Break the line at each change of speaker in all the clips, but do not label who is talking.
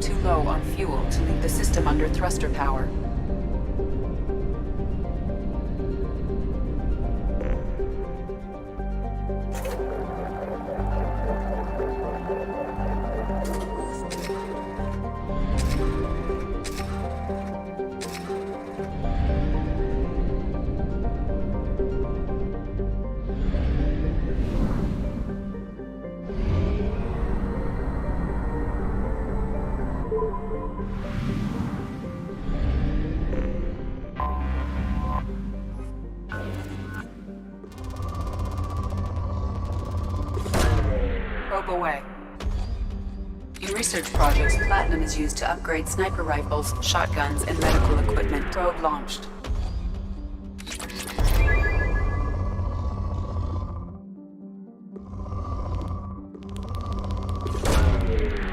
too low on fuel to leave the system under thruster power. Probe away. In research projects, platinum is used to upgrade sniper rifles, shotguns, and medical equipment. Probe launched.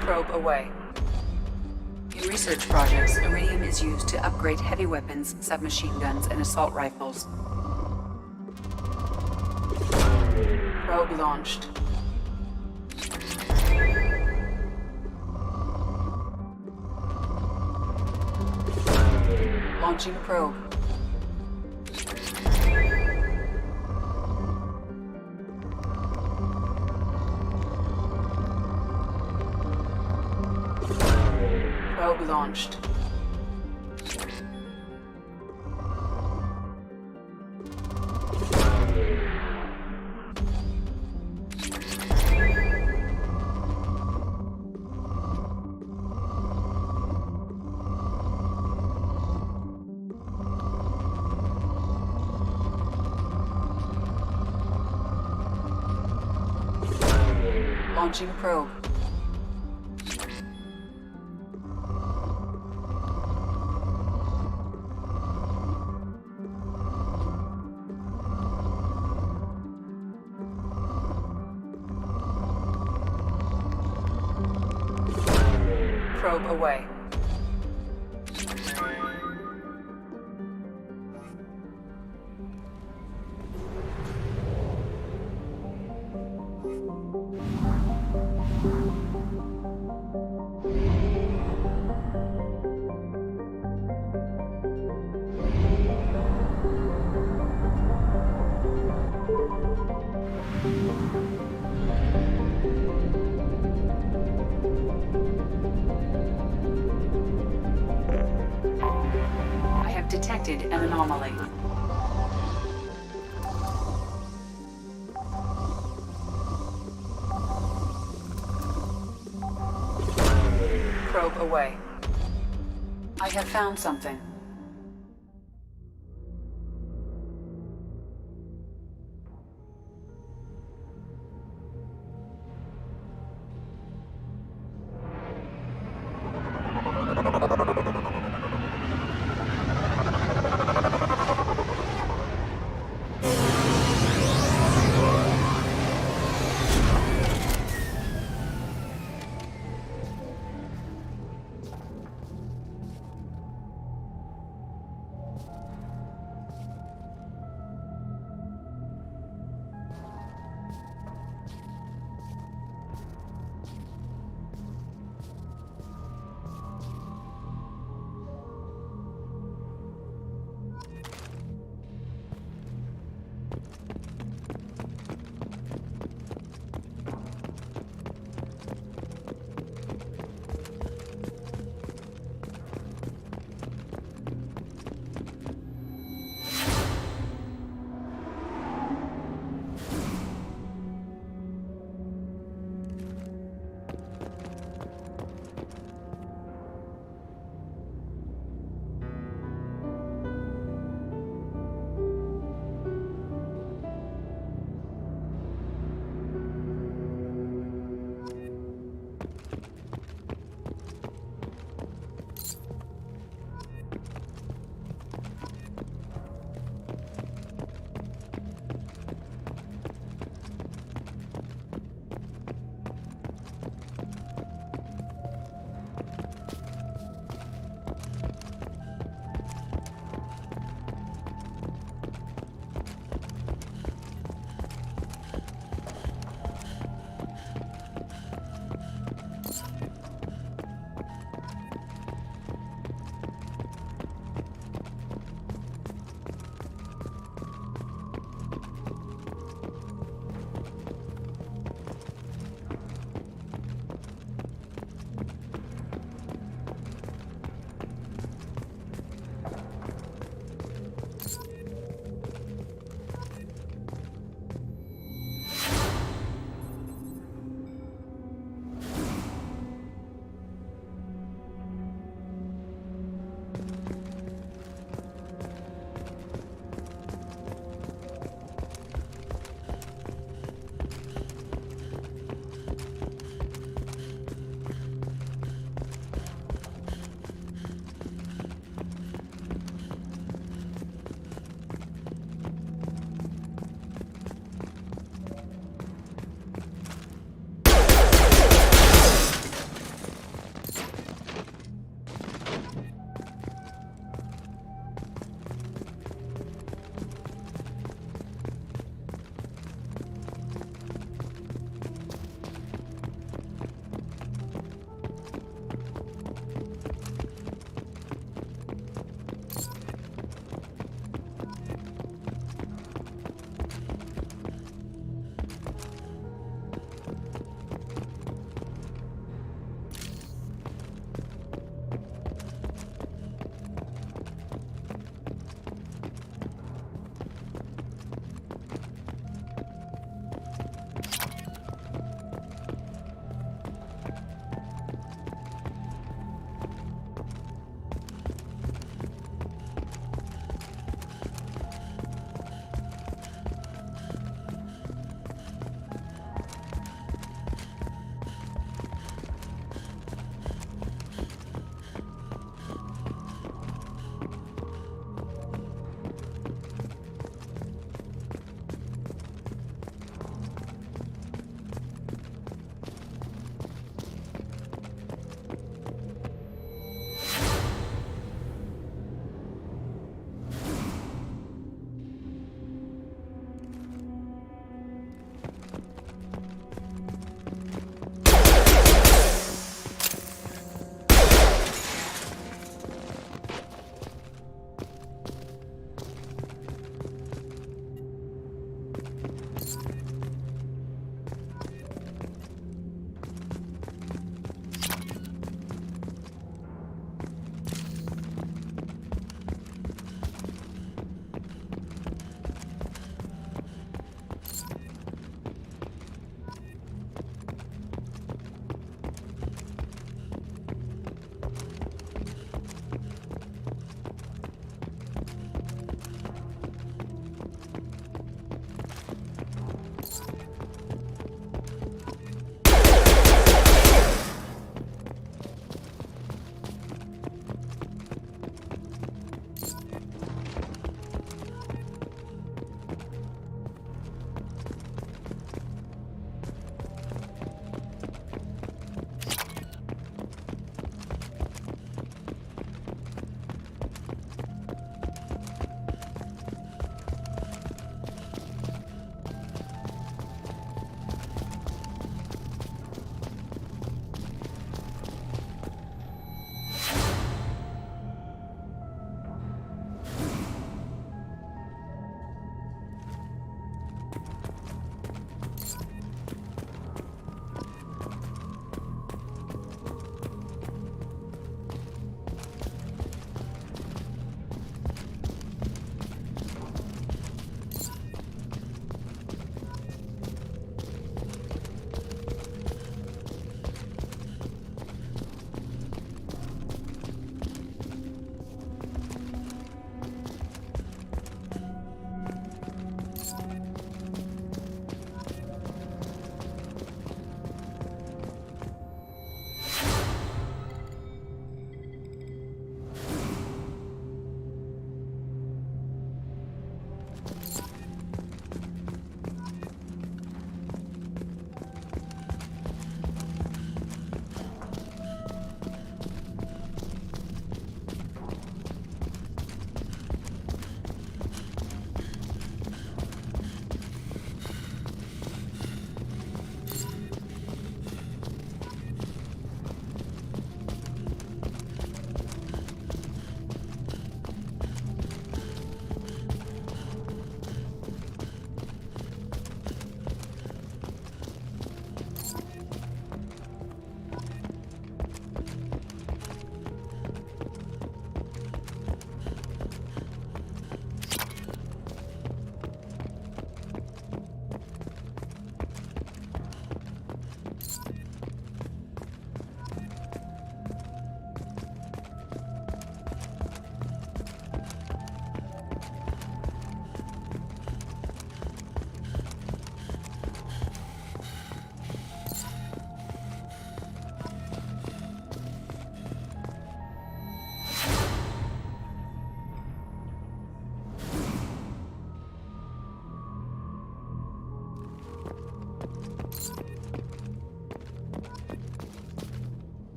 Probe away. In research projects, iridium is used to upgrade heavy weapons, submachine guns, and assault rifles. Probe launched. Launching probe. Probe launched. Launching probe. Probe away. I have detected an anomaly. Probe away. I have found something.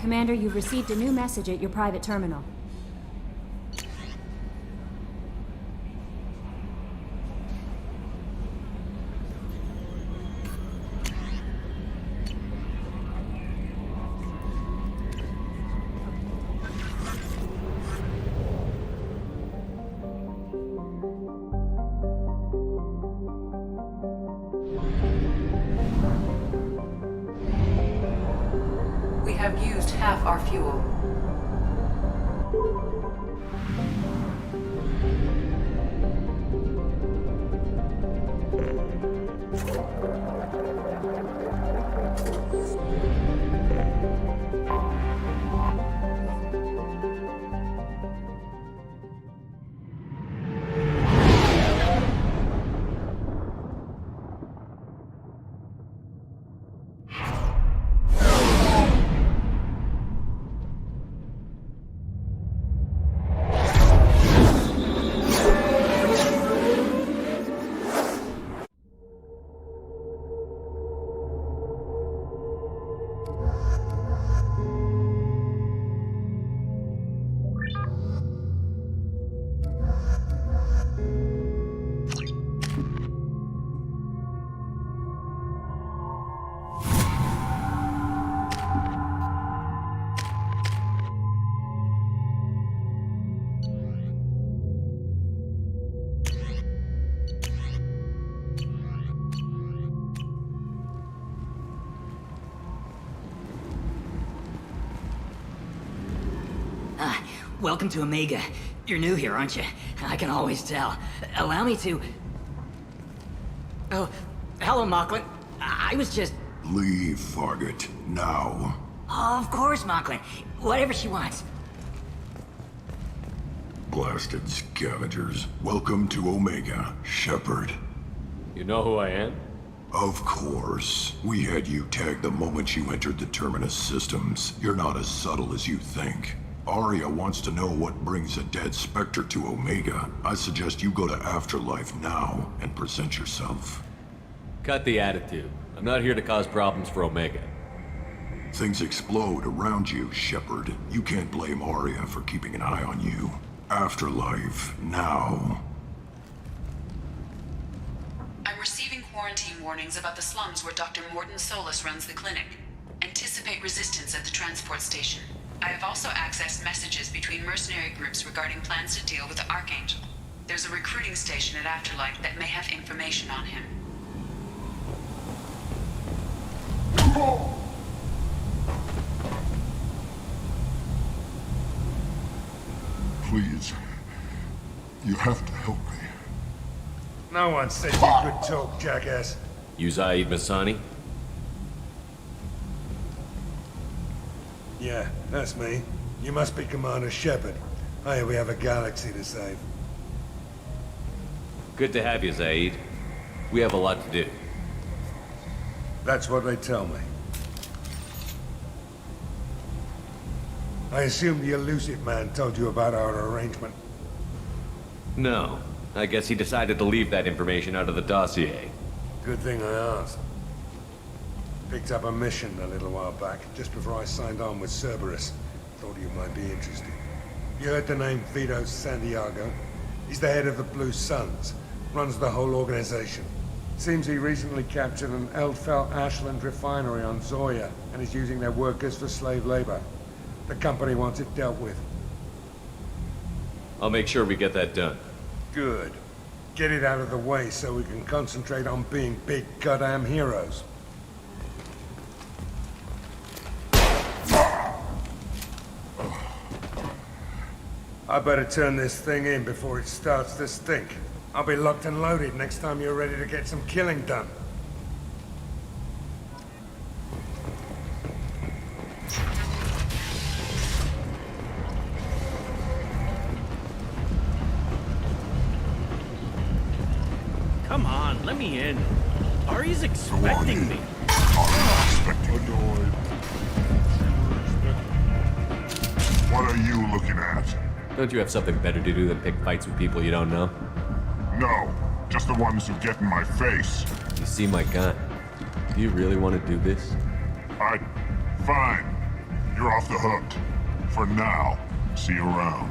Commander, you've received a new message at your private terminal.
Welcome to Omega. You're new here, aren't you? I can always tell. Allow me to... Oh, hello, Mocklin. I was just...
Leave, Fargate, now.
Oh, of course, Mocklin. Whatever she wants.
Blasted scavengers. Welcome to Omega, Shepard.
You know who I am?
Of course. We had you tagged the moment you entered the Terminus systems. You're not as subtle as you think. Arya wants to know what brings a dead Spectre to Omega. I suggest you go to Afterlife now and present yourself.
Cut the attitude. I'm not here to cause problems for Omega.
Things explode around you, Shepard. You can't blame Arya for keeping an eye on you. Afterlife, now.
I'm receiving quarantine warnings about the slums where Dr. Morton Solus runs the clinic. Anticipate resistance at the transport station. I have also accessed messages between mercenary groups regarding plans to deal with the Archangel. There's a recruiting station at Afterlife that may have information on him.
Please, you have to help me.
No one said you could talk, jackass.
You Zaid Masani?
Yeah, that's me. You must be Commander Shepard. Hey, we have a galaxy to save.
Good to have you, Zaid. We have a lot to do.
That's what they tell me. I assume the elusive man told you about our arrangement.
No. I guess he decided to leave that information out of the dossier.
Good thing I asked. Picked up a mission a little while back, just before I signed on with Cerberus. Thought you might be interested. You heard the name Vito Santiago? He's the head of the Blue Suns. Runs the whole organization. Seems he recently captured an Eldfell Ashland refinery on Zoya, and is using their workers for slave labor. The company wants it dealt with.
I'll make sure we get that done.
Good. Get it out of the way so we can concentrate on being big goddamn heroes. I better turn this thing in before it starts to stink. I'll be locked and loaded next time you're ready to get some killing done.
Come on, let me in. Ari's expecting me.
What are you looking at?
Don't you have something better to do than pick fights with people you don't know?
No, just the ones who get in my face.
You see my gun. Do you really want to do this?
Fine. You're off the hook. For now. See you around.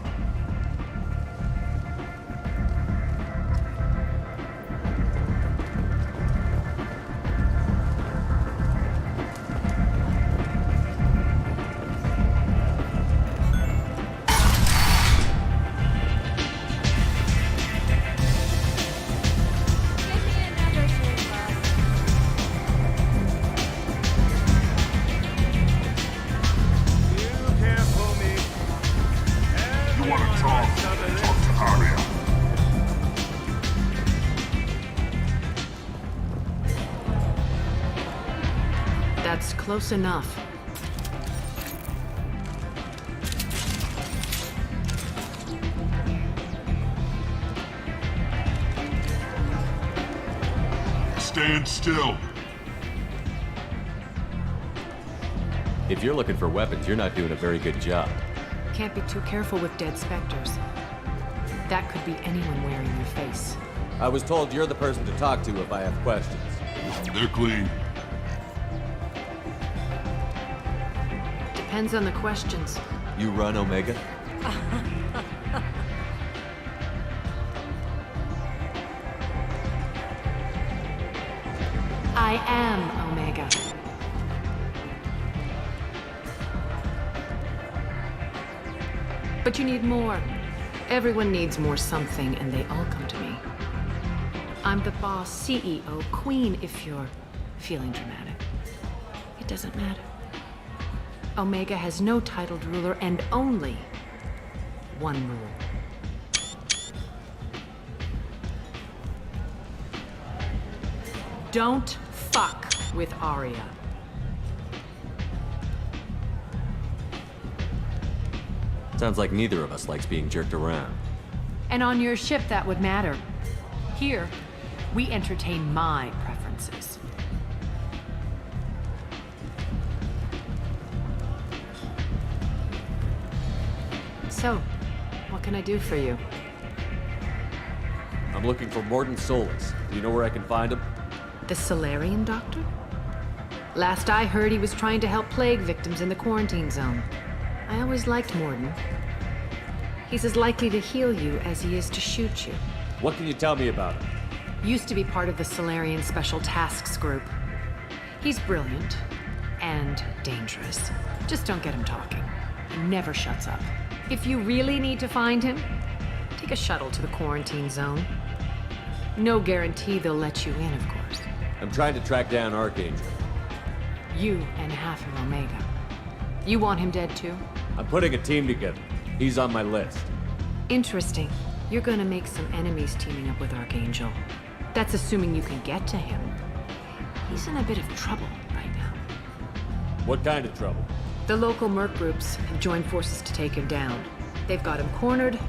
That's close enough.
Stand still.
If you're looking for weapons, you're not doing a very good job.
Can't be too careful with dead specters. That could be anyone wearing your face.
I was told you're the person to talk to if I have questions.
They're clean.
Depends on the questions.
You run Omega?
I am Omega. But you need more. Everyone needs more something, and they all come to me. I'm the boss, CEO, queen, if you're feeling dramatic. It doesn't matter. Omega has no titled ruler and only one rule. Don't fuck with Arya.
Sounds like neither of us likes being jerked around.
And on your ship, that would matter. Here, we entertain my preferences. So, what can I do for you?
I'm looking for Morden Solus. Do you know where I can find him?
The Solarian doctor? Last I heard, he was trying to help plague victims in the quarantine zone. I always liked Morden. He's as likely to heal you as he is to shoot you.
What can you tell me about him?
Used to be part of the Solarian Special Tasks Group. He's brilliant and dangerous. Just don't get him talking. He never shuts up. If you really need to find him, take a shuttle to the quarantine zone. No guarantee they'll let you in, of course.
I'm trying to track down Archangel.
You and half of Omega. You want him dead too?
I'm putting a team together. He's on my list.
Interesting. You're gonna make some enemies teaming up with Archangel. That's assuming you can get to him. He's in a bit of trouble right now.
What kind of trouble?
The local merc groups have joined forces to take him down. They've got him cornered,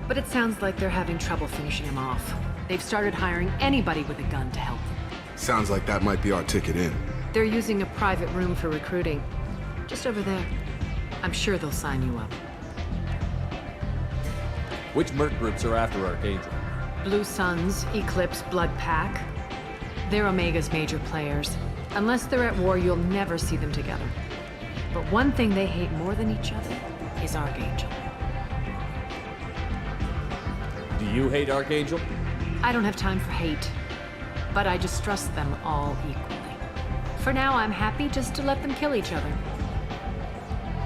but it sounds like they're having trouble finishing him off. They've started hiring anybody with a gun to help them.
Sounds like that might be our ticket in.
They're using a private room for recruiting. Just over there. I'm sure they'll sign you up.
Which merc groups are after Archangel?
Blue Suns, Eclipse, Blood Pack. They're Omega's major players. Unless they're at war, you'll never see them together. But one thing they hate more than each other is Archangel.
Do you hate Archangel?
I don't have time for hate, but I distrust them all equally. For now, I'm happy just to let them kill each other.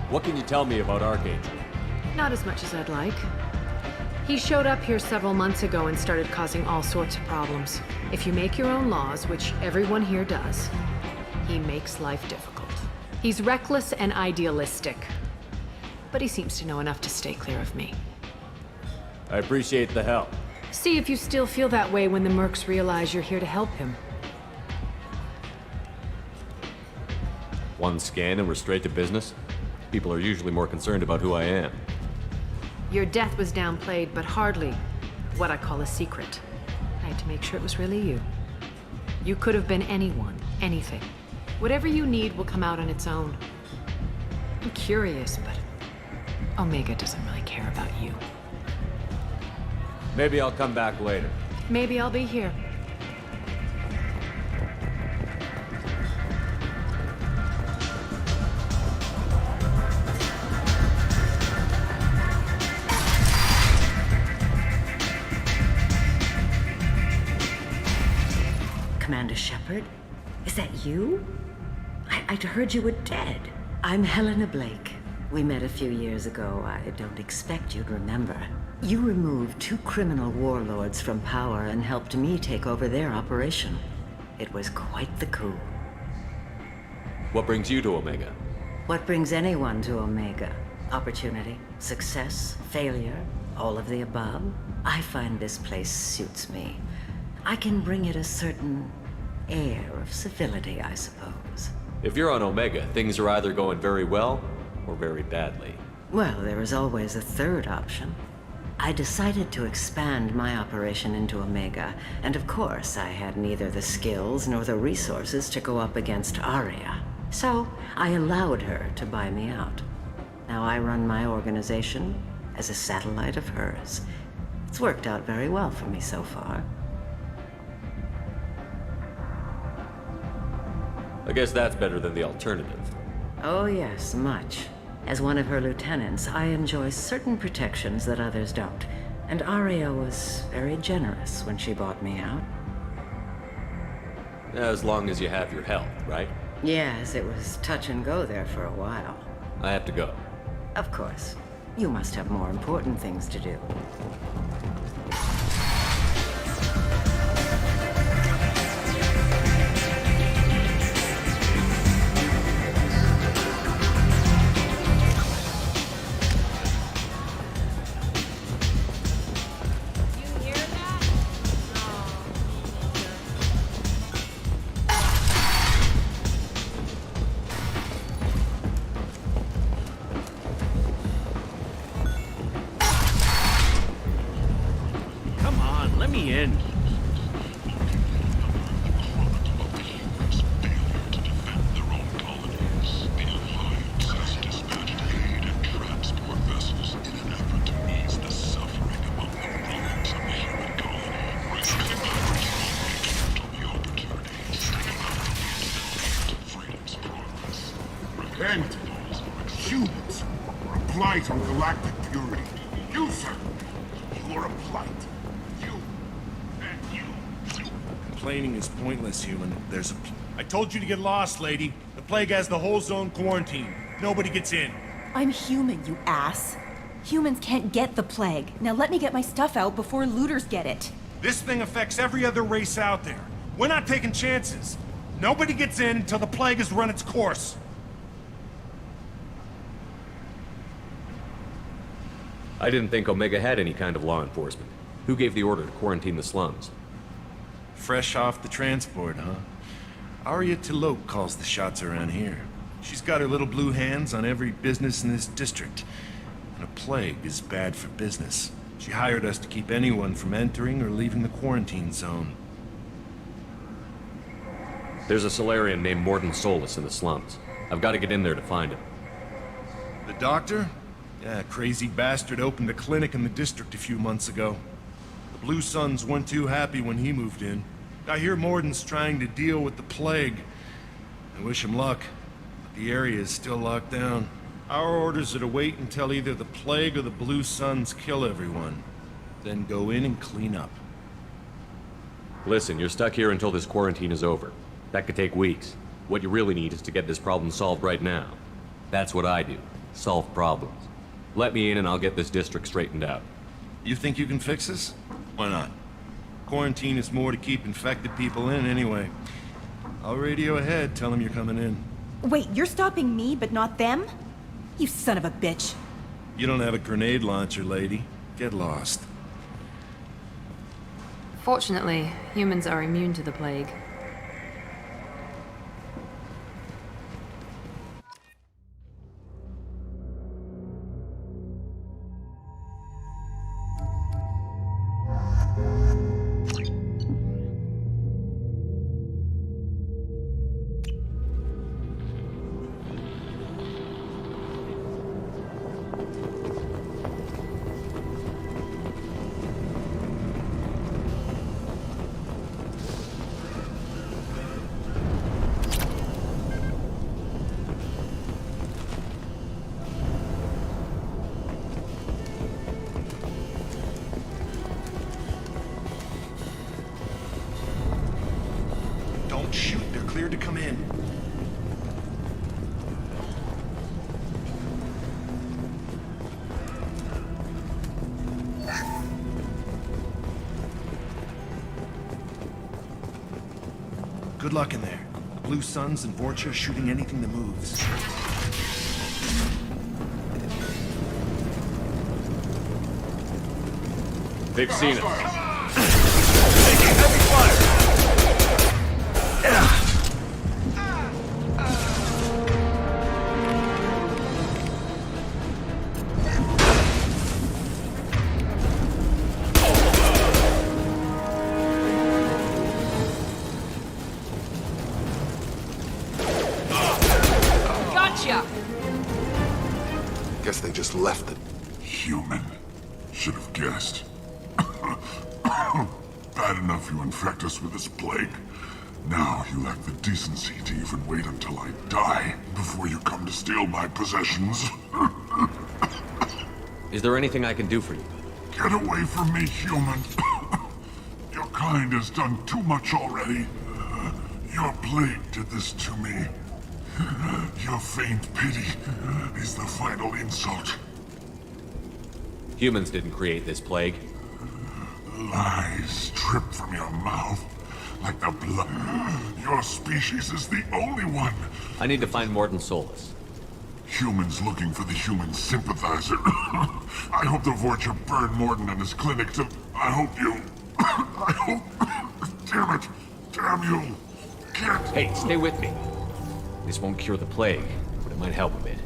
What can you tell me about Archangel?
Not as much as I'd like. He showed up here several months ago and started causing all sorts of problems. If you make your own laws, which everyone here does, he makes life difficult. He's reckless and idealistic, but he seems to know enough to stay clear of me.
I appreciate the help.
See if you still feel that way when the mercs realize you're here to help him.
One scan and we're straight to business? People are usually more concerned about who I am.
Your death was downplayed, but hardly what I call a secret. I had to make sure it was really you. You could have been anyone, anything. Whatever you need will come out on its own. I'm curious, but Omega doesn't really care about you.
Maybe I'll come back later.
Maybe I'll be here.
Commander Shepard? Is that you? I'd heard you were dead. I'm Helena Blake. We met a few years ago. I don't expect you'd remember. You removed 2 criminal warlords from power and helped me take over their operation. It was quite the coup.
What brings you to Omega?
What brings anyone to Omega? Opportunity, success, failure, all of the above. I find this place suits me. I can bring it a certain air of civility, I suppose.
If you're on Omega, things are either going very well or very badly.
Well, there is always a third option. I decided to expand my operation into Omega, and of course I had neither the skills nor the resources to go up against Arya. So I allowed her to buy me out. Now I run my organization as a satellite of hers. It's worked out very well for me so far.
I guess that's better than the alternative.
Oh yes, much. As one of her lieutenants, I enjoy certain protections that others don't. And Arya was very generous when she bought me out.
As long as you have your health, right?
Yes, it was touch and go there for a while.
I have to go.
Of course. You must have more important things to do.
let me in.
And humans are a blight on galactic purity. You, sir, you are a blight. You and you.
Complaining is pointless, human. I told you to get lost, lady. The plague has the whole zone quarantined. Nobody gets in.
I'm human, you ass. Humans can't get the plague. Now let me get my stuff out before looters get it.
This thing affects every other race out there. We're not taking chances. Nobody gets in until the plague has run its course.
I didn't think Omega had any kind of law enforcement. Who gave the order to quarantine the slums?
Fresh off the transport, huh? Arya Tilok calls the shots around here. She's got her little blue hands on every business in this district. And a plague is bad for business. She hired us to keep anyone from entering or leaving the quarantine zone.
There's a Solarian named Morden Solus in the slums. I've got to get in there to find him.
The doctor? Yeah, crazy bastard opened a clinic in the district a few months ago. The Blue Suns weren't too happy when he moved in. I hear Morden's trying to deal with the plague. I wish him luck, but the area is still locked down. Our orders are to wait until either the plague or the Blue Suns kill everyone. Then go in and clean up.
Listen, you're stuck here until this quarantine is over. That could take weeks. What you really need is to get this problem solved right now. That's what I do. Solve problems. Let me in and I'll get this district straightened out.
You think you can fix this? Why not? Quarantine is more to keep infected people in anyway. I'll radio ahead, tell them you're coming in.
Wait, you're stopping me, but not them? You son of a bitch.
You don't have a grenade launcher, lady. Get lost.
Fortunately, humans are immune to the plague.
Don't shoot, they're cleared to come in. Good luck in there. The Blue Suns and Vorcha are shooting anything that moves.
They've seen us.
Taking heavy fire!
Guess they just left it.
Human. Should have guessed. Bad enough you infect us with this plague. Now you lack the decency to even wait until I die before you come to steal my possessions.
Is there anything I can do for you?
Get away from me, human. Your kind has done too much already. Your plague did this to me. Your faint pity is the final insult.
Humans didn't create this plague.
Lies drip from your mouth like the blood. Your species is the only one.
I need to find Morden Solus.
Humans looking for the human sympathizer. I hope the Vorcha burned Morden and his clinic to... I hope you... I hope... Damn it. Damn you. Can't...
Hey, stay with me. This won't cure the plague, but it might help a bit.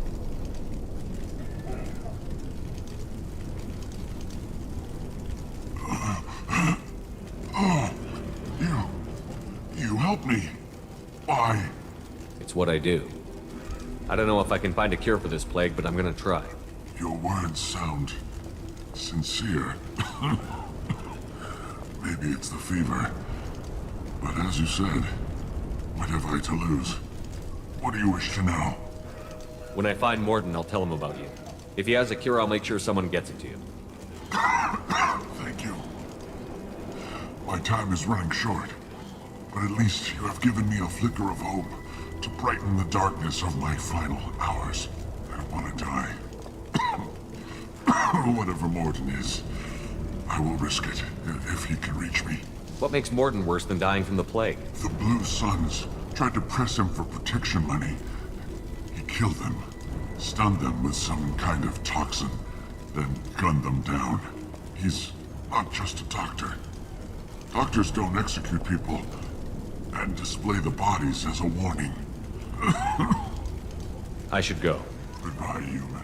help me. Why?
It's what I do. I don't know if I can find a cure for this plague, but I'm gonna try.
Your words sound sincere. Maybe it's the fever. But as you said, what have I to lose? What do you wish to know?
When I find Morden, I'll tell him about you. If he has a cure, I'll make sure someone gets it to you.
Thank you. My time is running short, but at least you have given me a flicker of hope to brighten the darkness of my final hours. I want to die. Whatever Morden is, I will risk it if he can reach me.
What makes Morden worse than dying from the plague?
The Blue Suns tried to press him for protection money. He killed them, stunned them with some kind of toxin, then gunned them down. He's not just a doctor. Doctors don't execute people and display the bodies as a warning.
I should go.
Goodbye, human.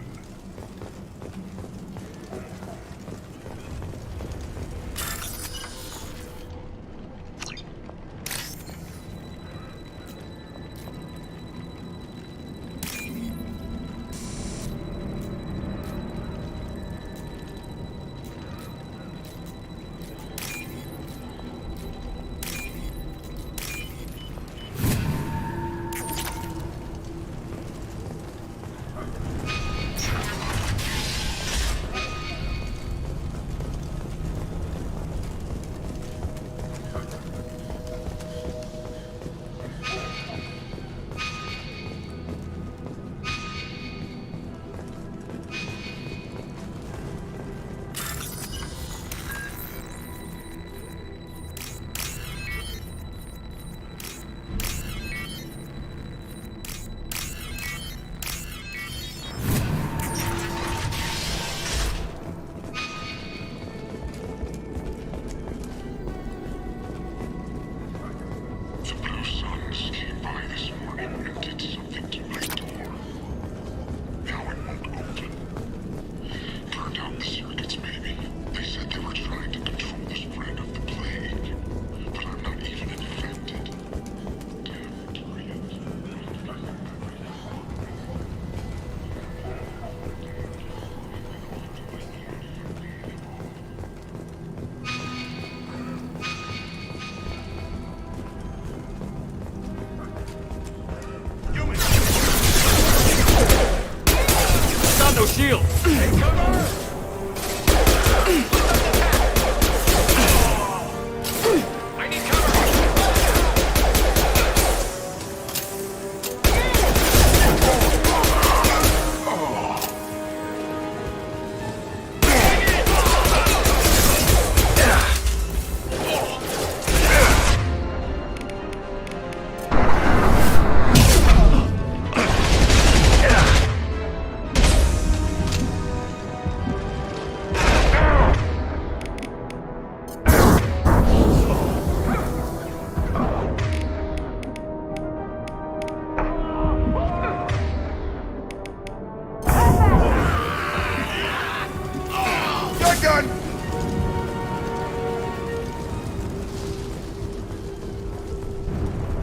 No shield!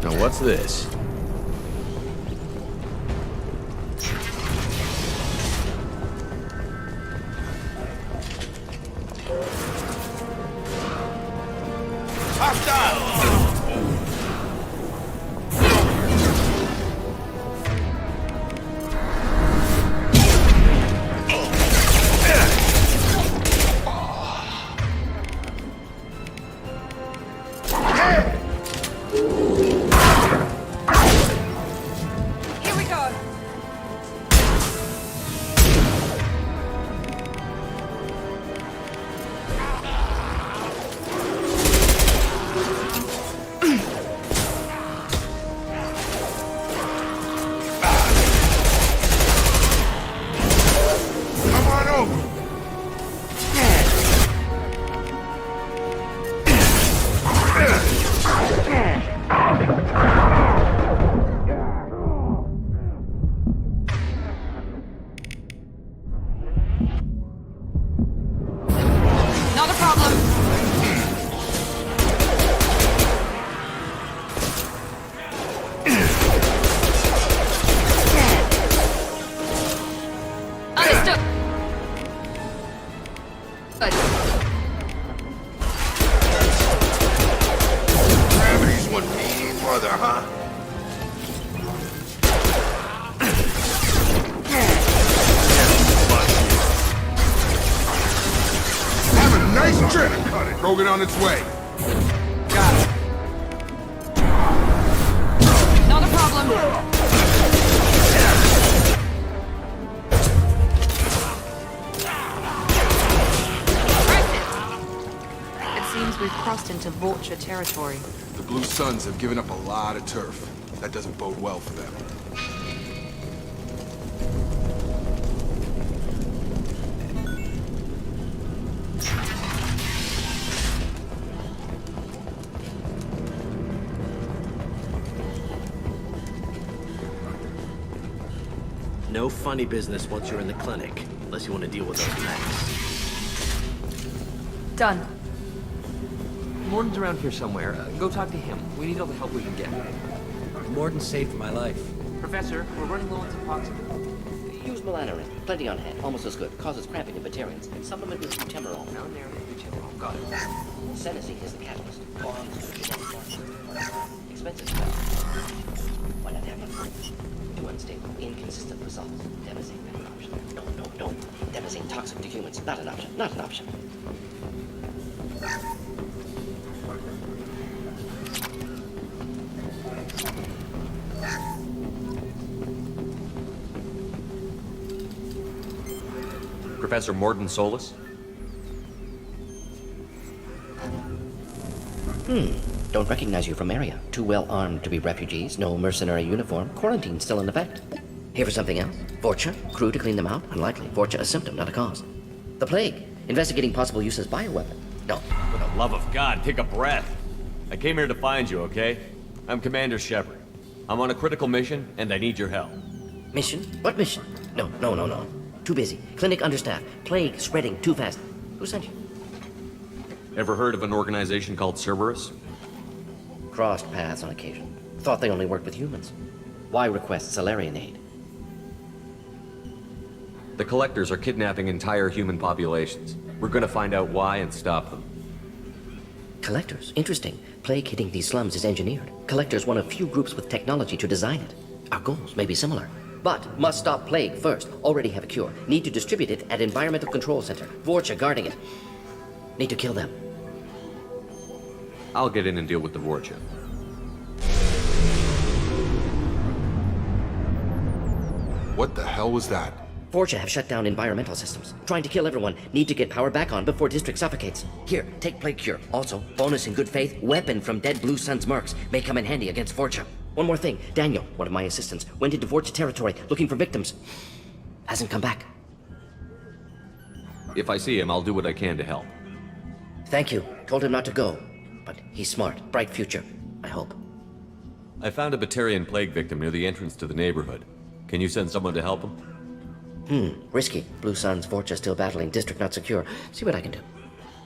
Now what's this?
Gravity's one mean brother, huh?
Have a nice trip! Cut it. Krogan on its way.
Got it. Not a problem.
It seems we've crossed into Vulture territory.
The Blue Suns have given up a lot of turf. That doesn't bode well for them.
No funny business once you're in the clinic, unless you want to deal with those mechs.
Done.
Morden's around here somewhere. Go talk to him. We need all the help we can get.
Morden saved my life.
Professor, we're running low on toxin.
Use melanorin. Plenty on hand. Almost as good. Causes cramping in Batarians. Supplement with butemerol.
Down there, butemerol. Got it.
Senescing is the catalyst. Expensive stuff. Why not have it? Too unstable. Inconsistent results. Devastating, not an option. No. Devastating, toxic to humans. Not an option. Not an option.
Professor Morden Solus?
Don't recognize you from area. Too well armed to be refugees. No mercenary uniform. Quarantine still in effect. Here for something else? Vorcha? Crew to clean them out? Unlikely. Vorcha a symptom, not a cause. The plague. Investigating possible use as bioweapon. No.
For the love of God, take a breath. I came here to find you, okay? I'm Commander Shepard. I'm on a critical mission, and I need your help.
Mission? What mission? No. Too busy. Clinic understaffed. Plague spreading too fast. Who sent you?
Ever heard of an organization called Cerberus?
Crossed paths on occasion. Thought they only worked with humans. Why request Salarian aid?
The Collectors are kidnapping entire human populations. We're gonna find out why and stop them.
Collectors? Interesting. Plague hitting these slums is engineered. Collectors one of few groups with technology to design it. Our goals may be similar. But must stop plague first. Already have a cure. Need to distribute it at Environmental Control Center. Vorcha guarding it. Need to kill them.
I'll get in and deal with the Vorcha.
What the hell was that?
Vorcha have shut down environmental systems. Trying to kill everyone. Need to get power back on before district suffocates. Here, take plague cure. Also, bonus in good faith, weapon from dead Blue Sun's mercs. May come in handy against Vorcha. One more thing. Daniel, one of my assistants, went into Vorcha territory looking for victims. Hasn't come back.
If I see him, I'll do what I can to help.
Thank you. Told him not to go. But he's smart. Bright future. I hope.
I found a Batarian plague victim near the entrance to the neighborhood. Can you send someone to help him?
Risky. Blue Sun's Vorcha still battling. District not secure. See what I can do.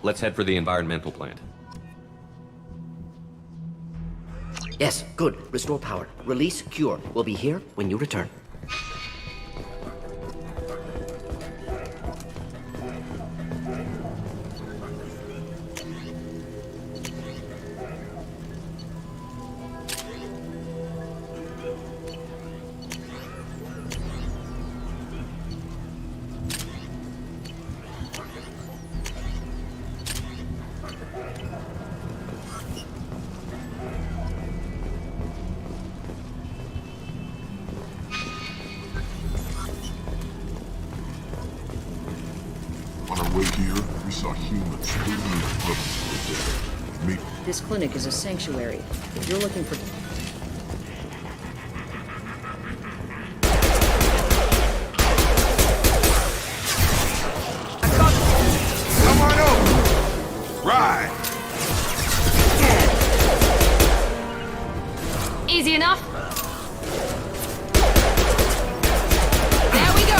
Let's head for the environmental plant.
Yes, good. Restore power. Release cure. We'll be here when you return.
This clinic is a sanctuary. If you're looking for...
Come on over! Right!
Easy enough. There we go.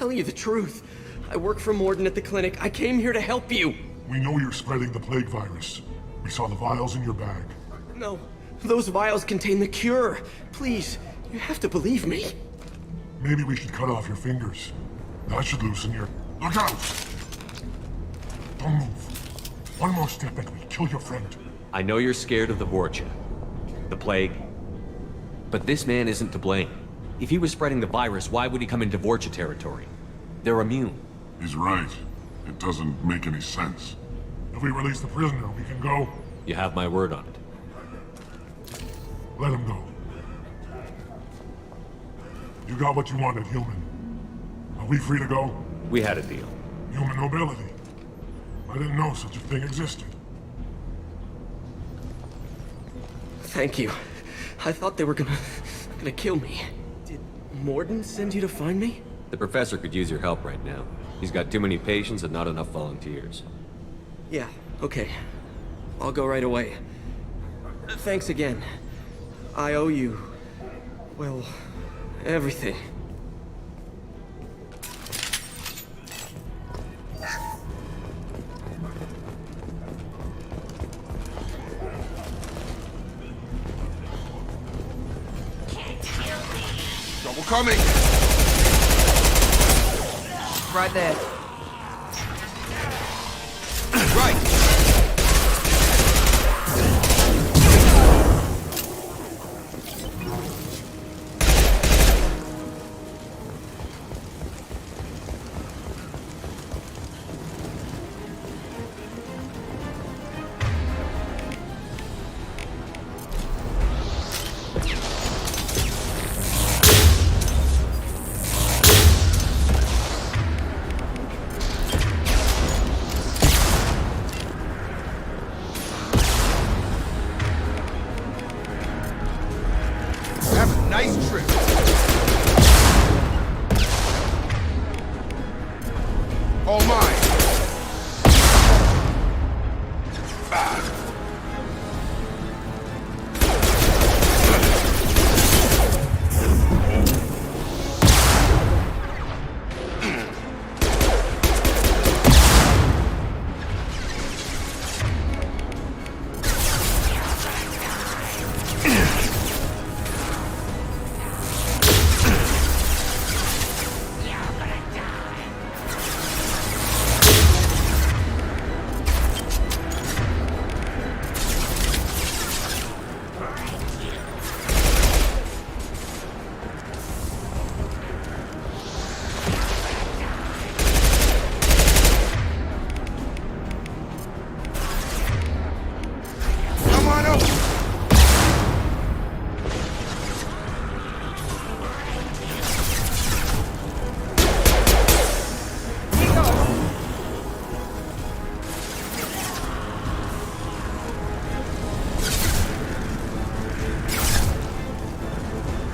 telling you the truth. I work for Morden at the clinic. I came here to help you.
We know you're spreading the plague virus. We saw the vials in your bag.
No, those vials contain the cure. Please, you have to believe me.
Maybe we should cut off your fingers. That should loosen your... Look out! Don't move. One more step and we kill your friend.
I know you're scared of the Vorcha, the plague, but this man isn't to blame. If he was spreading the virus, why would he come into Vorcha territory? They're immune.
He's right. It doesn't make any sense. If we release the prisoner, we can go.
You have my word on it.
Let him go. You got what you wanted, human. Are we free to go?
We had a deal.
Human nobility. I didn't know such a thing existed.
Thank you. I thought they were gonna kill me. Did Morden send you to find me?
The professor could use your help right now. He's got too many patients and not enough volunteers.
Yeah, okay. I'll go right away. Thanks again. I owe you... well, everything.
Trouble coming!
Right there.
Right! Nice trip. All mine.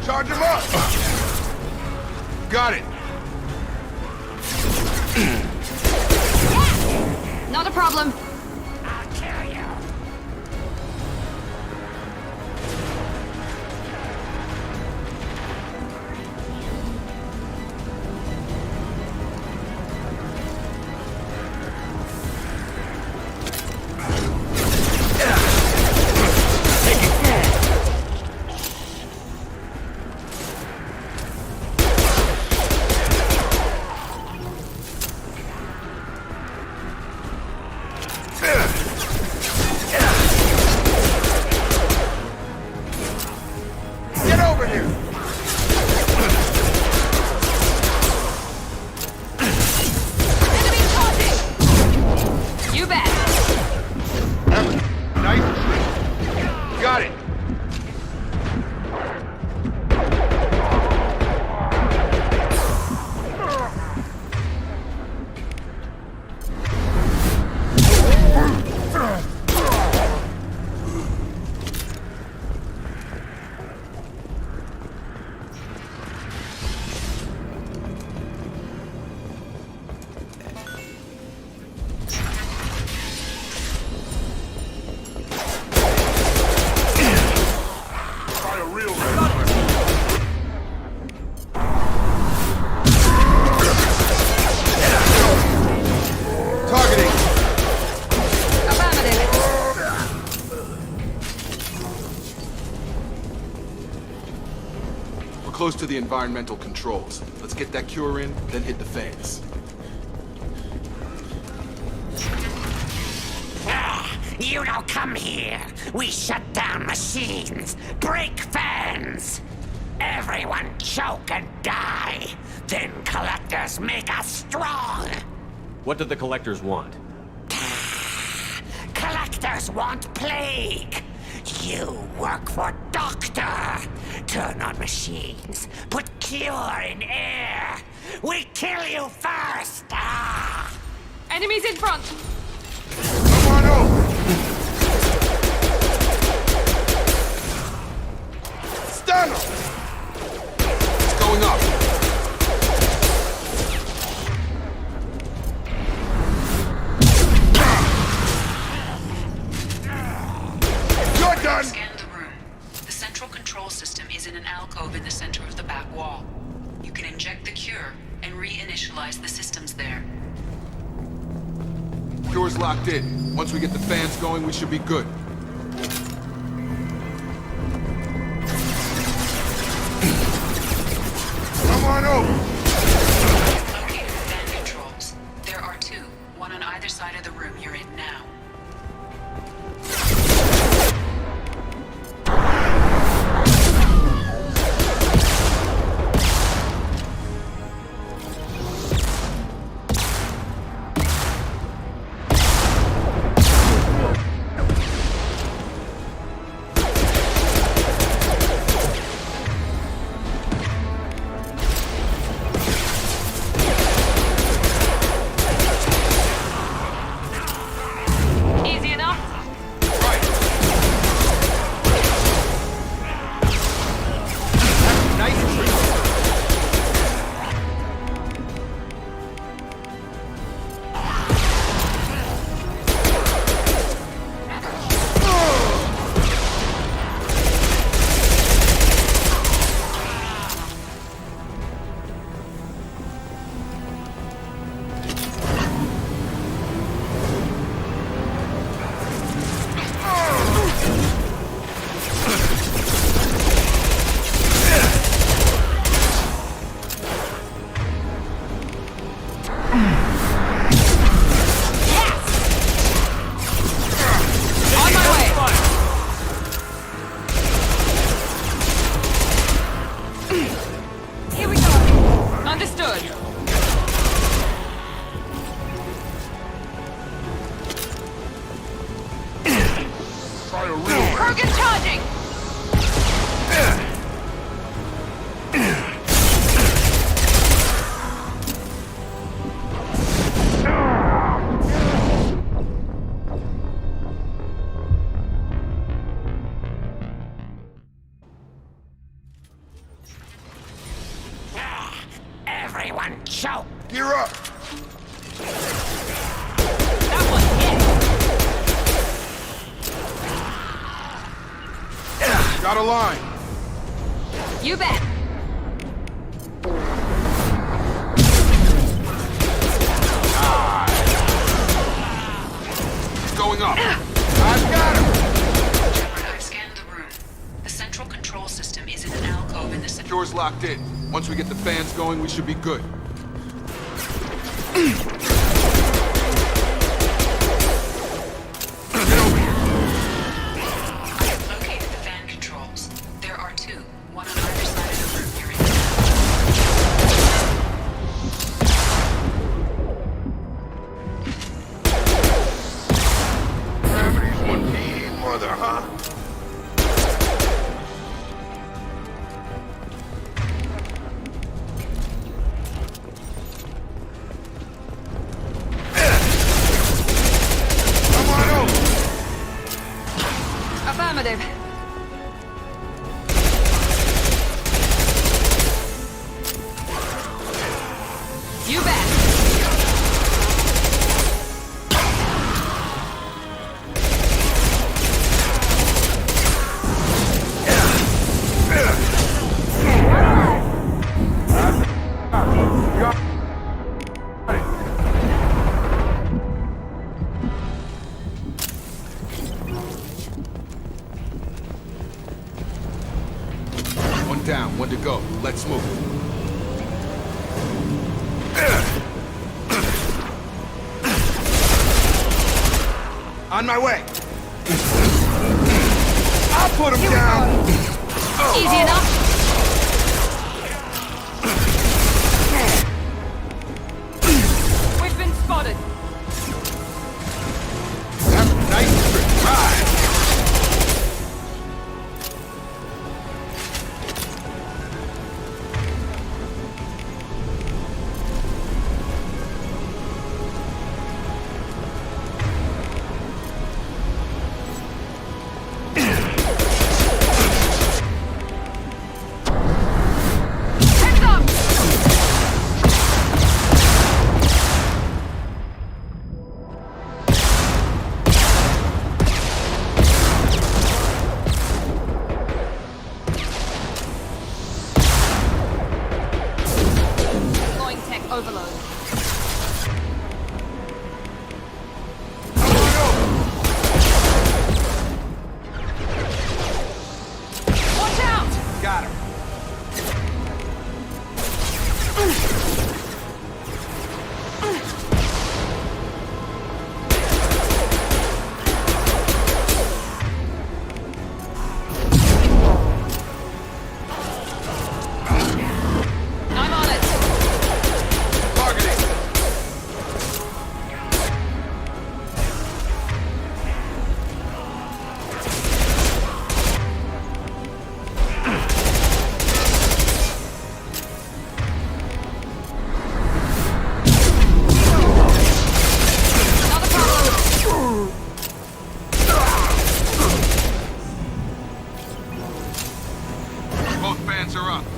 Charge him up! Got it!
Not a problem.
close to the environmental controls. Let's get that cure in, then hit the fans.
You don't come here. We shut down machines, break fans. Everyone choke and die. Then collectors make us strong.
What do the collectors want?
Collectors want plague. You work for Doctor. Turn on machines. Put cure in air. We kill you first.
Enemies in front.
Come on over. Stand up. It's going up.
Scan the room. The central control system is in an alcove in the center of the back wall. You can inject the cure and reinitialize the systems there.
Cure's locked in. Once we get the fans going, we should be good. Come on over!
Located fan controls. There are two, one on either side of the room you're in now.
Everyone choke!
Gear up!
That one hit!
Got a line!
You bet!
He's going up! I've got him!
I've scanned the room. The central control system is in an alcove in the center.
Cure's locked in. Once we get the fans going, we should be good.
I've located the fan controls. There are two, one on either side of the room you're in.
Gravity's one mean mother, huh?
Affirmative. You bet.
One to go. Let's move. On my way. I'll put him down.
Easy enough. We've been spotted.
Have a nice trip. Ride.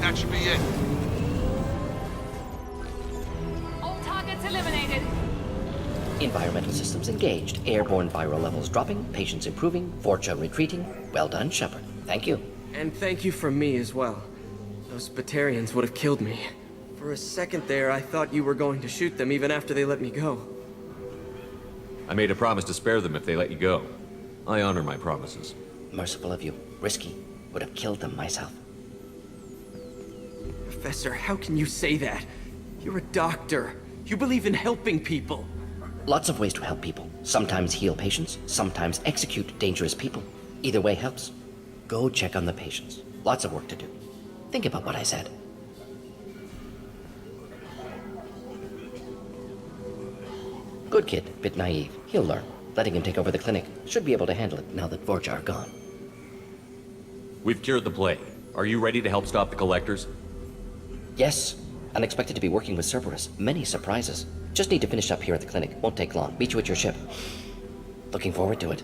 That should be it.
All targets eliminated.
Environmental systems engaged. Airborne viral levels dropping. Patients improving. Fortune retreating. Well done, Shepard. Thank you.
And thank you from me as well. Those Batarians would have killed me. For a second there, I thought you were going to shoot them even after they let me go.
I made a promise to spare them if they let you go. I honor my promises.
Merciful of you. Risky. Would have killed them myself.
Professor, how can you say that? You're a doctor. You believe in helping people.
Lots of ways to help people. Sometimes heal patients, sometimes execute dangerous people. Either way helps. Go check on the patients. Lots of work to do. Think about what I said. Good kid, bit naive. He'll learn. Letting him take over the clinic. Should be able to handle it now that Vorcha are gone.
We've cured the plague. Are you ready to help stop the collectors?
Yes. Unexpected to be working with Cerberus. Many surprises. Just need to finish up here at the clinic. Won't take long. Meet you at your ship. Looking forward to it.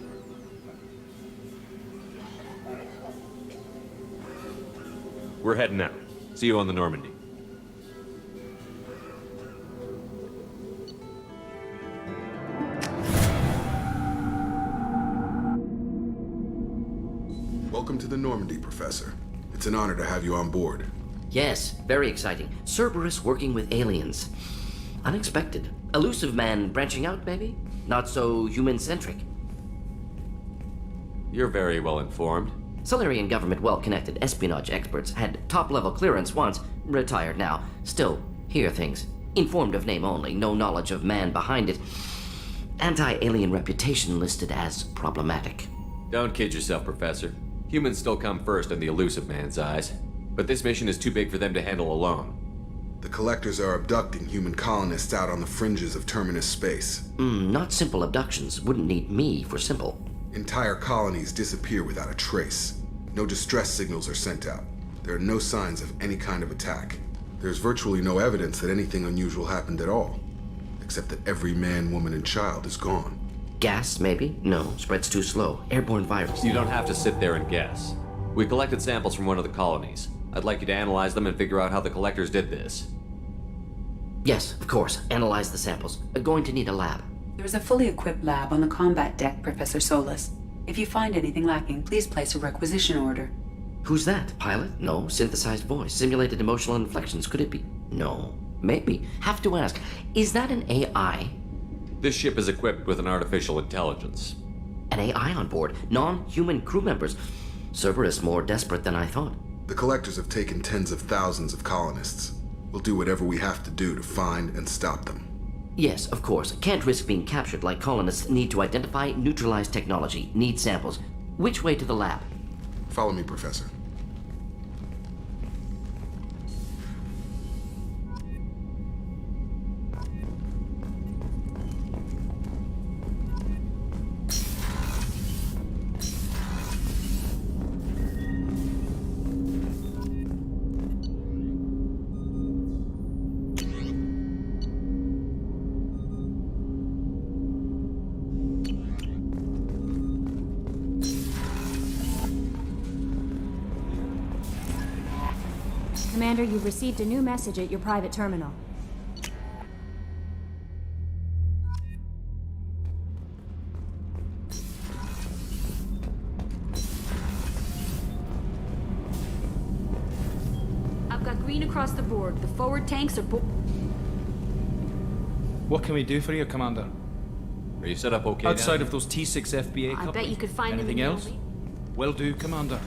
We're heading out. See you on the Normandy.
Welcome to the Normandy, Professor. It's an honor to have you on board.
Yes, very exciting. Cerberus working with aliens. Unexpected. Elusive man branching out, maybe? Not so human-centric.
You're very well informed.
Solarian government well-connected espionage experts had top-level clearance once, retired now. Still, hear things. Informed of name only, no knowledge of man behind it. Anti-alien reputation listed as problematic.
Don't kid yourself, Professor. Humans still come first in the elusive man's eyes. But this mission is too big for them to handle alone.
The Collectors are abducting human colonists out on the fringes of Terminus space.
Not simple abductions. Wouldn't need me for simple.
Entire colonies disappear without a trace. No distress signals are sent out. There are no signs of any kind of attack. There's virtually no evidence that anything unusual happened at all. Except that every man, woman, and child is gone.
Gas, maybe? No, spreads too slow. Airborne virus.
You don't have to sit there and guess. We collected samples from one of the colonies. I'd like you to analyze them and figure out how the Collectors did this.
Yes, of course. Analyze the samples. Going to need a lab.
There's a fully equipped lab on the combat deck, Professor Solus. If you find anything lacking, please place a requisition order.
Who's that? Pilot? No. Synthesized voice. Simulated emotional inflections. Could it be? No. Maybe. Have to ask. Is that an AI?
This ship is equipped with an artificial intelligence.
An AI on board? Non-human crew members? Cerberus more desperate than I thought.
The Collectors have taken tens of thousands of colonists. We'll do whatever we have to do to find and stop them.
Yes, of course. Can't risk being captured like colonists need to identify, neutralize technology, need samples. Which way to the lab?
Follow me, Professor.
Commander, you've received a new message at your private terminal. I've got green across the board. The forward tanks are
What can we do for you, Commander?
Are you set up okay?
Outside of those T6 FBA
I
couplings?
bet you could find them
Anything
in the
else?
alley.
Will do, Commander.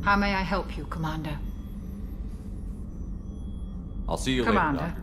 How may I help you, Commander?
I'll see you
Commander.
later, Doctor.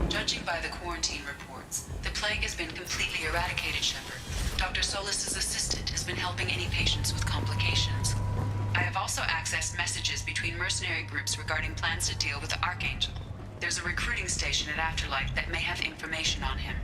Judging by the quarantine reports, the plague has been completely eradicated, Shepard. Dr. Solis's assistant has been helping any patients with complications. I have also accessed messages between mercenary groups regarding plans to deal with the Archangel. There's a recruiting station at Afterlife that may have information on him.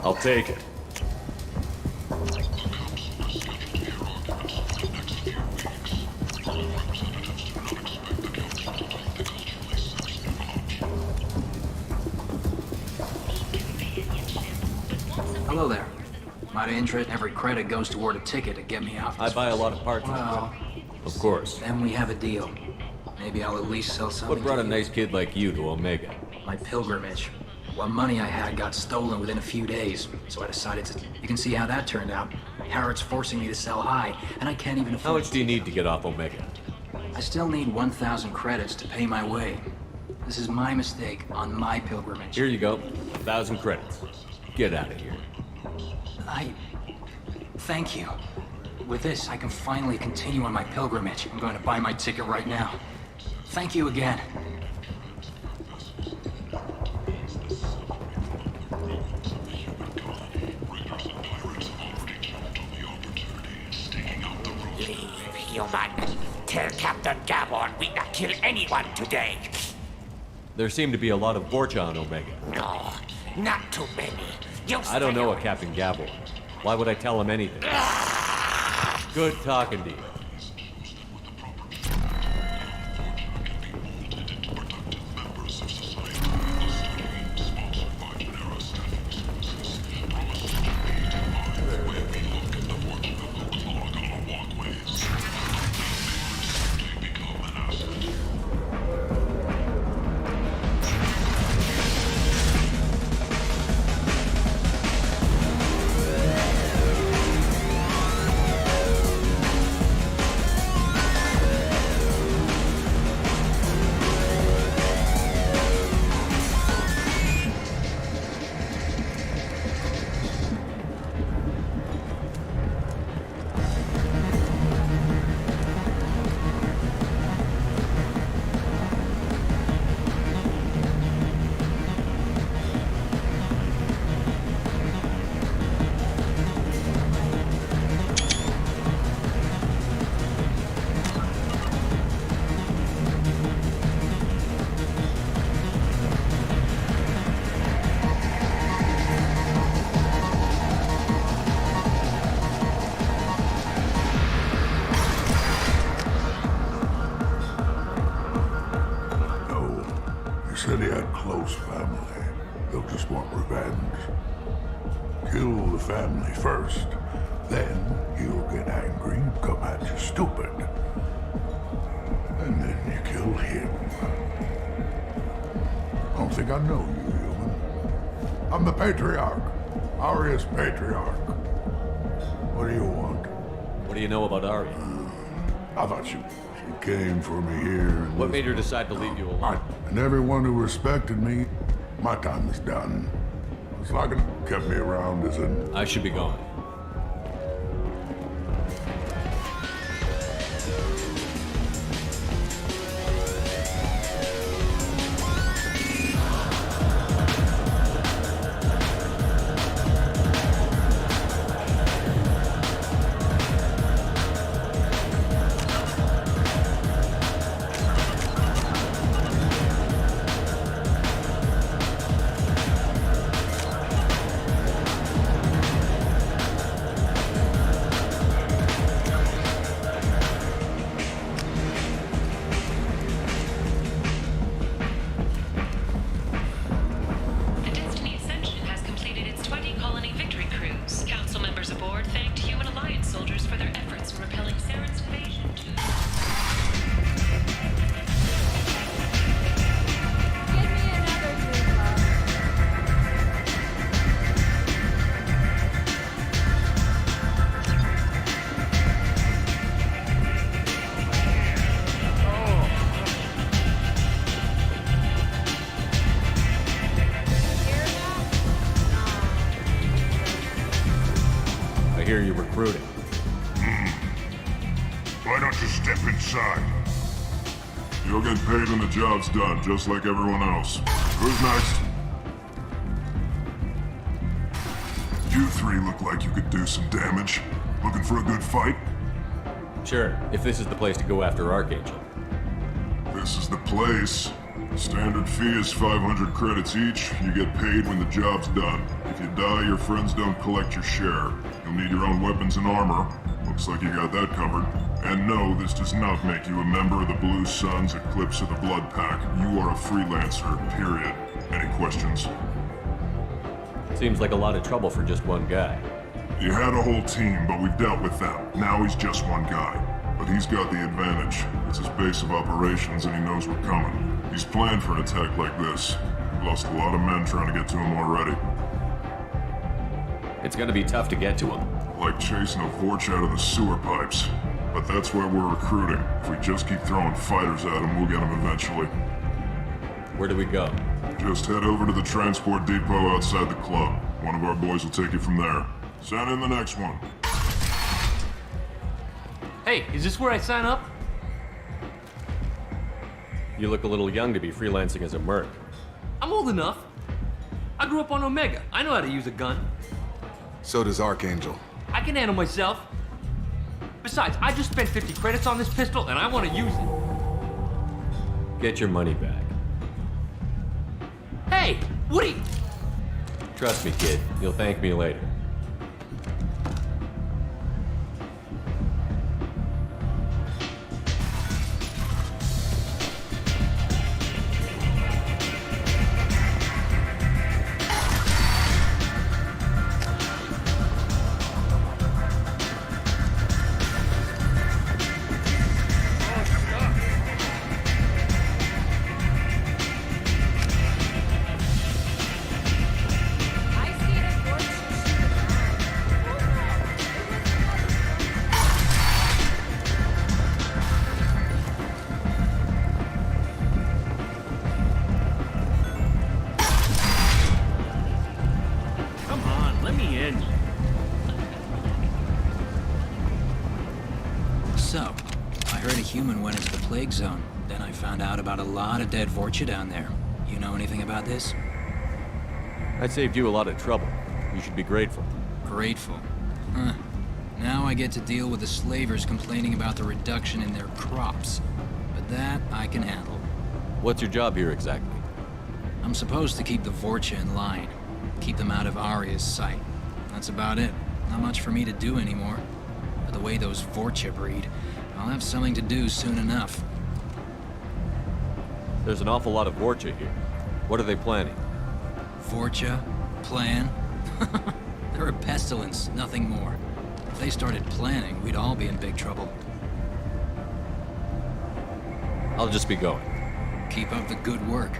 I'll take it.
Hello there. My interest, every credit goes toward a ticket to get me out.
I buy a lot of parts.
Well,
of course.
Then we have a deal. Maybe I'll at least sell something.
What brought
to
a
you.
nice kid like you to Omega?
My pilgrimage. What money I had got stolen within a few days, so I decided to... You can see how that turned out. Harrod's forcing me to sell high, and I can't even afford...
How much do you need to get off Omega?
I still need 1,000 credits to pay my way. This is my mistake on my pilgrimage.
Here you go. 1,000 credits. Get out of here.
Thank you. With this, I can finally continue on my pilgrimage. I'm going to buy my ticket right now. Thank you again.
Leave, human. Tell Captain Gabon we not kill anyone today.
There seem to be a lot of Vorcha on Omega.
No, not too many.
I don't know a Captain Gabor. Why would I tell him anything? Good talking to you.
Said he had close family. They'll just want revenge. Kill the family first, then he'll get angry and come at you stupid. And then you kill him. I don't think I know you, human. I'm the Patriarch. Aria's Patriarch. What do you want?
What do you know about Aria?
I thought she came for me here. And
what made her decide to leave you alone?
And everyone who respected me, my time is done. It's like it kept me around as an...
I should be going. Hear you recruiting.
Why don't you step inside? You'll get paid when the job's done, just like everyone else. Who's next? You three look like you could do some damage. Looking for a good fight?
Sure, if this is the place to go after Archangel.
This is the place. Standard fee is 500 credits each. You get paid when the job's done. If you die, your friends don't collect your share. You'll need your own weapons and armor. Looks like you got that covered. And no, this does not make you a member of the Blue Suns, Eclipse, or the Blood Pack. You are a freelancer, period. Any questions?
Seems like a lot of trouble for just one guy.
You had a whole team, but we've dealt with them. Now he's just one guy. But he's got the advantage. It's his base of operations and he knows we're coming. He's planned for an attack like this. We've lost a lot of men trying to get to him already.
It's gonna be tough to get to him.
Like chasing a Vorch out of the sewer pipes. But that's why we're recruiting. If we just keep throwing fighters at him, we'll get him eventually.
Where do we go?
Just head over to the transport depot outside the club. One of our boys will take you from there. Send in the next one.
Hey, is this where I sign up?
You look a little young to be freelancing as a merc.
I'm old enough. I grew up on Omega. I know how to use a gun.
So does Archangel.
I can handle myself. Besides, I just spent 50 credits on this pistol and I want to use it.
Get your money back.
Hey, Woody!
Trust me, kid. You'll thank me later.
So, I heard a human went into the plague zone. Then I found out about a lot of dead Vorcha down there. You know anything about this?
I saved you a lot of trouble. You should be grateful.
Grateful? Huh. Now I get to deal with the slavers complaining about the reduction in their crops. But that I can handle.
What's your job here exactly?
I'm supposed to keep the Vorcha in line. Keep them out of Arya's sight. That's about it. Not much for me to do anymore. But the way those Vorcha breed, I'll have something to do soon enough.
There's an awful lot of Vorcha here. What are they planning?
Vorcha? Plan? They're a pestilence, nothing more. If they started planning, we'd all be in big trouble.
I'll just be going.
Keep up the good work.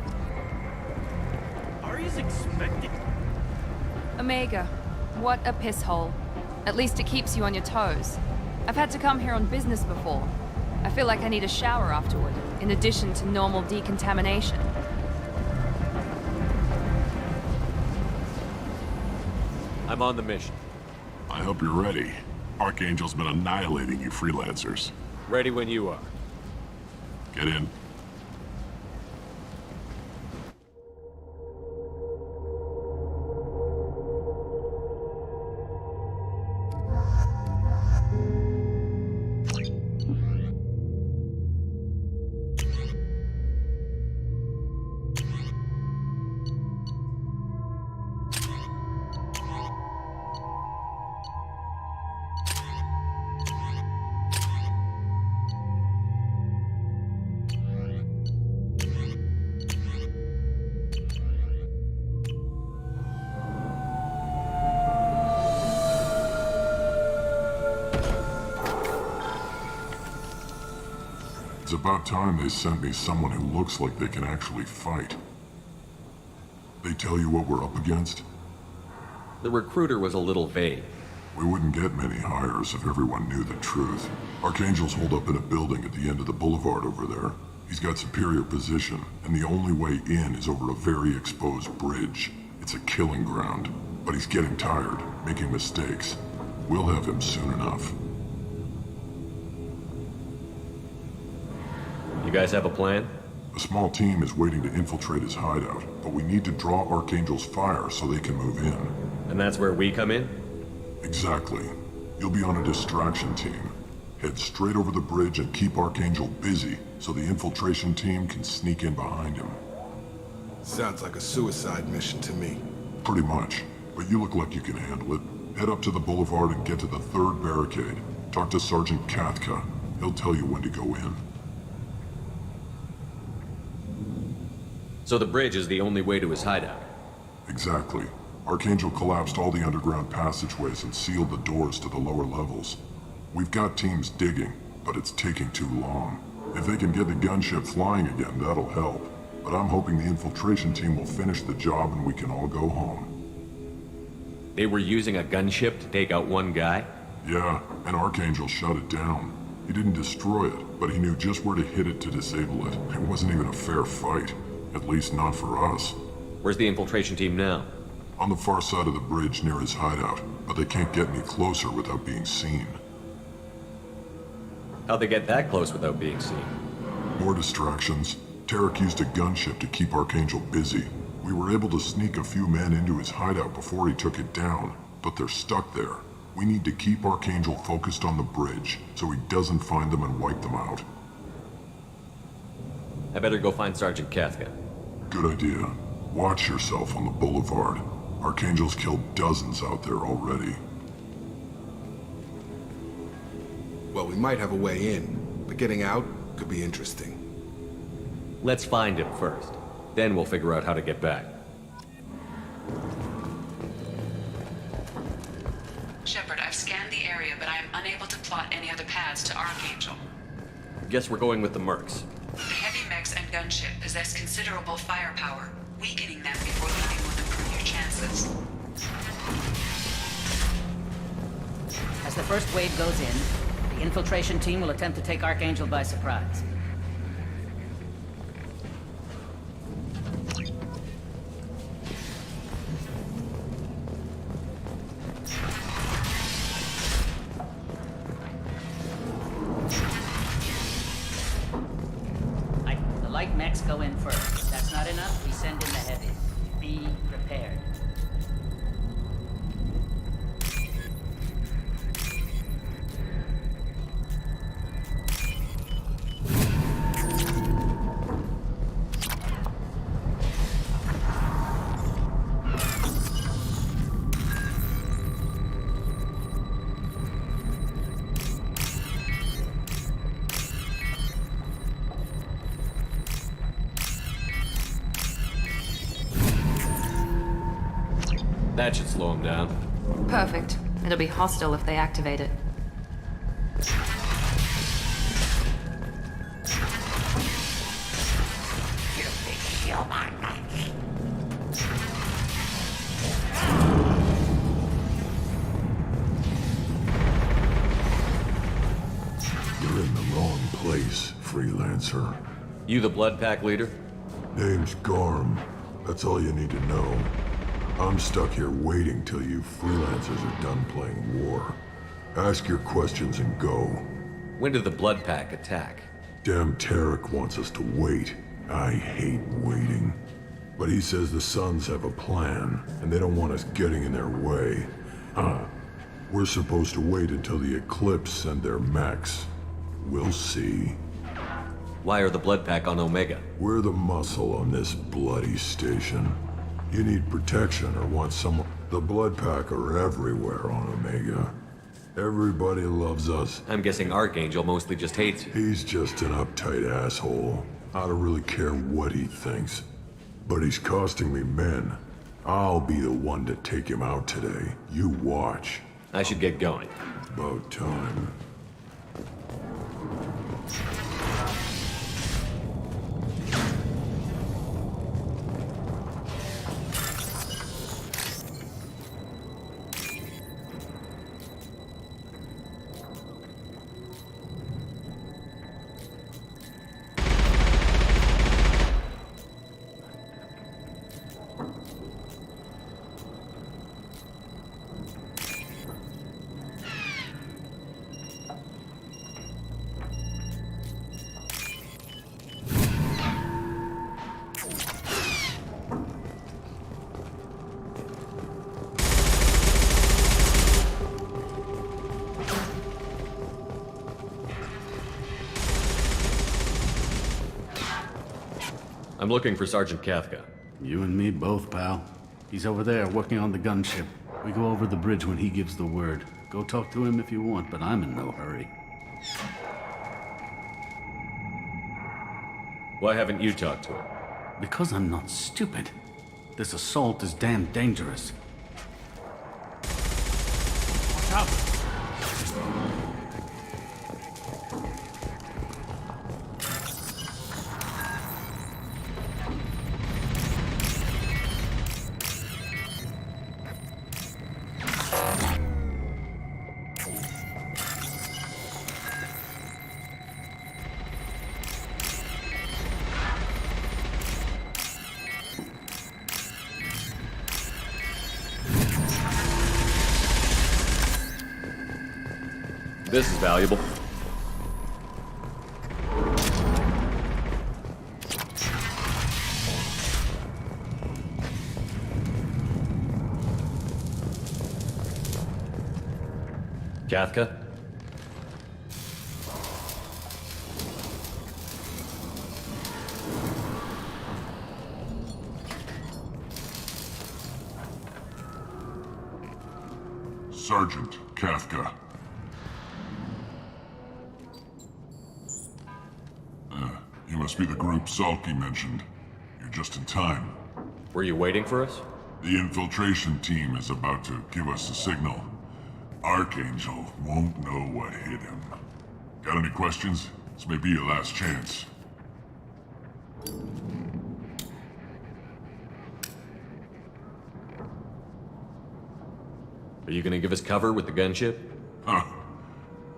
Arya's expected.
Omega, what a piss hole. At least it keeps you on your toes. I've had to come here on business before. I feel like I need a shower afterward, in addition to normal decontamination.
I'm on the mission.
I hope you're ready. Archangel's been annihilating you freelancers.
Ready when you are.
Get in. It's about time they sent me someone who looks like they can actually fight. They tell you what we're up against?
The recruiter was a little vague.
We wouldn't get many hires if everyone knew the truth. Archangel's holed up in a building at the end of the boulevard over there. He's got superior position, and the only way in is over a very exposed bridge. It's a killing ground. But he's getting tired, making mistakes. We'll have him soon enough.
You guys have a plan?
A small team is waiting to infiltrate his hideout, but we need to draw Archangel's fire so they can move in.
And that's where we come in?
Exactly. You'll be on a distraction team. Head straight over the bridge and keep Archangel busy. so the infiltration team can sneak in behind him.
Sounds like a suicide mission to me.
Pretty much, but you look like you can handle it. Head up to the boulevard and get to the 3rd barricade. Talk to Sergeant Kathka. He'll tell you when to go in.
So the bridge is the only way to his hideout?
Exactly. Archangel collapsed all the underground passageways and sealed the doors to the lower levels. We've got teams digging, but it's taking too long. If they can get the gunship flying again, that'll help. But I'm hoping the infiltration team will finish the job and we can all go home.
They were using a gunship to take out one guy?
Yeah, and Archangel shut it down. He didn't destroy it, but he knew just where to hit it to disable it. It wasn't even a fair fight. At least not for us.
Where's the infiltration team now?
On the far side of the bridge near his hideout, but they can't get any closer without being seen.
How'd they get that close without being seen?
More distractions. Tarek used a gunship to keep Archangel busy. We were able to sneak a few men into his hideout before he took it down, but they're stuck there. We need to keep Archangel focused on the bridge, so he doesn't find them and wipe them out.
I better go find Sergeant Kathka.
Good idea. Watch yourself on the boulevard. Archangel's killed dozens out there already.
Well, we might have a way in, but getting out could be interesting.
Let's find him first. Then we'll figure out how to get back.
Shepard, I've scanned the area, but I am unable to plot any other paths to Archangel.
Guess we're going with the Mercs.
The heavy mechs and gunship possess considerable firepower. Weakening them before leaving will improve your chances.
As the first wave goes in, the infiltration team will attempt to take Archangel by surprise. The light mechs go in first. That's not enough, we send in the heavy. Be prepared.
That should slow him down.
Perfect. It'll be hostile if they activate it.
You're in the wrong place, freelancer.
You the Blood Pack leader?
Name's Garm. That's all you need to know. I'm stuck here waiting till you freelancers are done playing war. Ask your questions and go.
When did the Blood Pack attack?
Damn Tarek wants us to wait. I hate waiting. But he says the Suns have a plan, and they don't want us getting in their way. We're supposed to wait until the Eclipse send their mechs. We'll see.
Why are the Blood Pack on Omega?
We're the muscle on this bloody station. You need protection or want someone... The Blood Pack are everywhere on Omega. Everybody loves us.
I'm guessing Archangel mostly just hates you.
He's just an uptight asshole. I don't really care what he thinks. But he's costing me men. I'll be the one to take him out today. You watch.
I should get going.
About time.
I'm looking for Sergeant Kafka.
You and me both, pal. He's over there working on the gunship. We go over the bridge when he gives the word. Go talk to him if you want, but I'm in no hurry.
Why haven't you talked to him?
Because I'm not stupid. This assault is damn dangerous. Watch out!
This is valuable. Kafka?
Sergeant Kafka. You must be the group Salky mentioned. You're just in time.
Were you waiting for us?
The infiltration team is about to give us a signal. Archangel won't know what hit him. Got any questions? This may be your last chance.
Are you gonna give us cover with the gunship?
Huh.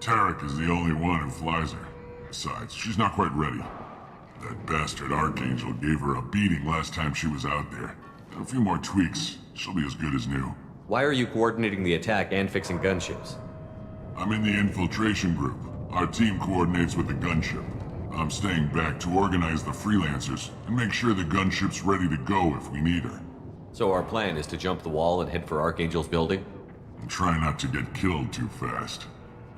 Tarek is the only one who flies her. Besides, she's not quite ready. That bastard Archangel gave her a beating last time she was out there. A few more tweaks, she'll be as good as new.
Why are you coordinating the attack and fixing gunships?
I'm in the infiltration group. Our team coordinates with the gunship. I'm staying back to organize the freelancers and make sure the gunship's ready to go if we need her.
So our plan is to jump the wall and head for Archangel's building?
And try not to get killed too fast.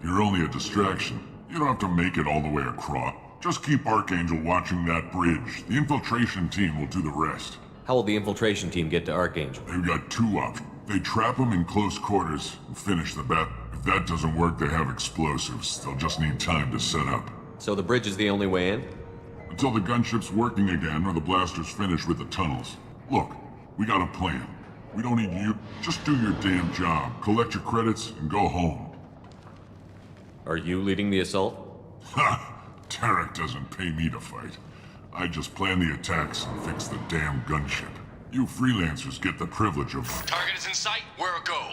You're only a distraction. You don't have to make it all the way across. Just keep Archangel watching that bridge. The infiltration team will do the rest.
How will the infiltration team get to Archangel?
They've got two options. They trap him in close quarters and finish the battle. If that doesn't work, they have explosives. They'll just need time to set up.
So the bridge is the only way in?
Until the gunship's working again or the blasters finish with the tunnels. Look, we got a plan. We don't need you. Just do your damn job. Collect your credits and go home.
Are you leading the assault?
Ha! Tarek doesn't pay me to fight. I just plan the attacks and fix the damn gunship. You freelancers get the privilege of...
Target is in sight. Where a go?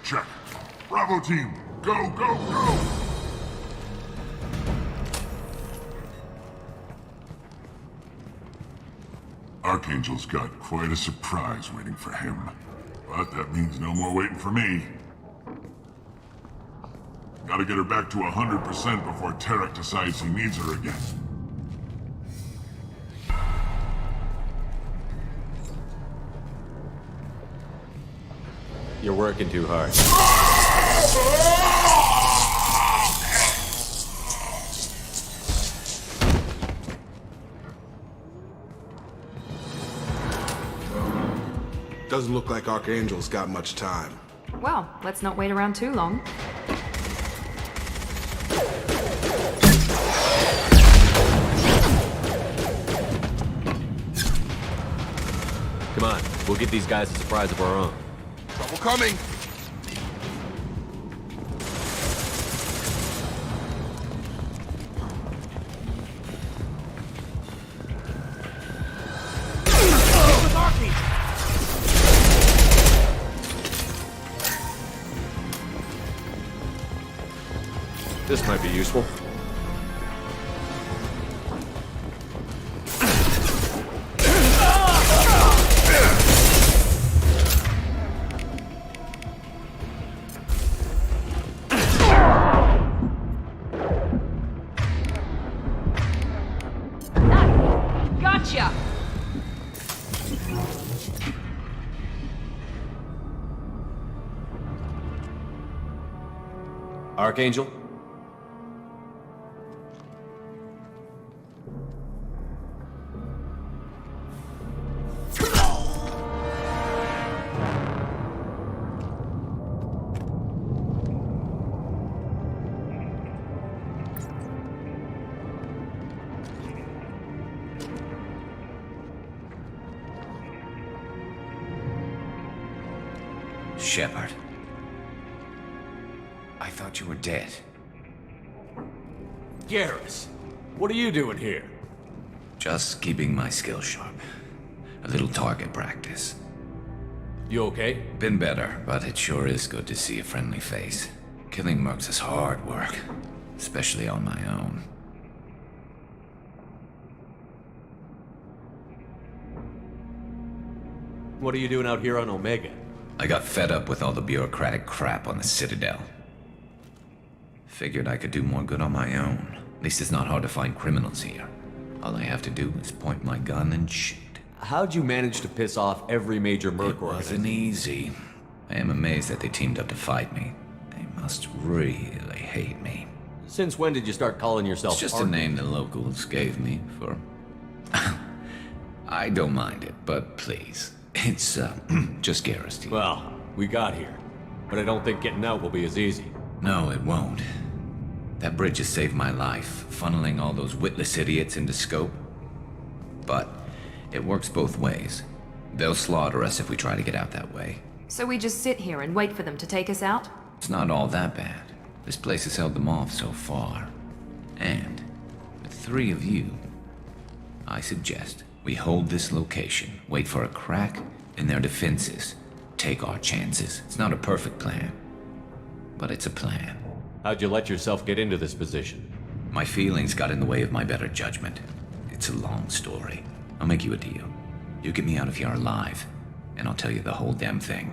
Check. Bravo team, go, go, go! Archangel's got quite a surprise waiting for him. But that means no more waiting for me. Gotta get her back to 100% before Tarek decides he needs her again.
You're working too hard.
Doesn't look like Archangel's got much time.
Well, let's not wait around too long.
Come on, we'll give these guys a surprise of our own.
Trouble coming!
This might be useful.
Gotcha!
Archangel?
Shepard. I thought you were dead.
Garrus, what are you doing here?
Just keeping my skills sharp. A little target practice.
You okay?
Been better, but it sure is good to see a friendly face. Killing mercs is hard work, especially on my own.
What are you doing out here on Omega?
I got fed up with all the bureaucratic crap on the Citadel. Figured I could do more good on my own. At least it's not hard to find criminals here. All I have to do is point my gun and shoot.
How'd you manage to piss off every major merc organization?
It wasn't easy. I am amazed that they teamed up to fight me. They must really hate me.
Since when did you start calling yourself
It's just a name the locals gave me for... I don't mind it, but please. It's, just Garrus.
Well, we got here. But I don't think getting out will be as easy.
No, it won't. That bridge has saved my life, funneling all those witless idiots into scope. But it works both ways. They'll slaughter us if we try to get out that way.
So we just sit here and wait for them to take us out?
It's not all that bad. This place has held them off so far. And with 3 of you, I suggest we hold this location, wait for a crack in their defenses, take our chances. It's not a perfect plan, but it's a plan.
How'd you let yourself get into this position?
My feelings got in the way of my better judgment. It's a long story. I'll make you a deal. You get me out of here alive, and I'll tell you the whole damn thing.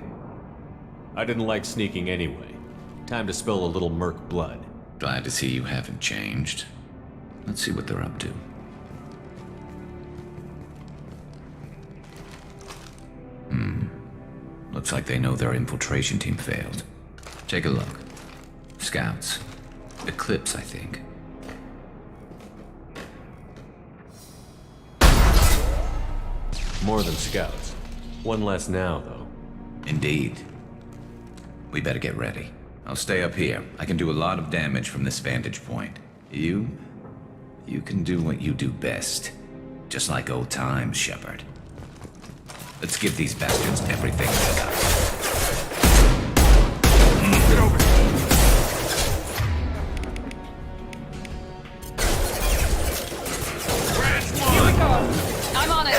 I didn't like sneaking anyway. Time to spill a little merc blood.
Glad to see you haven't changed. Let's see what they're up to. Looks like they know their infiltration team failed. Take a look. Scouts. Eclipse, I think.
More than scouts. One less now, though.
Indeed. We better get ready. I'll stay up here. I can do a lot of damage from this vantage point. You can do what you do best. Just like old times, Shepard. Let's give these bastards everything they got. Get over here.
Here we go. I'm on it.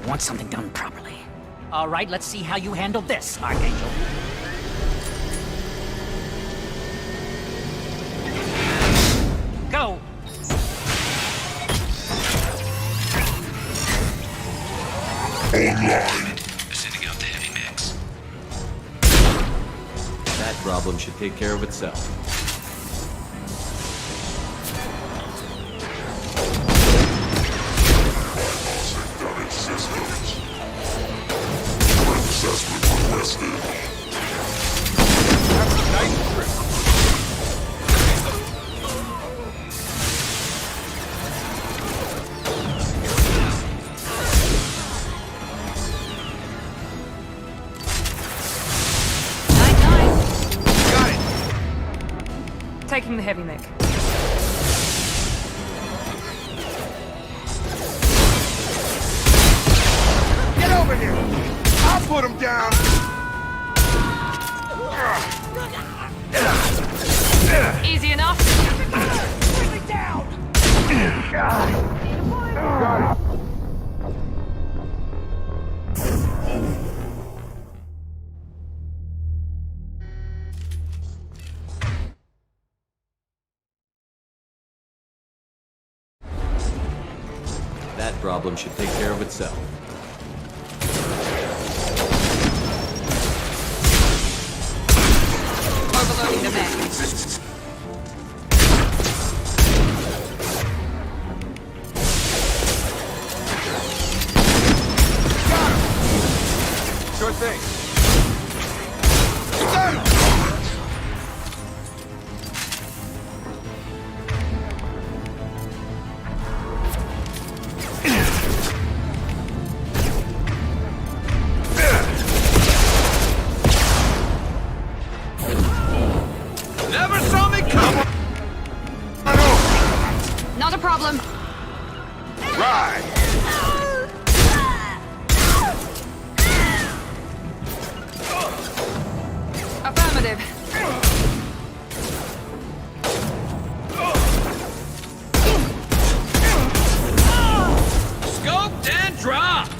Want something done properly. All right, let's see how you handle this, Archangel. Go!
Online.
Sending out the heavy mix.
That problem should take care of itself.
taking the heavy mech.
Get over here! I'll put him down!
Easy enough.
Bring me down! Got it.
That problem should take care of itself.
Overloading the mech.
Sure thing.
Never saw me come!
Not a problem.
Right!
Affirmative.
Scoped and dropped!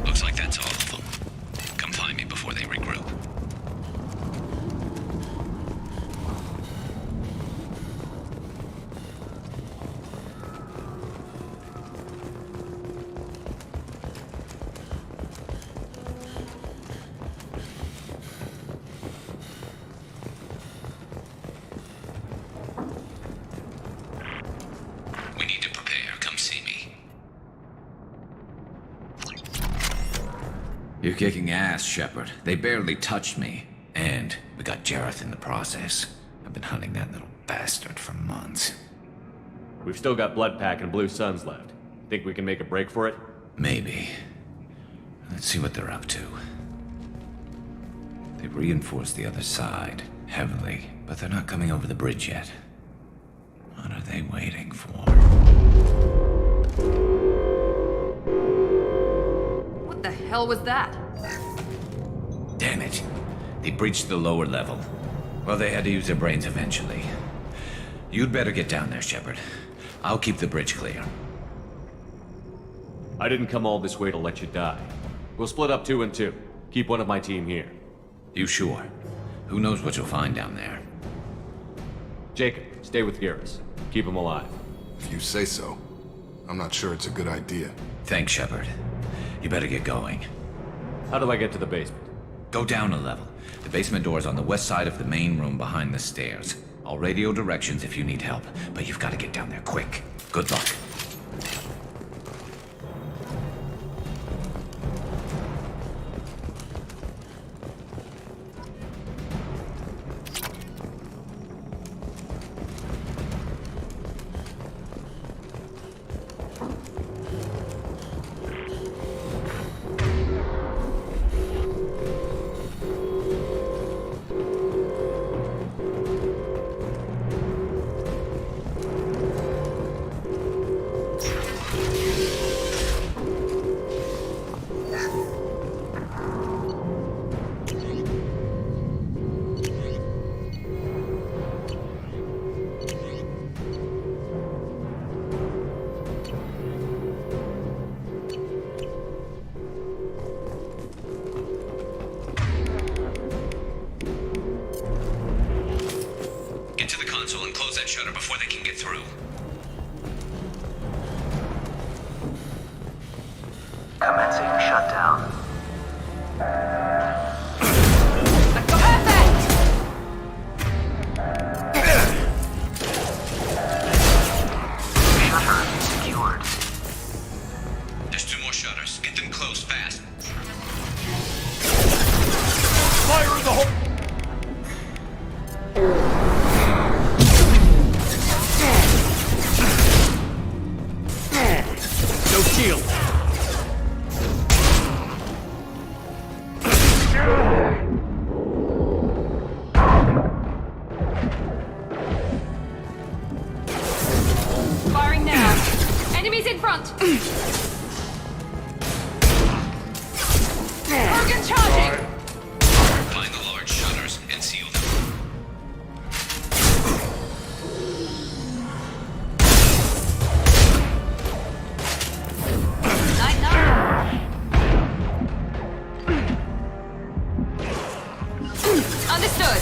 Looks like that's all of them. Come find me before they regroup. We need to prepare. Come see me. You're kicking ass, Shepard. They barely touched me. And we got Jareth in the process. I've been hunting that little bastard for months.
We've still got Bloodpack and Blue Suns left. Think we can make a break for it?
Maybe. Let's see what they're up to. They've reinforced the other side, heavily, but they're not coming over the bridge yet. What are they waiting for?
What the hell was that?
Damn it. They breached the lower level. Well, they had to use their brains eventually. You'd better get down there, Shepard. I'll keep the bridge clear.
I didn't come all this way to let you die. We'll split up 2 and 2. Keep one of my team here.
You sure? Who knows what you'll find down there?
Jacob, stay with Garrus. Keep him alive.
If you say so. I'm not sure it's a good idea.
Thanks, Shepard. You better get going.
How do I get to the basement?
Go down a level. The basement door is on the west side of the main room behind the stairs. I'll radio directions if you need help, but you've got to get down there quick. Good luck. Get to the console and close that shutter before they can get through.
Commencing shutdown. Shutter secured.
There's 2 more shutters. Get them closed fast.
Fire in the hole!
No shield.
Firing now. Enemies in front. Organ charging.
Find the large shutters and seal them.
Understood.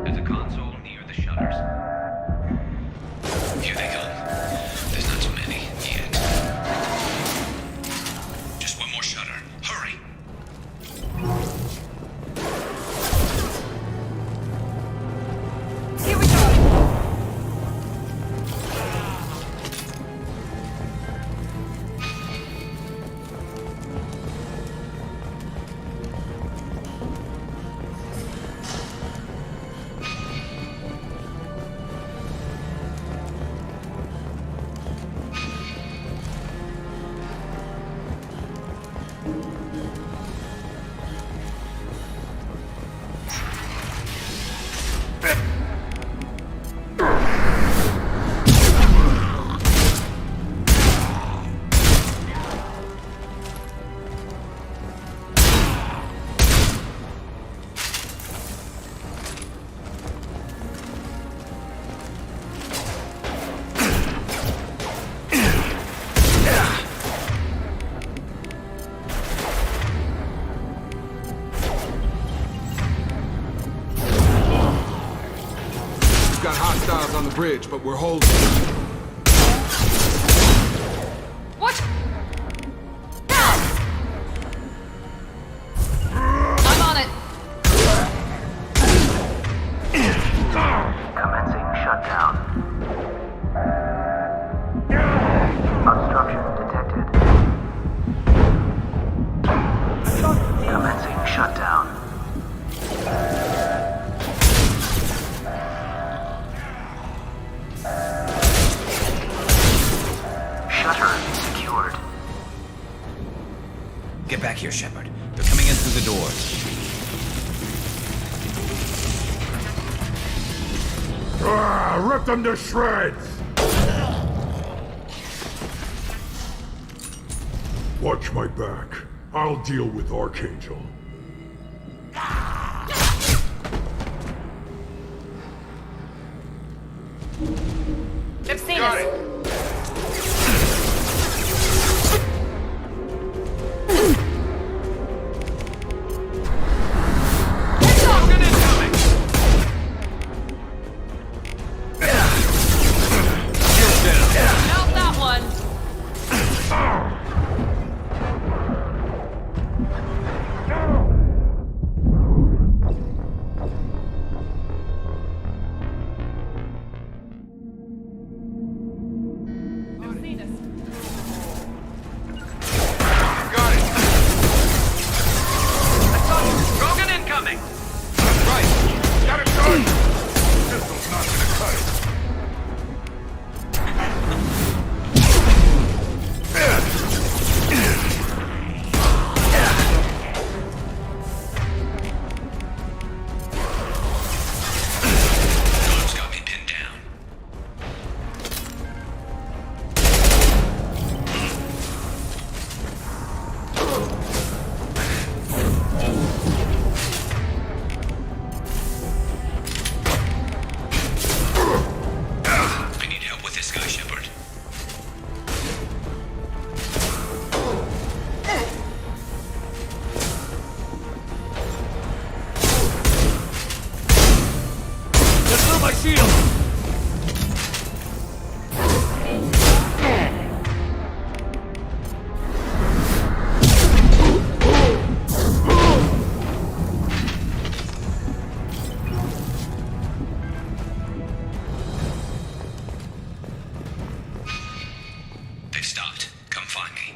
There's a console near the shutters. Here they come. There's not too many yet. Just one more shutter. Hurry!
Here we go.
We've got hostiles on the bridge, but we're holding.
What? I'm on it.
Commencing shutdown. Obstruction detected. Commencing shutdown. Shutter secured.
Get back here, Shepard. They're coming in through the doors.
Rip them to shreds! Watch my back. I'll deal with Archangel.
They've seen us. Not that one. They've seen us.
Got it. I saw you. Rogan incoming. Right. Got it done. Pistol's not gonna cut it.
Tom's got me pinned down. I need help with this guy, Shepard.
Let's through my shield.
They've stopped. Come find me.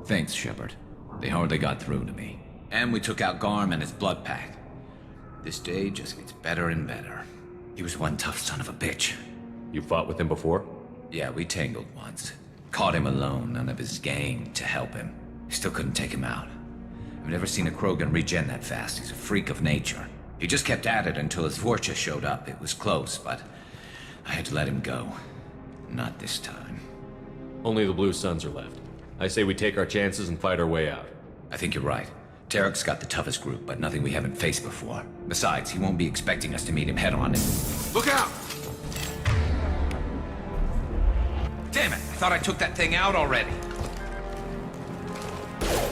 Thanks, Shepard. They hardly got through to me. And we took out Garm and his blood pack. This day just gets better and better. He was one tough son of a bitch.
You fought with him before?
Yeah, we tangled once. Caught him alone, none of his gang to help him. Still couldn't take him out. I've never seen a Krogan regen that fast. He's a freak of nature. He just kept at it until his Vorcha showed up. It was close, but I had to let him go. Not this time.
Only the Blue Suns are left. I say we take our chances and fight our way out.
I think you're right. Tarek's got the toughest group, but nothing we haven't faced before. Besides, he won't be expecting us to meet him head-on.
Look out!
Damn it! I thought I took that thing out already.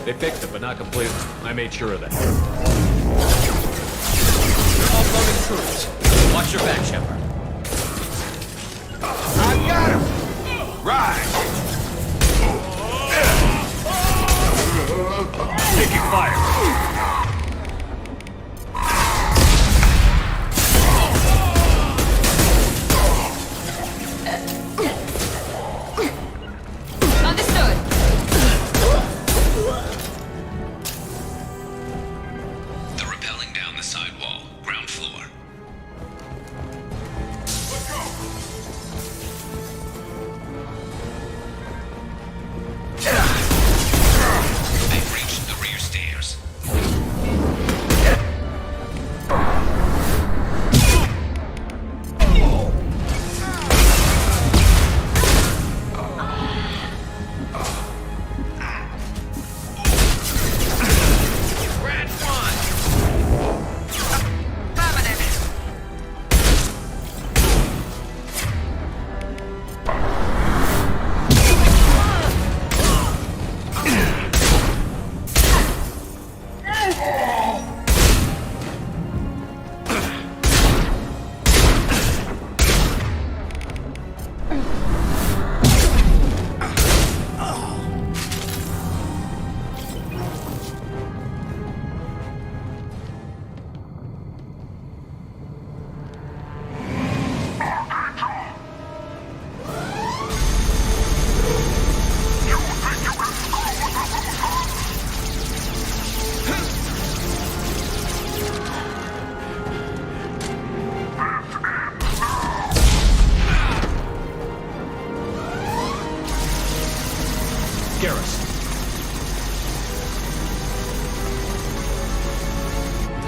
They fixed it, but not completely. I made sure of that.
They're offloading troops. Watch your back, Shepard.
I got him! Right!
Taking fire!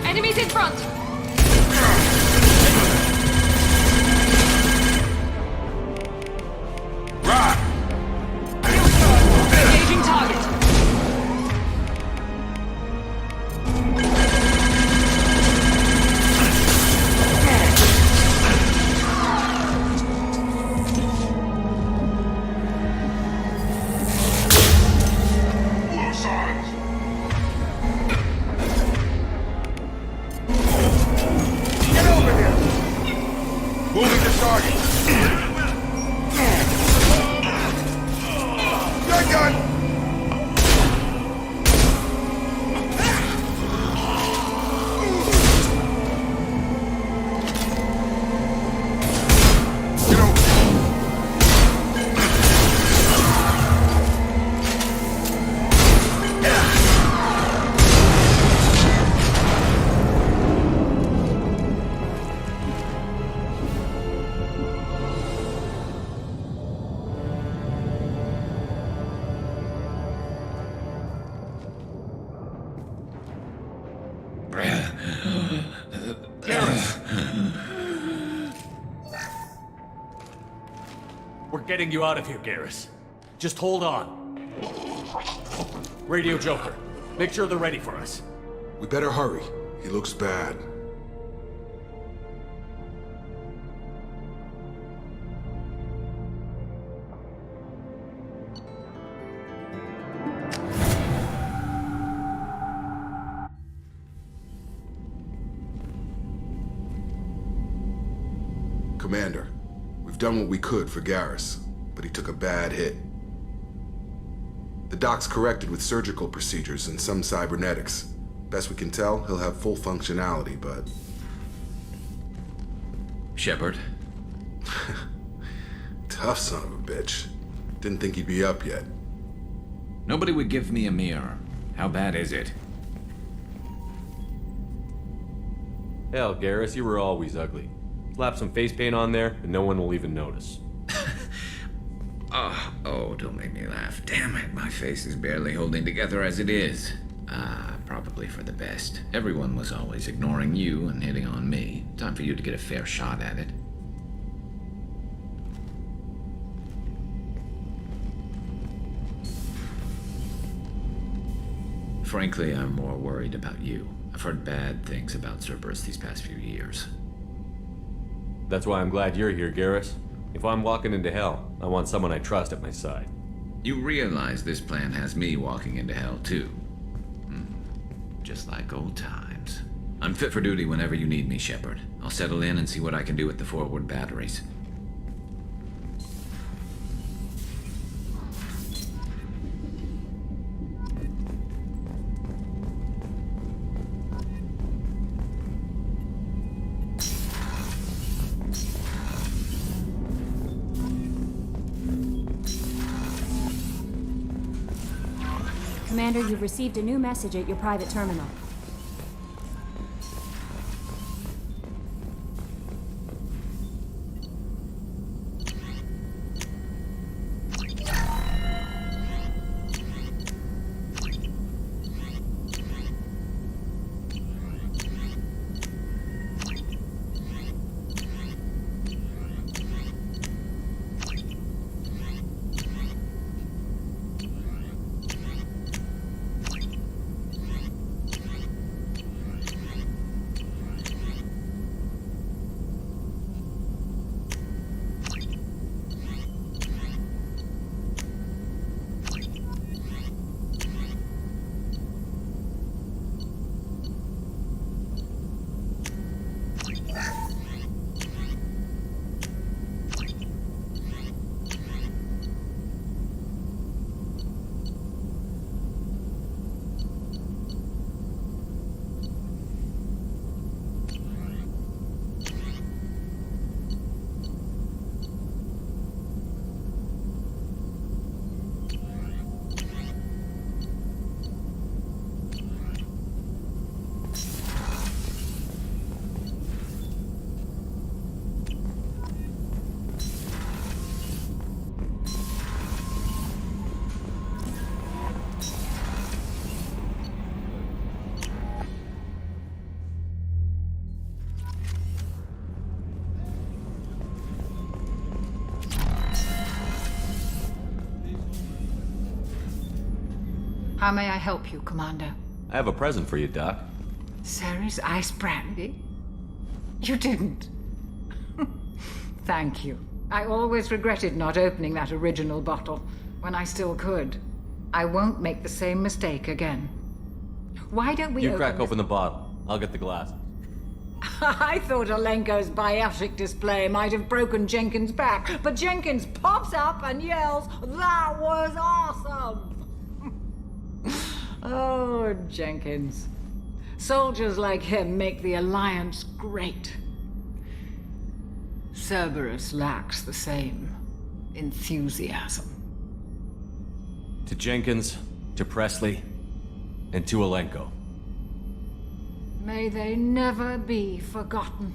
Enemies in front! Engaging target!
We're getting you out of here, Garrus. Just hold on. Radio Joker, make sure they're ready for us.
We better hurry. He looks bad. Commander, we've done what we could for Garrus, but he took a bad hit. The doc's corrected with surgical procedures and some cybernetics. Best we can tell, he'll have full functionality, but...
Shepard?
Tough son of a bitch. Didn't think he'd be up yet.
Nobody would give me a mirror. How bad is it?
Hell, Garrus, you were always ugly. Slap some face paint on there, and no one will even notice.
Oh, don't make me laugh. Damn it, my face is barely holding together as it is. Probably for the best. Everyone was always ignoring you and hitting on me. Time for you to get a fair shot at it. Frankly, I'm more worried about you. I've heard bad things about Cerberus these past few years.
That's why I'm glad you're here, Garrus. If I'm walking into hell, I want someone I trust at my side.
You realize this plan has me walking into hell, too. Just like old times. I'm fit for duty whenever you need me, Shepard. I'll settle in and see what I can do with the forward batteries.
Commander, you've received a new message at your private terminal.
How may I help you, Commander?
I have a present for you, Doc.
Ceres ice brandy? You didn't. Thank you. I always regretted not opening that original bottle when I still could. I won't make the same mistake again. Why don't we
You crack open the bottle. I'll get the glass.
I thought Alenko's biotic display might have broken Jenkins' back, but Jenkins pops up and yells, "That was awesome!" Oh, Jenkins. Soldiers like him make the Alliance great. Cerberus lacks the same enthusiasm.
To Jenkins, to Presley, and to Alenko.
May they never be forgotten.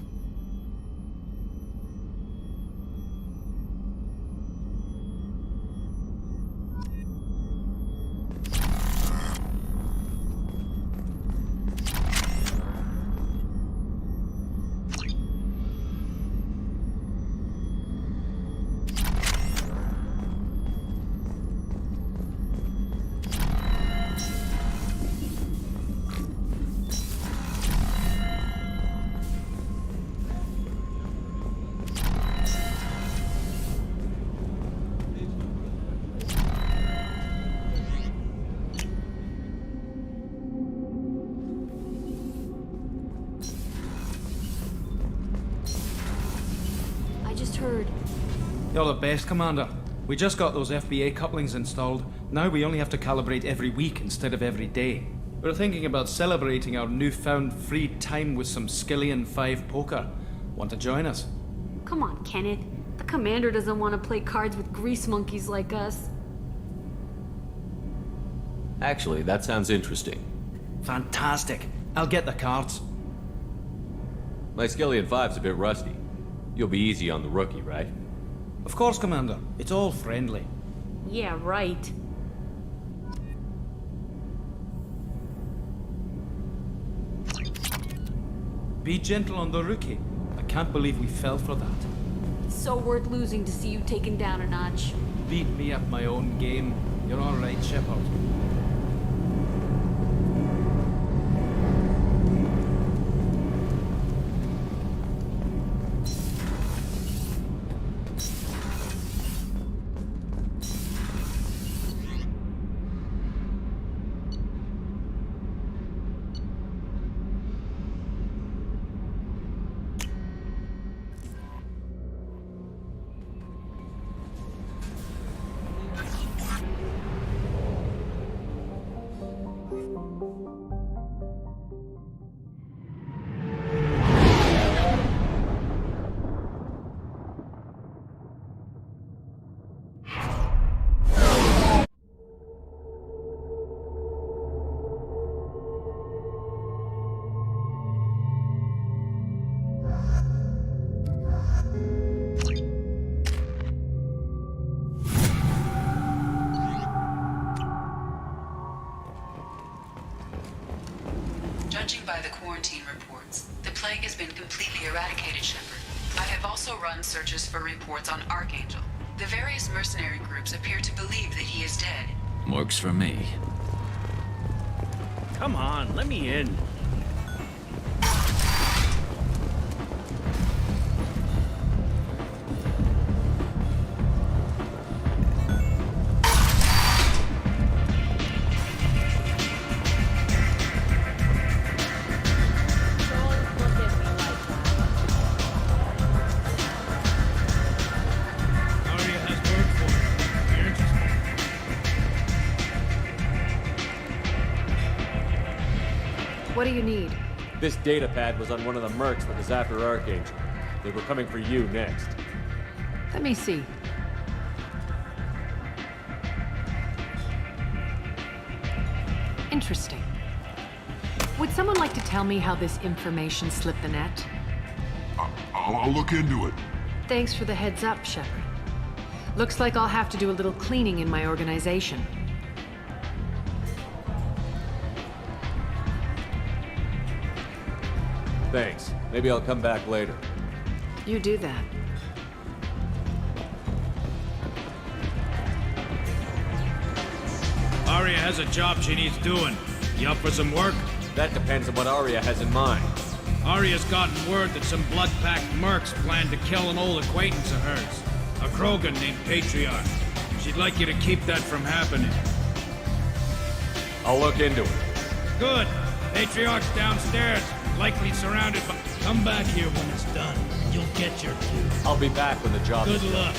You're the best, Commander. We just got those FBA couplings installed. Now we only have to calibrate every week instead of every day. We're thinking about celebrating our newfound free time with some Skillian 5 poker. Want to join us?
Come on, Kenneth. The Commander doesn't want to play cards with grease monkeys like us.
Actually, that sounds interesting.
Fantastic. I'll get the cards.
My Skillion 5's a bit rusty. You'll be easy on the rookie, right?
Of course, Commander. It's all friendly.
Yeah, right.
Be gentle on the rookie. I can't believe we fell for that.
It's so worth losing to see you taken down a notch.
Beat me at my own game. You're all right, Shepard.
Judging by the quarantine reports, the plague has been completely eradicated, Shepard. I have also run searches for reports on Archangel. The various mercenary groups appear to believe that he is dead.
Works for me.
Come on, let me in.
What do you need?
This data pad was on one of the mercs that was after Archangel. They were coming for you next.
Let me see. Interesting. Would someone like to tell me how this information slipped the net?
I'll look into it.
Thanks for the heads up, Shepard. Looks like I'll have to do a little cleaning in my organization.
Thanks. Maybe I'll come back later.
You do that.
Arya has a job she needs doing. You up for some work?
That depends on what Arya has in mind.
Arya's gotten word that some blood-packed mercs plan to kill an old acquaintance of hers. A Krogan named Patriarch. She'd like you to keep that from happening.
I'll look into it.
Good. Patriarch's downstairs. Likely surrounded by... Come back here when it's done, and you'll get your due.
I'll be back when the job is done.
Good luck.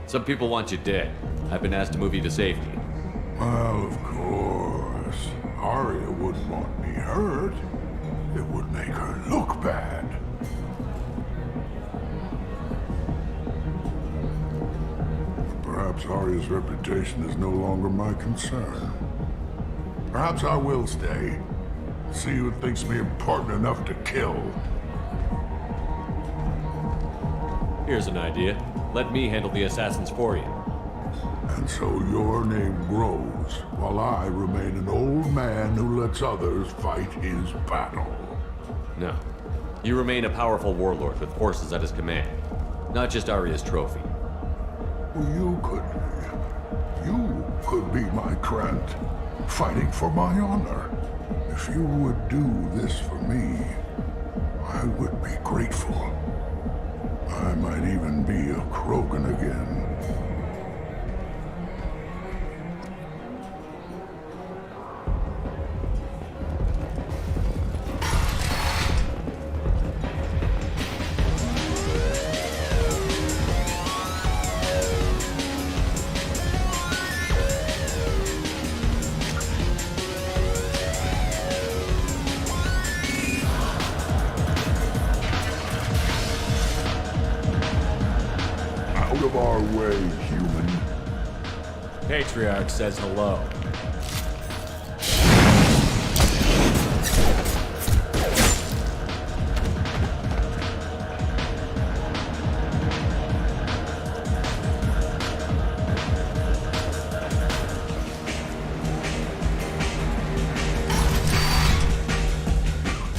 Some people want you dead. I've been asked to move you to safety.
Well, of course. Arya wouldn't want me hurt. It would make her look bad. Perhaps Arya's reputation is no longer my concern. Perhaps I will stay. See who thinks me important enough to kill.
Here's an idea. Let me handle the assassins for you.
And so your name grows, while I remain an old man who lets others fight his battle.
No. You remain a powerful warlord with forces at his command. Not just Arya's trophy.
Well, you could be my Krant. fighting for my honor. If you would do this for me, I would be grateful. I might even be a Krogan again. Out of our way, human.
Patriarch says hello.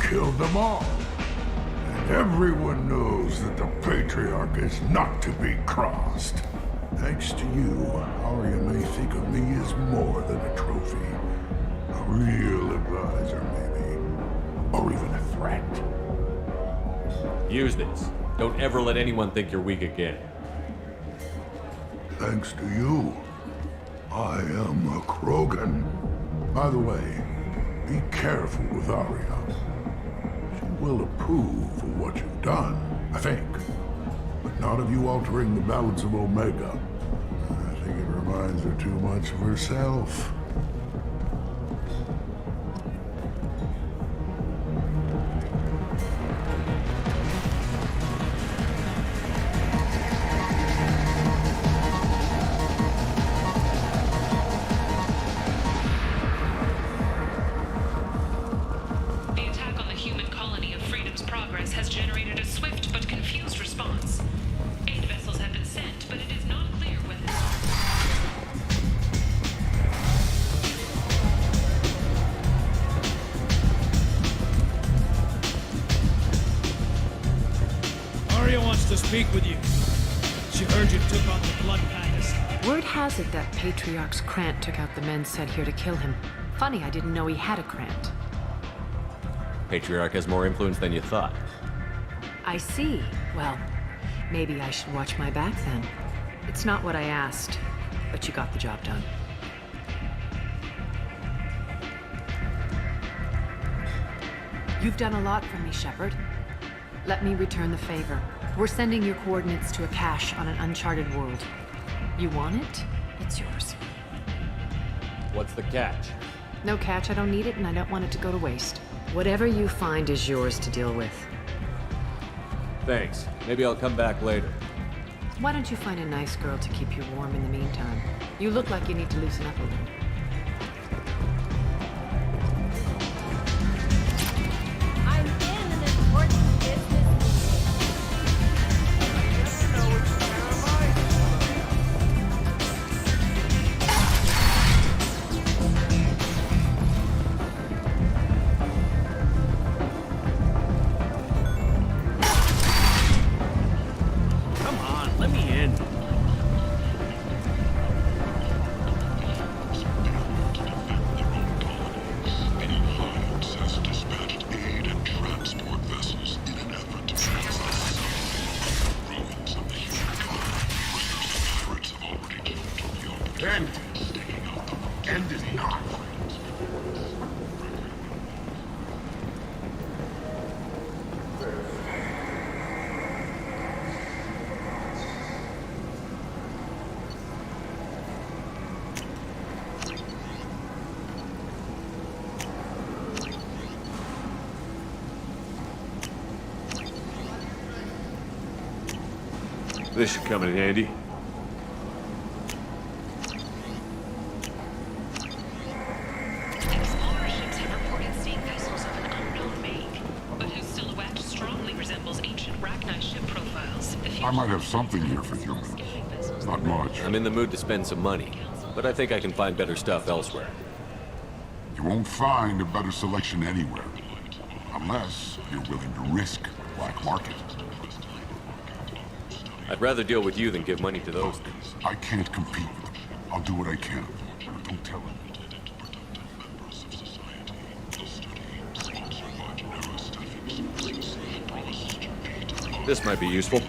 Killed them all. And everyone knows that the Patriarch is not to be crossed. Thanks to you, Arya may think of me as more than a trophy. A real advisor, maybe. Or even a threat.
Use this. Don't ever let anyone think you're weak again.
Thanks to you, I am a Krogan. By the way, be careful with Arya. She will approve of what you've done, I think. But not of you altering the balance of Omega. I think it reminds her too much of herself.
The attack on the human colony of Freedom's Progress has generated a swift but confused response. 8 vessels have been sent, but it is not clear whether...
Arya wants to speak with you. She heard you took on the Blood Pack.
Word has it that Patriarch's Krant took out the men sent here to kill him. Funny, I didn't know he had a Krant.
Patriarch has more influence than you thought.
I see. Well, maybe I should watch my back then. It's not what I asked, but you got the job done. You've done a lot for me, Shepard. Let me return the favor. We're sending your coordinates to a cache on an uncharted world. You want it? It's yours.
What's the catch?
No catch, I don't need it, and I don't want it to go to waste. Whatever you find is yours to deal with.
Thanks. Maybe I'll come back later.
Why don't you find a nice girl to keep you warm in the meantime? You look like you need to loosen up a little.
I'm in an important business.
Come on, let me in.
End it not.
This should come in handy.
Explorations have reported seeing vessels of an unknown make, but whose silhouette strongly resembles ancient Rachni ship profiles.
I might have something here for human. Not much.
I'm in the mood to spend some money, but I think I can find better stuff elsewhere.
You won't find a better selection anywhere. Unless you're willing to risk the black market.
I'd rather deal with you than give money to those things.
I can't compete with them. I'll do what I can. But don't tell them.
This might be useful.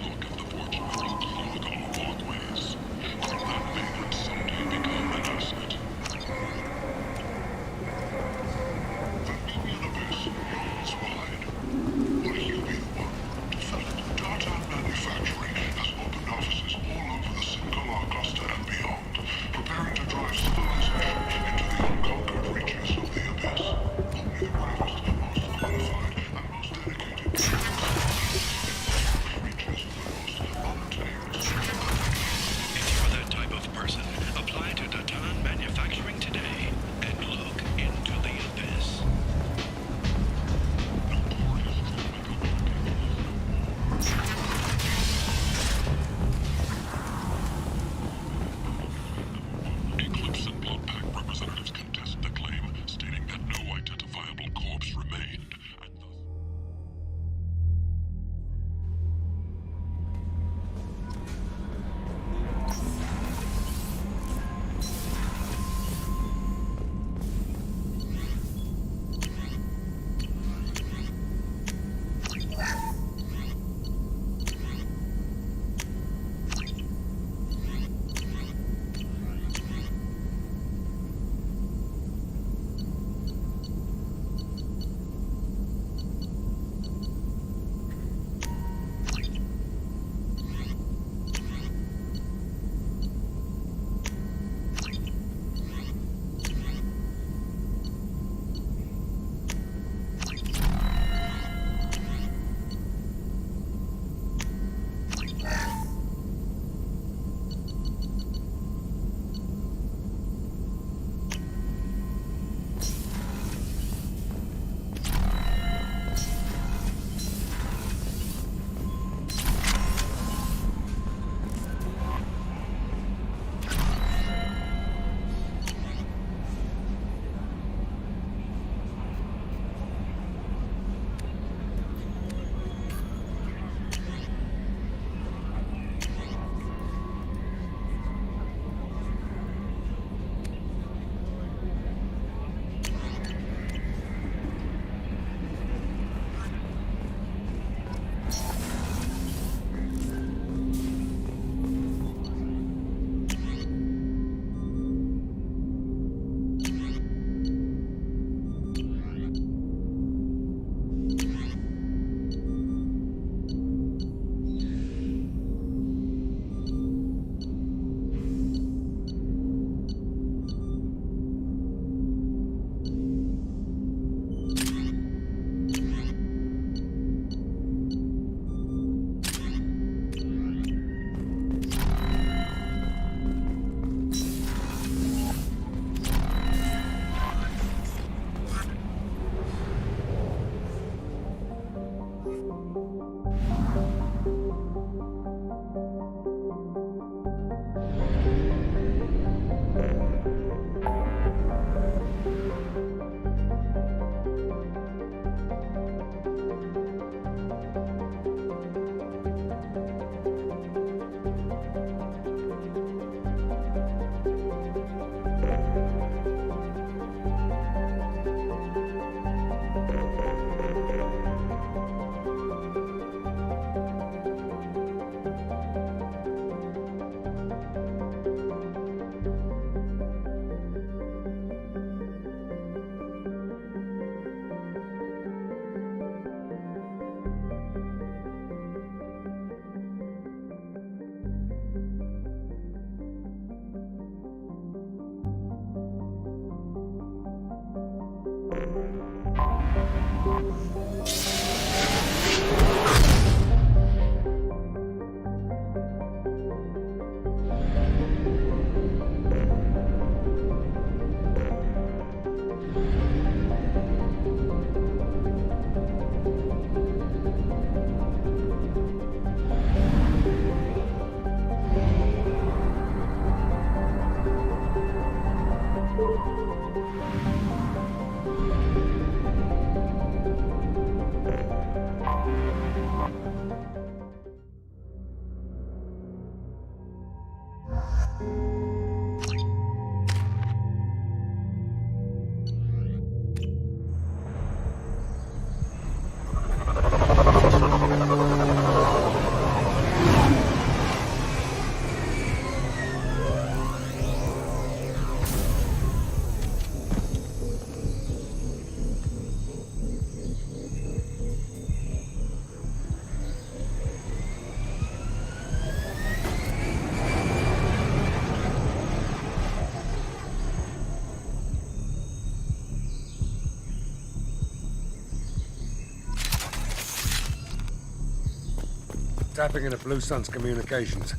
Tapping into Blue Sun's communications.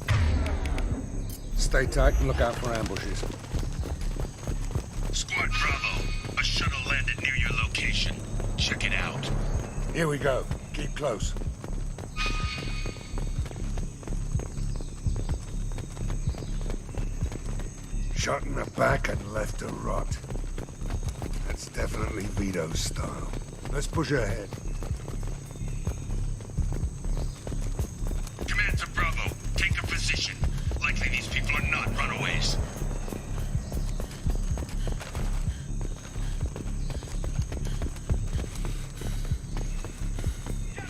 Stay tight and look out for ambushes.
Squad Bravo, a shuttle landed near your location. Check it out.
Here we go. Keep close. Shot in the back and left to rot. That's definitely Vito's style. Let's push ahead.
Command to Bravo, take a position. Likely these people are not runaways.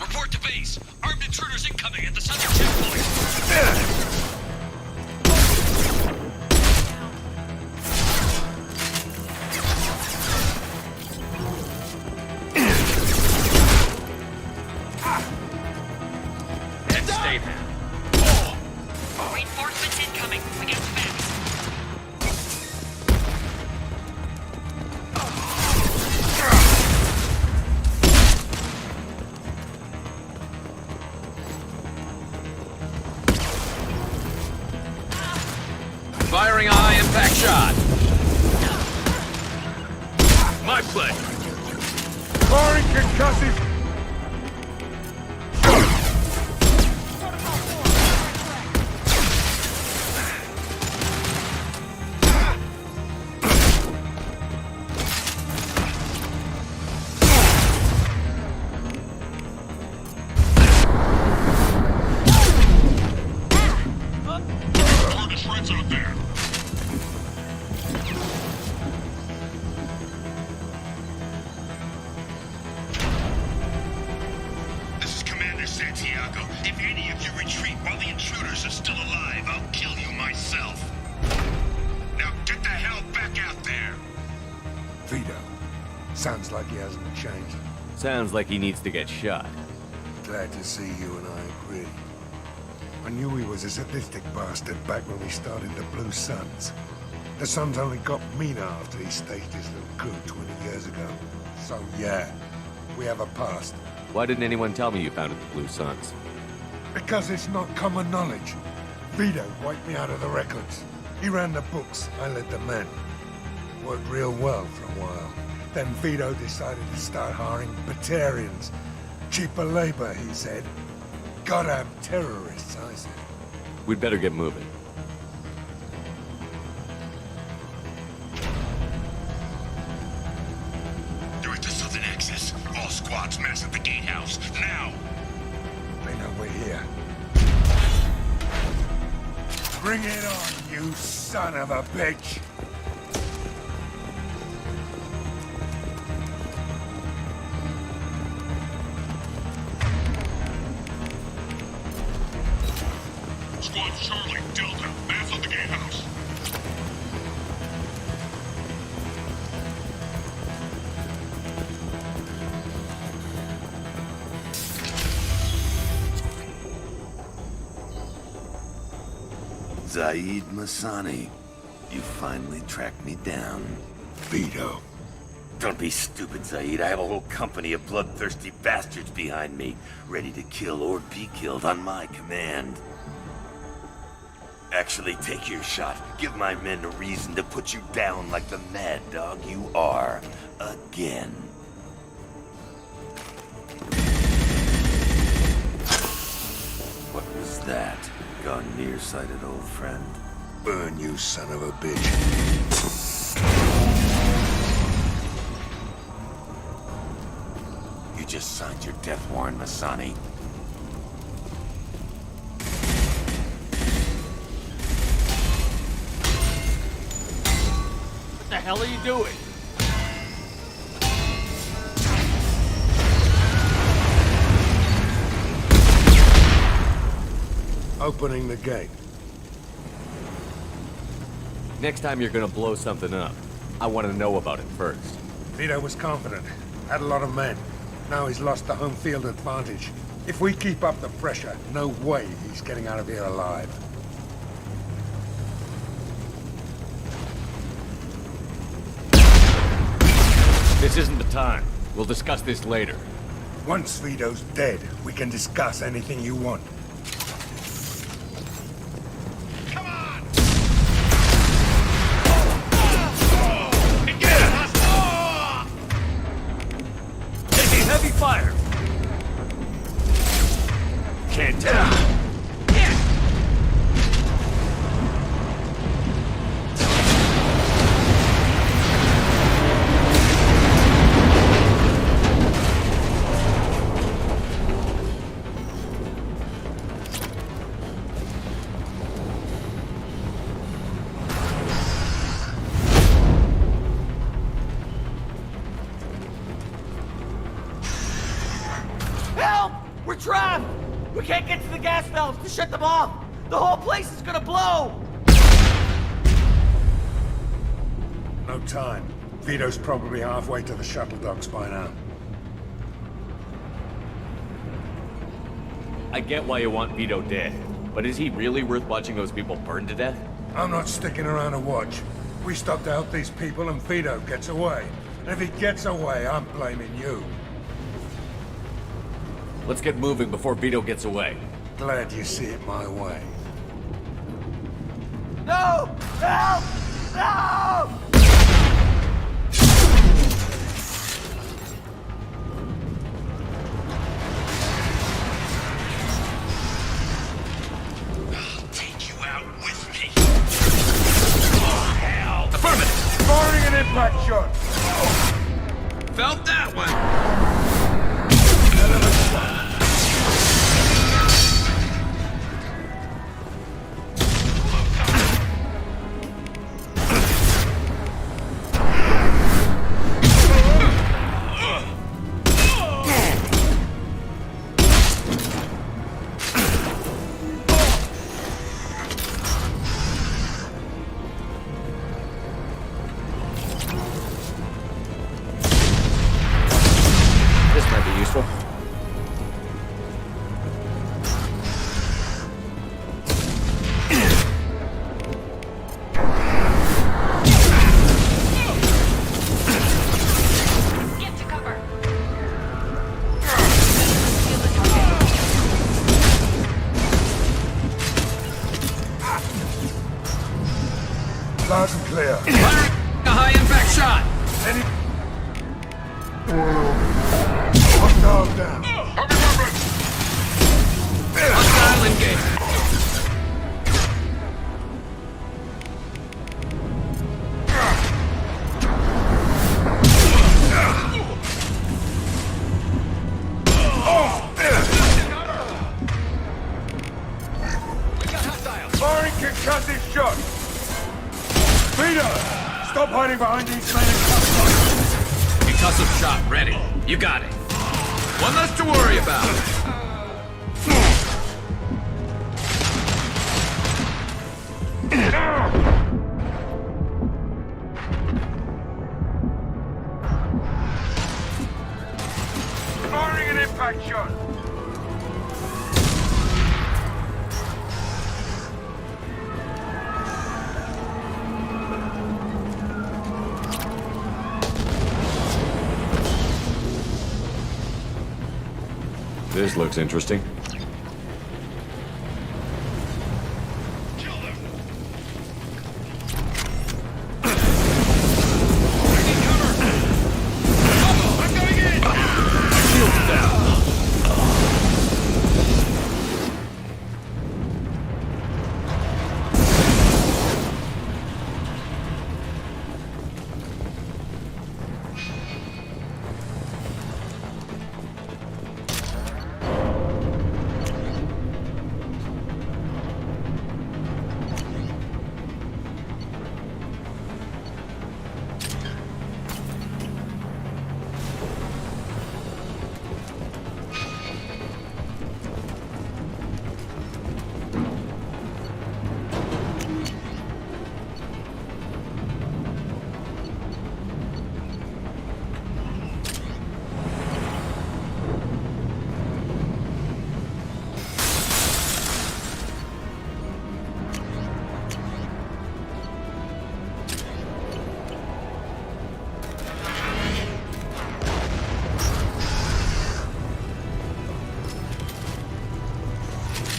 Report to base. Armed intruders incoming at the southern checkpoint.
Firing a high-impact shot. My play.
Firing concussive. Sounds like he hasn't changed.
Sounds like he needs to get shot.
Glad to see you and I agree. I knew he was a sadistic bastard back when we started the Blue Suns. The Suns only got meaner after he staged his little coup 20 years ago. So yeah, we have a past.
Why didn't anyone tell me you founded the Blue Suns?
Because it's not common knowledge. Vito wiped me out of the records. He ran the books, I led the men. Worked real well for a while. Then Vito decided to start hiring Batarians. Cheaper labor, he said. Goddamn terrorists, I said.
We'd better get moving.
You're at the southern access. All squads mass at the gatehouse. Now!
They know we're here. Bring it on, you son of a bitch!
Squad Charlie, Delta, mass on the gatehouse.
Zaid Masani, you finally tracked me down.
Vito.
Don't be stupid, Zaid. I have a whole company of bloodthirsty bastards behind me, ready to kill or be killed on my command. Actually, take your shot. Give my men a reason to put you down like the mad dog you are. Again. What was that? Gone nearsighted, old friend.
Burn, you son of a bitch.
You just signed your death warrant, Masani.
What the hell are you doing?
Opening the gate.
Next time you're gonna blow something up, I want to know about it first.
Vito was confident. Had a lot of men. Now he's lost the home field advantage. If we keep up the pressure, no way he's getting out of here alive.
This isn't the time. We'll discuss this later.
Once Vito's dead, we can discuss anything you want.
can't get to the gas valves to shut them off! The whole place is gonna blow!
No time. Vito's probably halfway to the shuttle docks by now.
I get why you want Vito dead, but is he really worth watching those people burn to death?
I'm not sticking around to watch. We stop to help these people and Vito gets away. And if he gets away, I'm blaming you.
Let's get moving before Vito gets away.
Glad you see it my way.
No! Help! No!
I'll take you out with me. Oh, hell! Affirmative!
Firing an impact shot!
Felt that one!
This might be useful.
Get to cover.
Loud and clear.
Firing a high-impact shot!
Any... Hostile down.
Hostile engaged.
Firing concussive shot! Vito! Stop hiding behind these men and
Concussive shot ready. You got it. One less to worry about.
Firing an impact shot!
This looks interesting.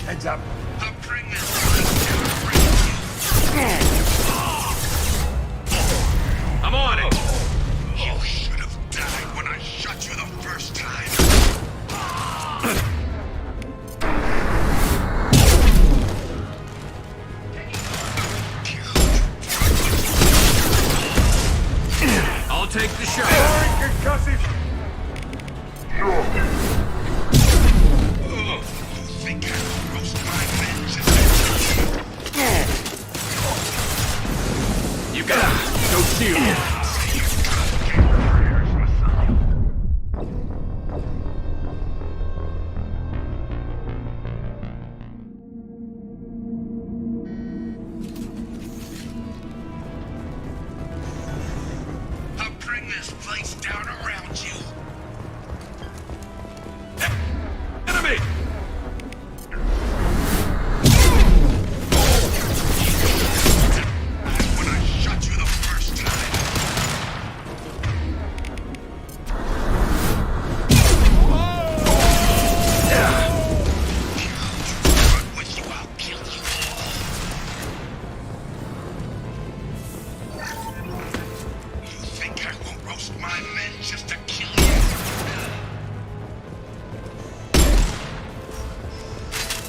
Heads up.
I'm on it.
You should have died when I shot you the first time.
I'll take the shot.
Firing concussive.
Think I roast my vengeance?
You got it. No shield. this place down around you. Enemy! When I shot you the first time. With you, I'll kill you all. You think I won't roast my men just to kill you?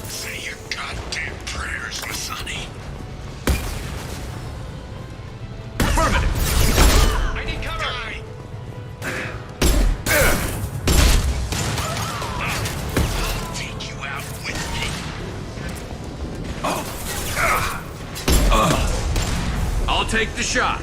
Say your goddamn prayers, my sonny. Affirmative! I need cover! I'll take you out with me.
I'll take the shot.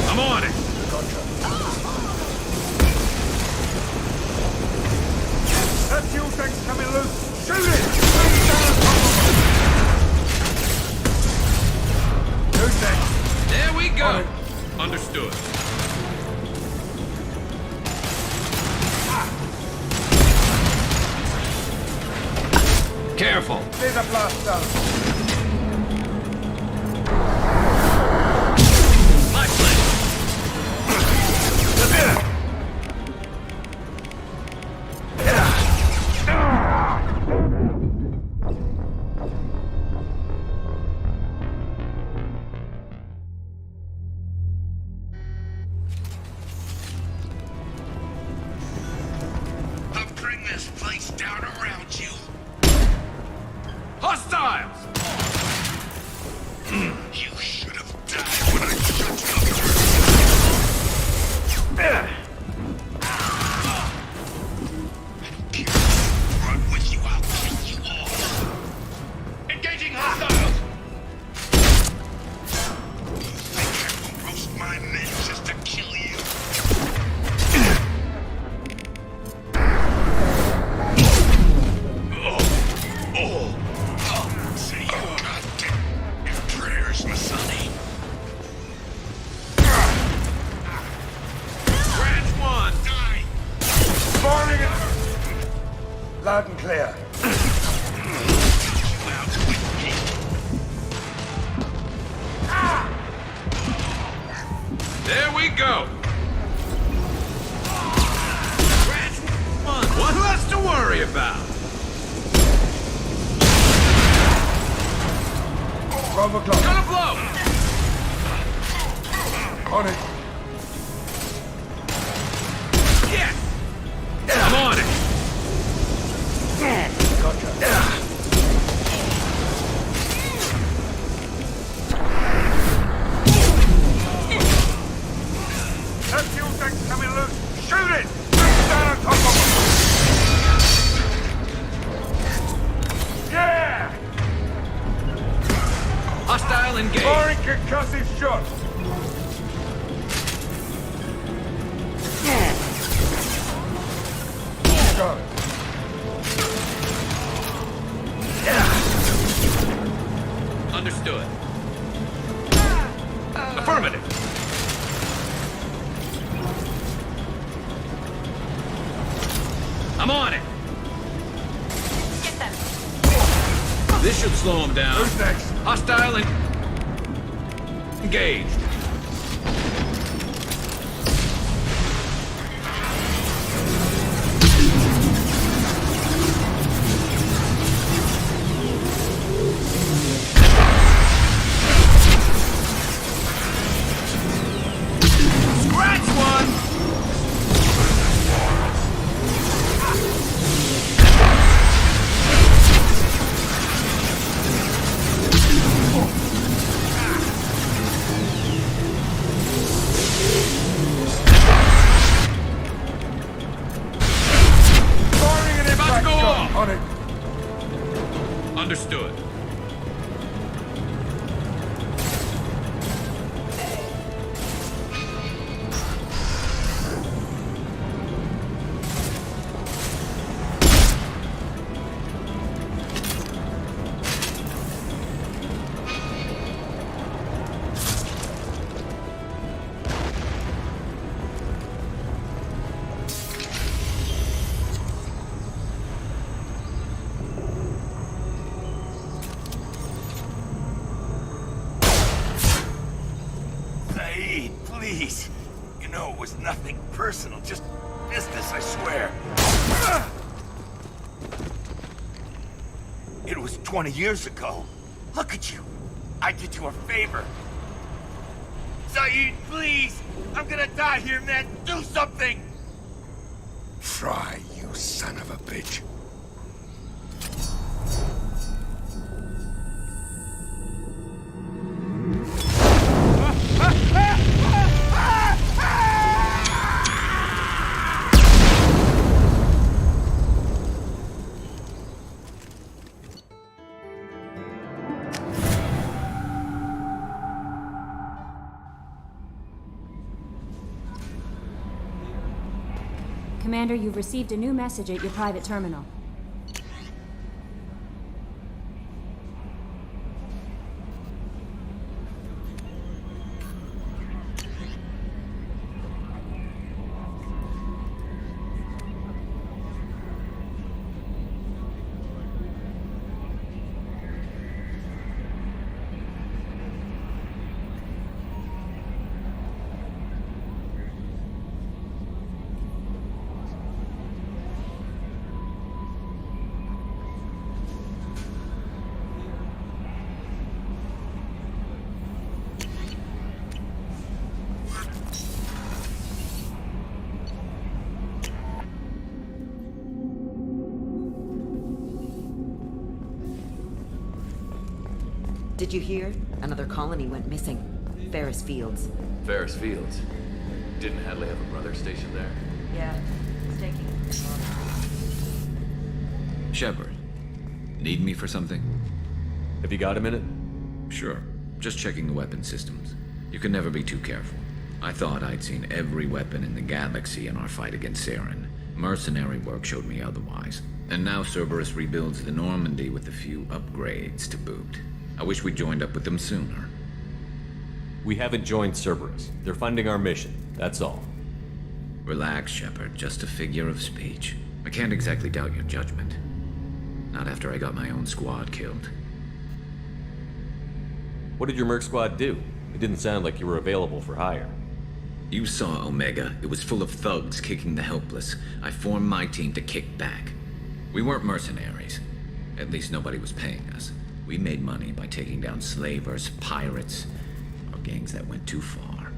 I'm on it.
That fuel tank's coming loose. Shoot it! Who's next?
There we go. Understood. Careful.
There's a blast zone.
My plan.
I'll bring this place down around you.
Hostiles!
You should have died when I shot you Run with you, I'll kill you all. Engaging hostiles! You think I will roast my men just to kill you? Say your goddamn prayers, my sonny.
Branch one.
Die!
Firing it! Loud and clear.
You out with me.
There we go. Branch one. One less to worry about.
12 o'clock.
Gonna blow.
On it.
Yes. I'm on it.
Gotcha.
That fuel tank's coming loose. Shoot it! Down on top of it. Yeah!
Hostile engaged.
Firing concussive shots.
Go.
Understood. Affirmative. I'm on it.
Get them.
This should slow him down.
Who's next?
Hostile engaged. Scratch one.
On it.
Understood.
Saeed, please. You know it was nothing personal, just business, I swear. It was 20 years ago. Look at you. I did you a favor. Saeed, please! I'm gonna die here, man! Do something!
Try, you son of a bitch.
Commander, you've received a new message at your private terminal.
Did you hear? Another colony went missing. Ferris Fields.
Ferris Fields? Didn't Hadley have a brother stationed there?
Yeah, it's taking
Shepard, need me for something?
Have you got a minute?
Sure. Just checking the weapon systems. You can never be too careful. I thought I'd seen every weapon in the galaxy in our fight against Saren. Mercenary work showed me otherwise. And now Cerberus rebuilds the Normandy with a few upgrades to boot. I wish we'd joined up with them sooner.
We haven't joined Cerberus. They're funding our mission, that's all.
Relax, Shepard. Just a figure of speech. I can't exactly doubt your judgment. Not after I got my own squad killed.
What did your merc squad do? It didn't sound like you were available for hire.
You saw Omega. It was full of thugs kicking the helpless. I formed my team to kick back. We weren't mercenaries. At least nobody was paying us. We made money by taking down slavers, pirates, or gangs that went too far.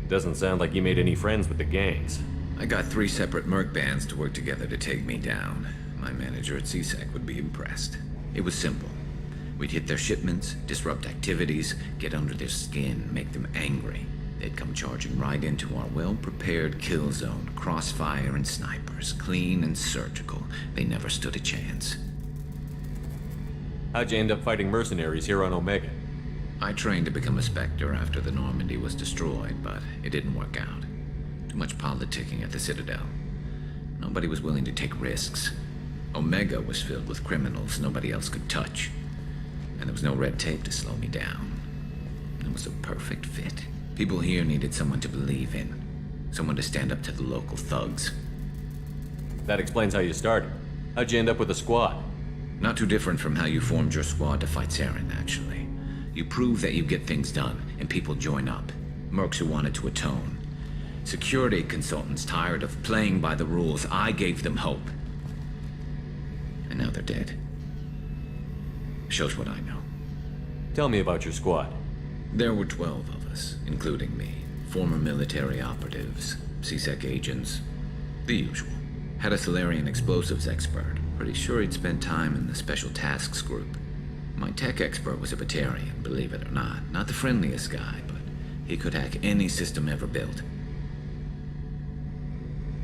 Doesn't sound like you made any friends with the gangs.
I got 3 separate merc bands to work together to take me down. My manager at CSEC would be impressed. It was simple. We'd hit their shipments, disrupt activities, get under their skin, make them angry. They'd come charging right into our well-prepared kill zone, crossfire and snipers, clean and surgical. They never stood a chance.
How'd you end up fighting mercenaries here on Omega?
I trained to become a Spectre after the Normandy was destroyed, but it didn't work out. Too much politicking at the Citadel. Nobody was willing to take risks. Omega was filled with criminals nobody else could touch. And there was no red tape to slow me down. It was a perfect fit. People here needed someone to believe in. Someone to stand up to the local thugs.
That explains how you started. How'd you end up with a squad?
Not too different from how you formed your squad to fight Saren, actually. You prove that you get things done, and people join up. Mercs who wanted to atone. Security consultants tired of playing by the rules. I gave them hope. And now they're dead. Shows what I know.
Tell me about your squad.
There were 12 of us, including me. Former military operatives, CSEC agents, the usual. Had a Solarian explosives expert. Pretty sure he'd spent time in the Special Tasks Group. My tech expert was a Batarian, believe it or not. Not the friendliest guy, but he could hack any system ever built.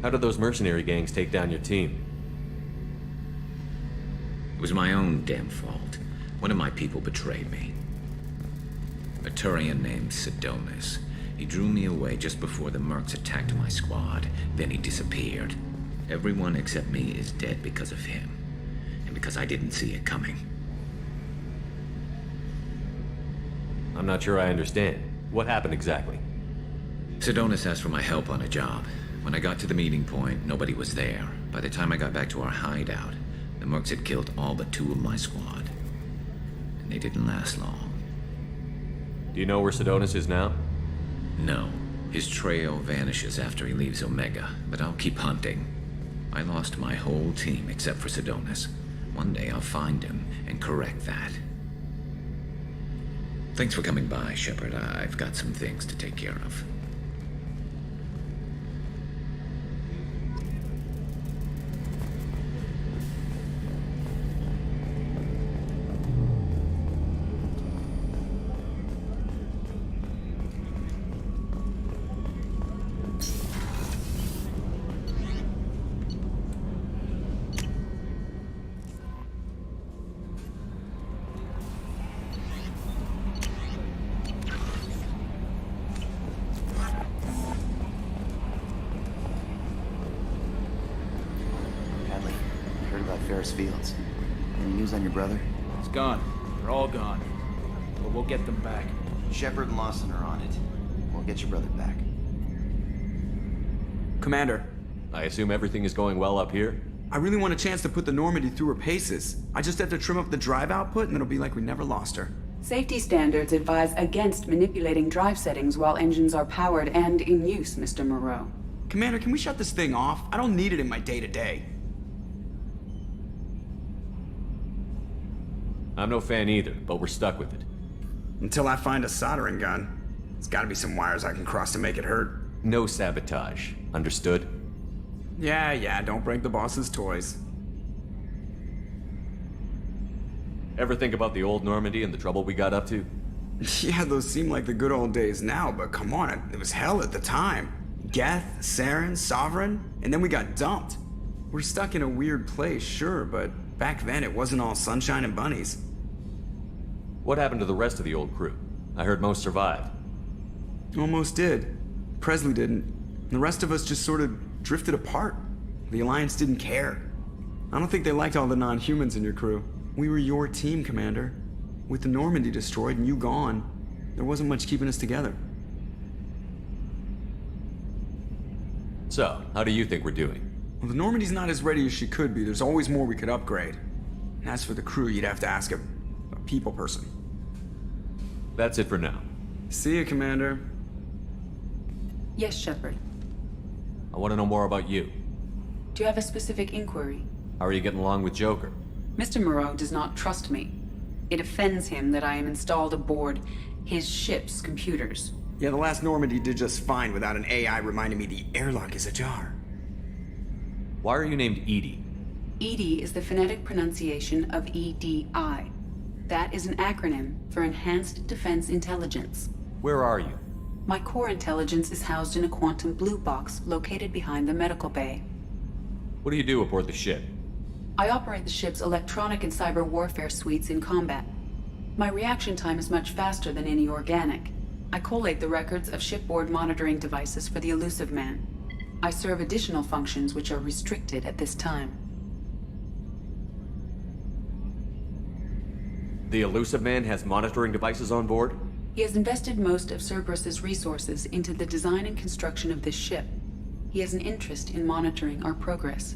How did those mercenary gangs take down your team?
It was my own damn fault. One of my people betrayed me. A Turian named Sidonis. He drew me away just before the mercs attacked my squad. Then he disappeared. Everyone except me is dead because of him. And because I didn't see it coming.
I'm not sure I understand. What happened exactly?
Sidonis asked for my help on a job. When I got to the meeting point, nobody was there. By the time I got back to our hideout, the mercs had killed all but 2 of my squad. And they didn't last long.
Do you know where Sidonis is now?
No. His trail vanishes after he leaves Omega, but I'll keep hunting. I lost my whole team except for Sidonis. One day I'll find him and correct that. Thanks for coming by, Shepard. I've got some things to take care of.
Fields. Any news on your brother?
He's gone. They're all gone. But we'll get them back.
Shepard and Lawson are on it. We'll get your brother back.
Commander.
I assume everything is going well up here?
I really want a chance to put the Normandy through her paces. I just have to trim up the drive output and it'll be like we never lost her.
Safety standards advise against manipulating drive settings while engines are powered and in use, Mr. Moreau.
Commander, can we shut this thing off? I don't need it in my day-to-day.
I'm no fan either, but we're stuck with it.
Until I find a soldering gun. There's gotta be some wires I can cross to make it hurt.
No sabotage. Understood?
Yeah, don't break the boss's toys.
Ever think about the old Normandy and the trouble we got up to?
Yeah, those seem like the good old days now, but come on, it was hell at the time. Geth, Saren, Sovereign, and then we got dumped. We're stuck in a weird place, sure, but back then it wasn't all sunshine and bunnies.
What happened to the rest of the old crew? I heard most survived.
Almost did. Presley didn't. The rest of us just sort of drifted apart. The Alliance didn't care. I don't think they liked all the non-humans in your crew. We were your team, Commander. With the Normandy destroyed and you gone, there wasn't much keeping us together.
So, how do you think we're doing?
Well, the Normandy's not as ready as she could be. There's always more we could upgrade. And as for the crew, you'd have to ask a people person.
That's it for now.
See you, Commander.
Yes, Shepard.
I want to know more about you.
Do you have a specific inquiry?
How are you getting along with Joker?
Mr. Moreau does not trust me. It offends him that I am installed aboard his ship's computers.
Yeah, the last Normandy did just fine without an AI reminding me the airlock is ajar.
Why are you named Edie?
EDI is the phonetic pronunciation of EDI. That is an acronym for Enhanced Defense Intelligence.
Where are you?
My core intelligence is housed in a quantum blue box located behind the medical bay.
What do you do aboard the ship?
I operate the ship's electronic and cyber warfare suites in combat. My reaction time is much faster than any organic. I collate the records of shipboard monitoring devices for the Elusive Man. I serve additional functions which are restricted at this time.
The Elusive Man has monitoring devices on board?
He has invested most of Cerberus's resources into the design and construction of this ship. He has an interest in monitoring our progress.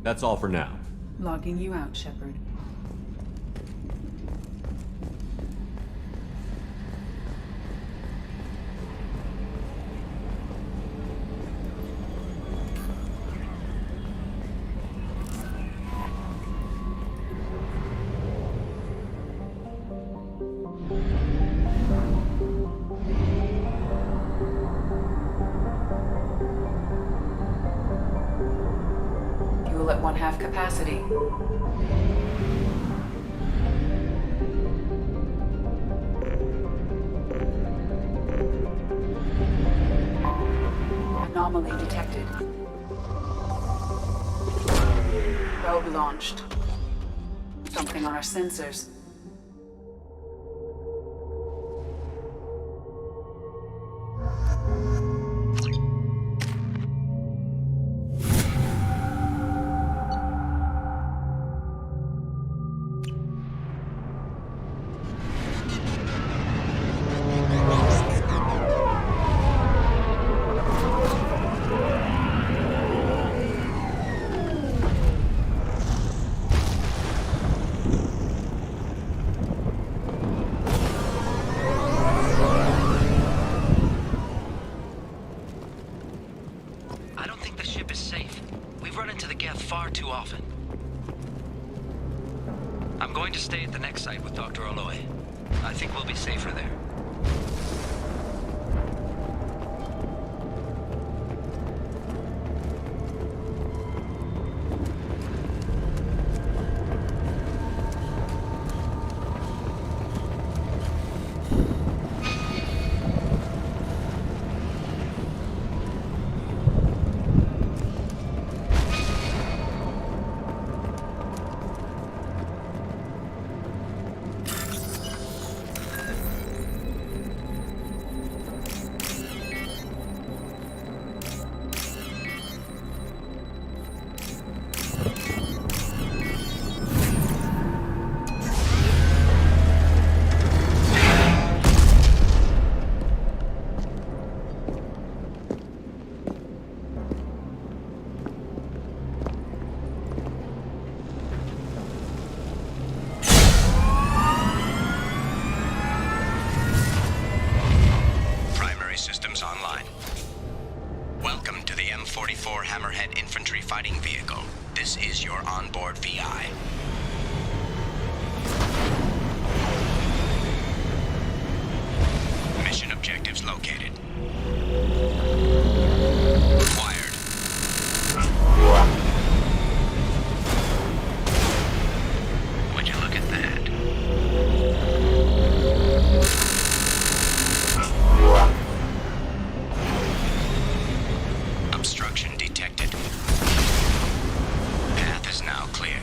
That's all for now.
Logging you out, Shepard. Fuel at 1/2 capacity. Anomaly detected. Probe launched. Something on our sensors.
I'm going to stay at the next site with Dr. Aloy. I think we'll be safer there.
Hammerhead infantry fighting vehicle. This is your onboard VI. Mission objectives located. Acquired. Would you look at that? Obstruction detected. Path is now clear.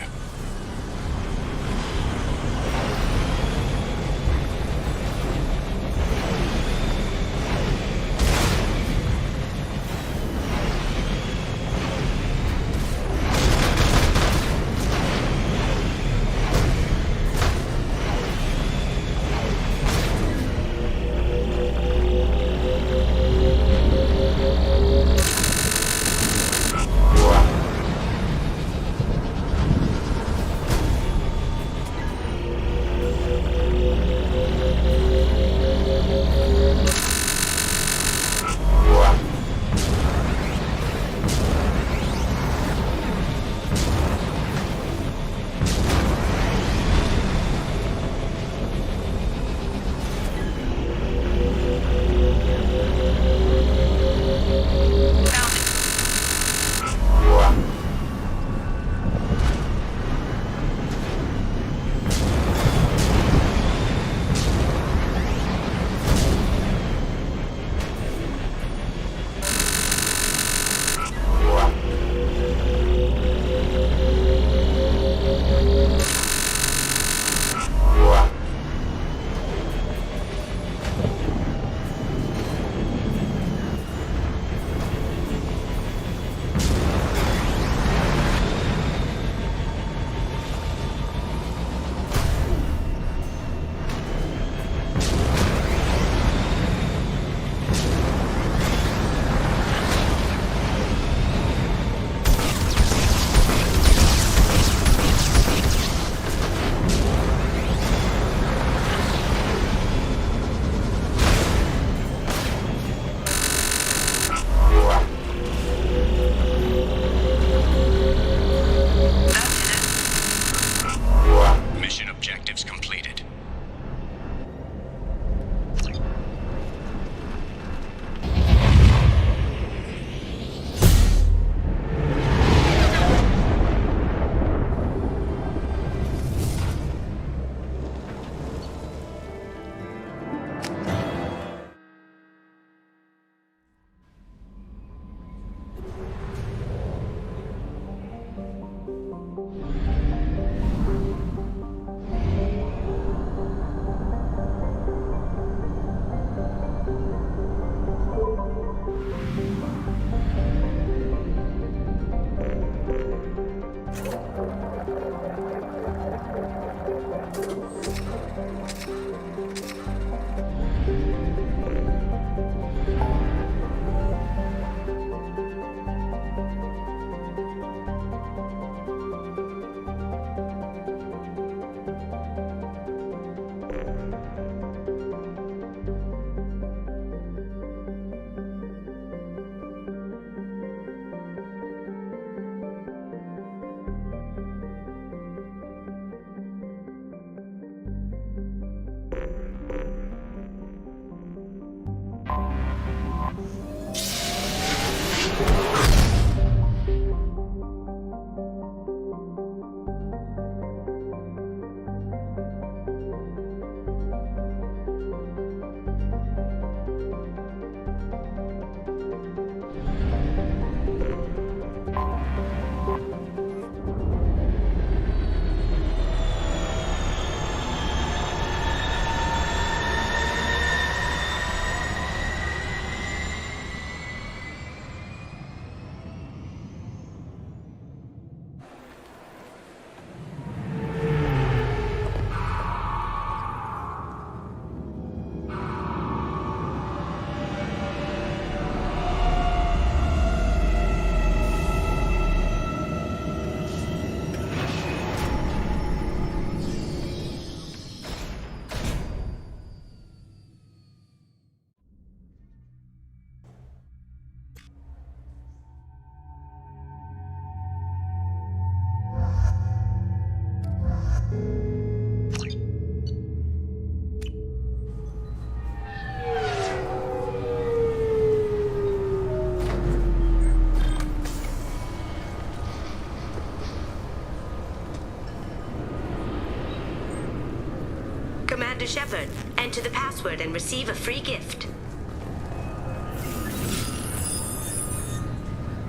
Commander Shepard, enter the password and receive a free gift.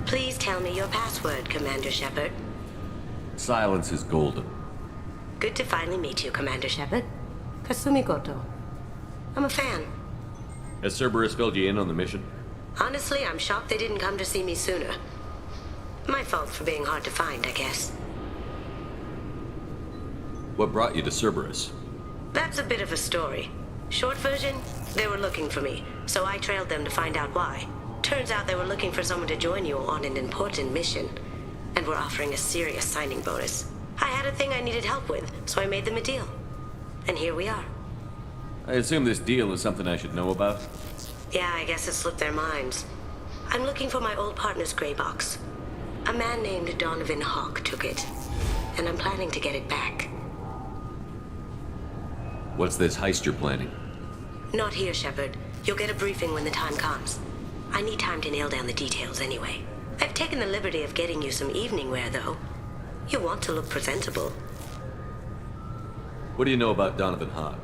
Please tell me your password, Commander Shepard.
Silence is golden.
Good to finally meet you, Commander Shepard. Kasumi Goto. I'm a fan.
Has Cerberus filled you in on the mission?
Honestly, I'm shocked they didn't come to see me sooner. My fault for being hard to find, I guess.
What brought you to Cerberus?
That's a bit of a story. Short version, they were looking for me, so I trailed them to find out why. Turns out they were looking for someone to join you on an important mission, and were offering a serious signing bonus. I had a thing I needed help with, so I made them a deal. And here we are.
I assume this deal is something I should know about?
Yeah, I guess it slipped their minds. I'm looking for my old partner's gray box. A man named Donovan Hawk took it, and I'm planning to get it back.
What's this heist you're planning?
Not here, Shepard. You'll get a briefing when the time comes. I need time to nail down the details anyway. I've taken the liberty of getting you some evening wear, though. You want to look presentable.
What do you know about Donovan Hawk?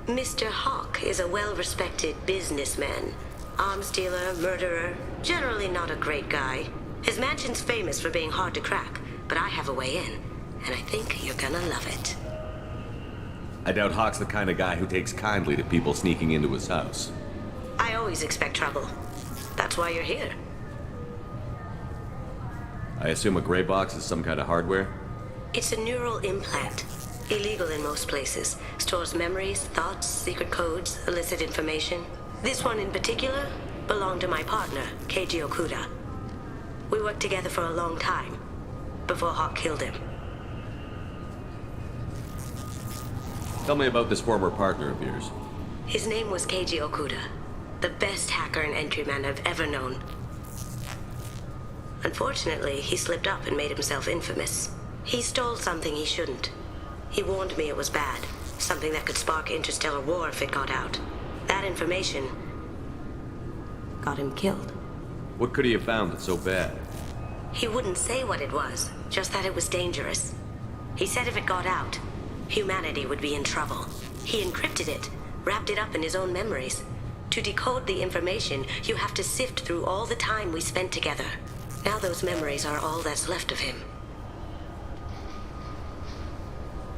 Mr. Hawk is a well-respected businessman. Arms dealer, murderer, generally not a great guy. His mansion's famous for being hard to crack, but I have a way in, and I think you're gonna love it.
I doubt Hawk's the kind of guy who takes kindly to people sneaking into his house.
I always expect trouble. That's why you're here.
I assume a gray box is some kind of hardware?
It's a neural implant. Illegal in most places. Stores memories, thoughts, secret codes, illicit information. This one in particular belonged to my partner, Keiji Okuda. We worked together for a long time, before Hawk killed him.
Tell me about this former partner of yours.
His name was Keiji Okuda, the best hacker and entryman I've ever known. Unfortunately, he slipped up and made himself infamous. He stole something he shouldn't. He warned me it was bad, something that could spark interstellar war if it got out. That information got him killed.
What could he have found that's so bad?
He wouldn't say what it was, just that it was dangerous. He said if it got out, humanity would be in trouble. He encrypted it, wrapped it up in his own memories. To decode the information, you have to sift through all the time we spent together. Now those memories are all that's left of him.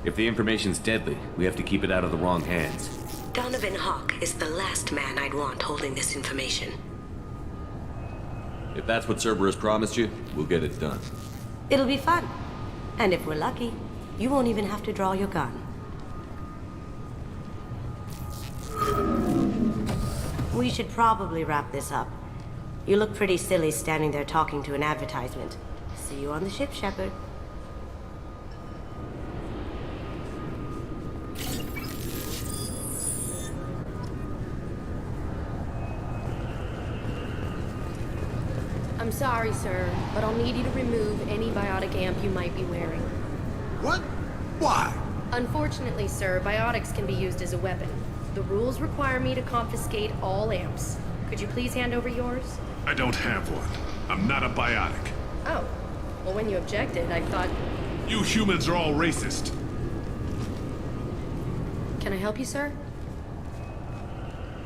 If the information's deadly, we have to keep it out of the wrong hands.
Donovan Hawk is the last man I'd want holding this information.
If that's what Cerberus promised you, we'll get it done.
It'll be fun. And if we're lucky, you won't even have to draw your gun. We should probably wrap this up. You look pretty silly standing there talking to an advertisement. See you on the ship, Shepard.
I'm sorry, sir, but I'll need you to remove any biotic amp you might be wearing.
What? Why?
Unfortunately, sir, biotics can be used as a weapon. The rules require me to confiscate all amps. Could you please hand over yours?
I don't have one. I'm not a biotic.
Oh. Well, when you objected, I thought...
You humans are all racist.
Can I help you, sir?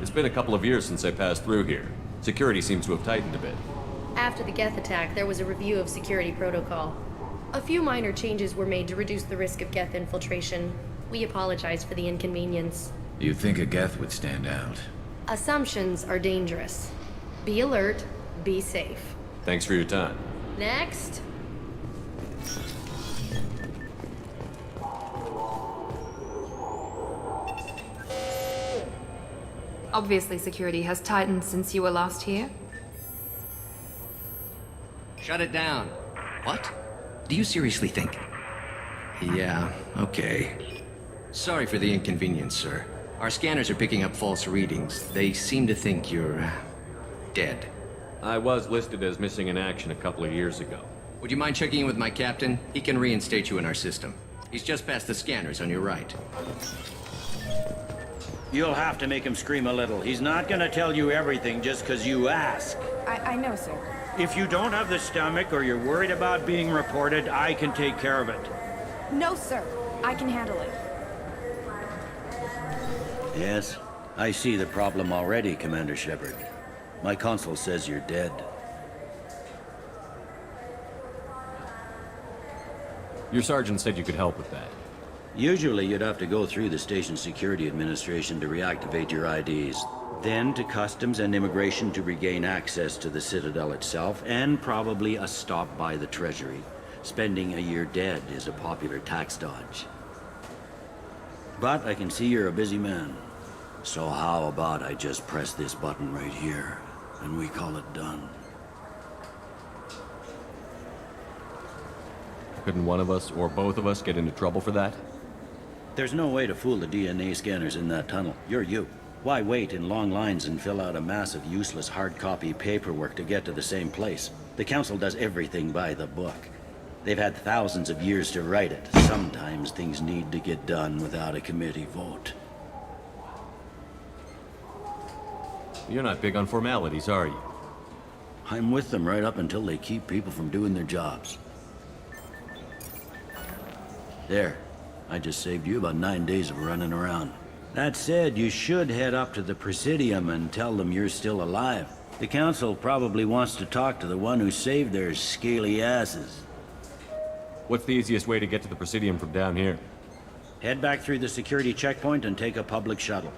It's been a couple of years since I passed through here. Security seems to have tightened a bit.
After the Geth attack, there was a review of security protocol. A few minor changes were made to reduce the risk of Geth infiltration. We apologize for the inconvenience.
You'd think a Geth would stand out.
Assumptions are dangerous. Be alert, be safe.
Thanks for your time.
Next.
Obviously, security has tightened since you were last here.
Shut it down. What? Do you seriously think? Yeah, okay. Sorry for the inconvenience, sir. Our scanners are picking up false readings. They seem to think you're... dead.
I was listed as missing in action a couple of years ago.
Would you mind checking in with my captain? He can reinstate you in our system. He's just past the scanners on your right.
You'll have to make him scream a little. He's not gonna tell you everything just because you ask.
I know, sir.
If you don't have the stomach or you're worried about being reported, I can take care of it.
No, sir. I can handle it.
Yes, I see the problem already, Commander Shepard. My console says you're dead.
Your sergeant said you could help with that.
Usually you'd have to go through the station security administration to reactivate your IDs, then to customs and immigration to regain access to the Citadel itself, and probably a stop by the Treasury. Spending a year dead is a popular tax dodge. But I can see you're a busy man. So how about I just press this button right here, and we call it done?
Couldn't one of us, or both of us, get into trouble for that?
There's no way to fool the DNA scanners in that tunnel. You're you. Why wait in long lines and fill out a massive useless hard copy paperwork to get to the same place? The Council does everything by the book. They've had thousands of years to write it. Sometimes things need to get done without a committee vote.
You're not big on formalities, are you?
I'm with them right up until they keep people from doing their jobs. There. I just saved you about 9 days of running around. That said, you should head up to the Presidium and tell them you're still alive. The Council probably wants to talk to the one who saved their scaly asses.
What's the easiest way to get to the Presidium from down here?
Head back through the security checkpoint and take a public shuttle.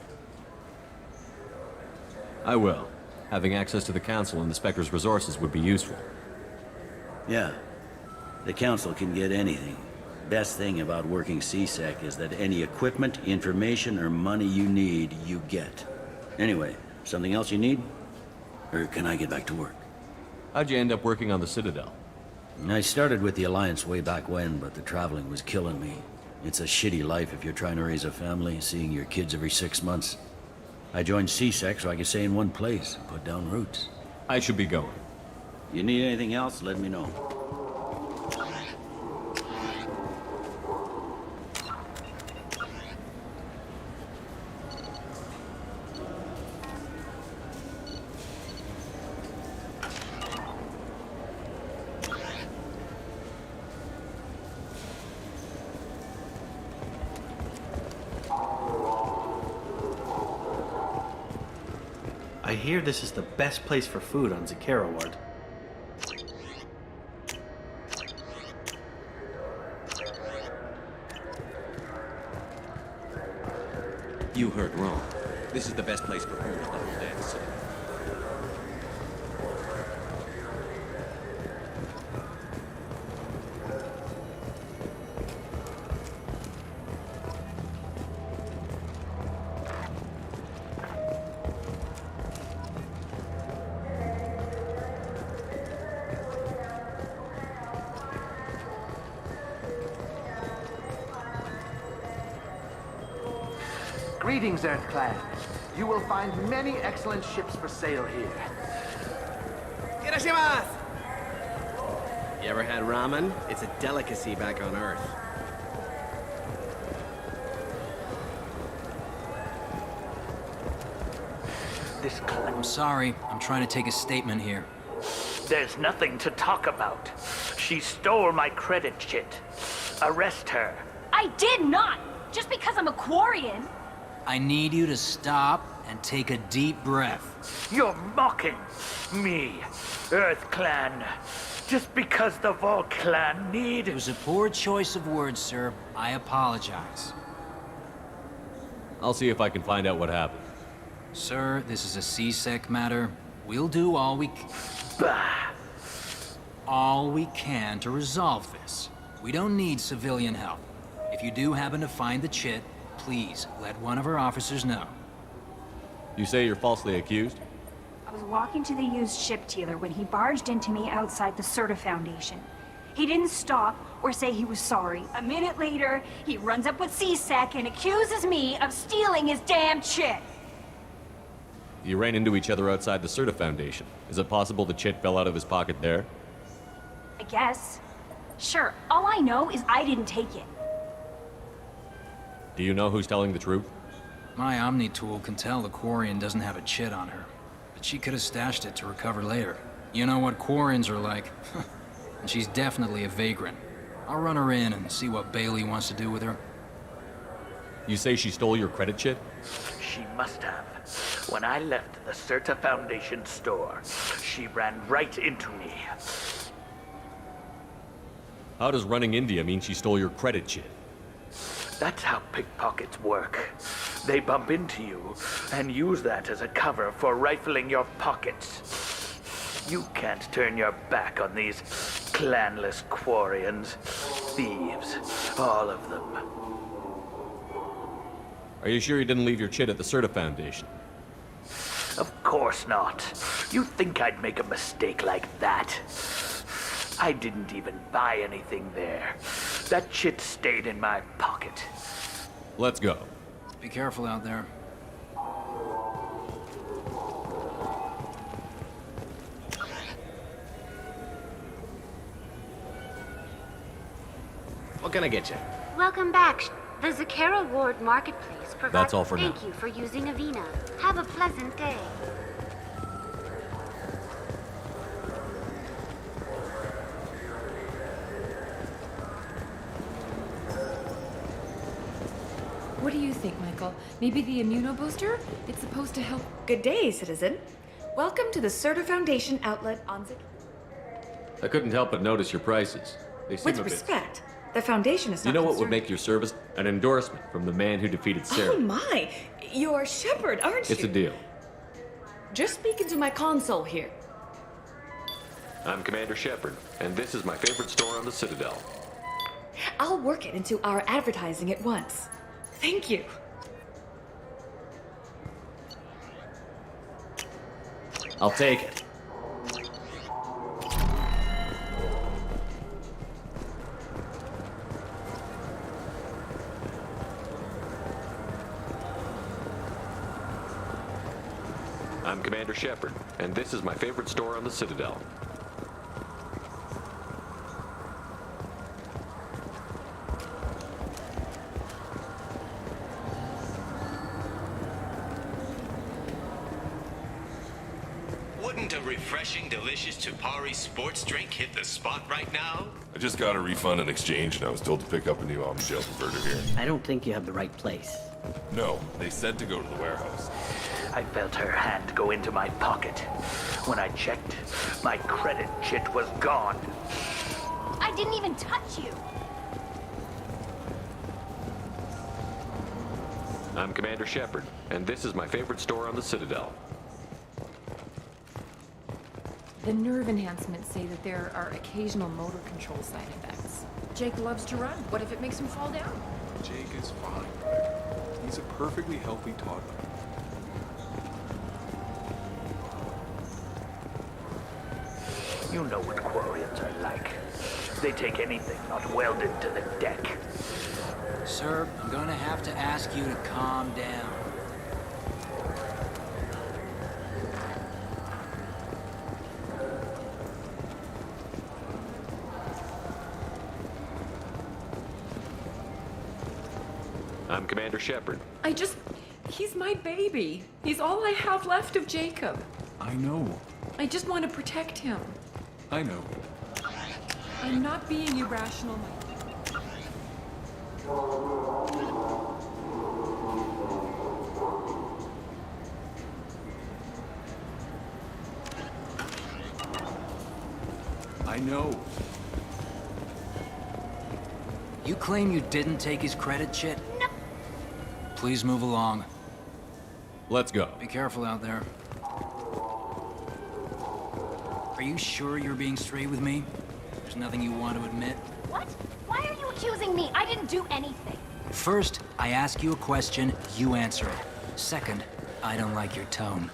I will. Having access to the Council and the Spectre's resources would be useful.
Yeah. The Council can get anything. Best thing about working C-Sec is that any equipment, information, or money you need, you get. Anyway, something else you need? Or can I get back to work?
How'd you end up working on the Citadel?
I started with the Alliance way back when, but the traveling was killing me. It's a shitty life if you're trying to raise a family, seeing your kids every 6 months. I joined C-Sec so I could stay in one place and put down roots.
I should be going.
You need anything else, let me know.
I hear this is the best place for food on Zakera Ward.
You heard wrong. This is the best place for food in the whole damn city.
Greetings, Earth Clan. You will find many excellent ships for sale here.
You ever had ramen? It's a delicacy back on Earth.
I'm sorry. I'm trying to take a statement here.
There's nothing to talk about. She stole my credit chit. Arrest her.
I did not! Just because I'm a Quarian!
I need you to stop and take a deep breath.
You're mocking me, Earth Clan. Just because the Vol Clan need...
It was a poor choice of words, sir. I apologize.
I'll see if I can find out what happened.
Sir, this is a CSEC matter. We'll do all we can to resolve this. We don't need civilian help. If you do happen to find the chit, please let one of our officers know.
You say you're falsely accused?
I was walking to the used ship dealer when he barged into me outside the Serta Foundation. He didn't stop or say he was sorry. A minute later, he runs up with CSEC and accuses me of stealing his damn chit.
You ran into each other outside the Serta Foundation. Is it possible the chit fell out of his pocket there?
I guess. Sure, all I know is I didn't take it.
Do you know who's telling the truth?
My Omni tool can tell the Quarian doesn't have a chit on her, but she could have stashed it to recover later. You know what Quarians are like. And she's definitely a vagrant. I'll run her in and see what Bailey wants to do with her.
You say she stole your credit chit?
She must have. When I left the Serta Foundation store, she ran right into me.
How does running into you mean she stole your credit chit?
That's how pickpockets work. They bump into you and use that as a cover for rifling your pockets. You can't turn your back on these clanless Quarians. Thieves, all of them.
Are you sure you didn't leave your chit at the Serta Foundation?
Of course not. You think I'd make a mistake like that? I didn't even buy anything there. That chit stayed in my pocket.
Let's go.
Be careful out there.
What can I get you?
Welcome back. The Zakera Ward Marketplace provides...
That's all for now.
Thank you for using Avina. Have a pleasant day.
What do you think, Michael? Maybe the immunobooster? It's supposed to help...
Good day, citizen. Welcome to the Serta Foundation outlet on
I couldn't help but notice your prices. They seem
With
a bit...
respect, the Foundation is
You
not
know what would
concerned-
make your service? An endorsement from the man who defeated Sarah.
Oh my! You're Shepard, aren't you?
It's a deal.
Just speak into my console here.
I'm Commander Shepard, and this is my favorite store on the Citadel.
I'll work it into our advertising at once. Thank you.
I'll take it. I'm Commander Shepard, and this is my favorite store on the Citadel.
Wouldn't a refreshing, delicious Tupari sports drink hit the spot right now?
I just got a refund and exchange, and I was told to pick up a new Omni-Gel converter here.
I don't think you have the right place.
No, they said to go to the warehouse.
I felt her hand go into my pocket. When I checked, my credit chit was gone.
I didn't even touch you.
I'm Commander Shepard, and this is my favorite store on the Citadel.
The nerve enhancements say that there are occasional motor control side effects. Jake loves to run. What if it makes him fall down?
Jake is fine. He's a perfectly healthy toddler.
You know what Quarians are like. They take anything not welded to the deck.
Sir, I'm gonna have to ask you to calm down.
I'm Commander Shepard.
He's my baby. He's all I have left of Jacob.
I know.
I just want to protect him.
I know.
I'm not being irrational, Michael.
I know.
You claim you didn't take his credit, Chit? No. Please move along.
Let's go.
Be careful out there. Are you sure you're being straight with me? There's nothing you want to admit?
What? Why are you accusing me? I didn't do anything.
First, I ask you a question, you answer it. Second, I don't like your tone.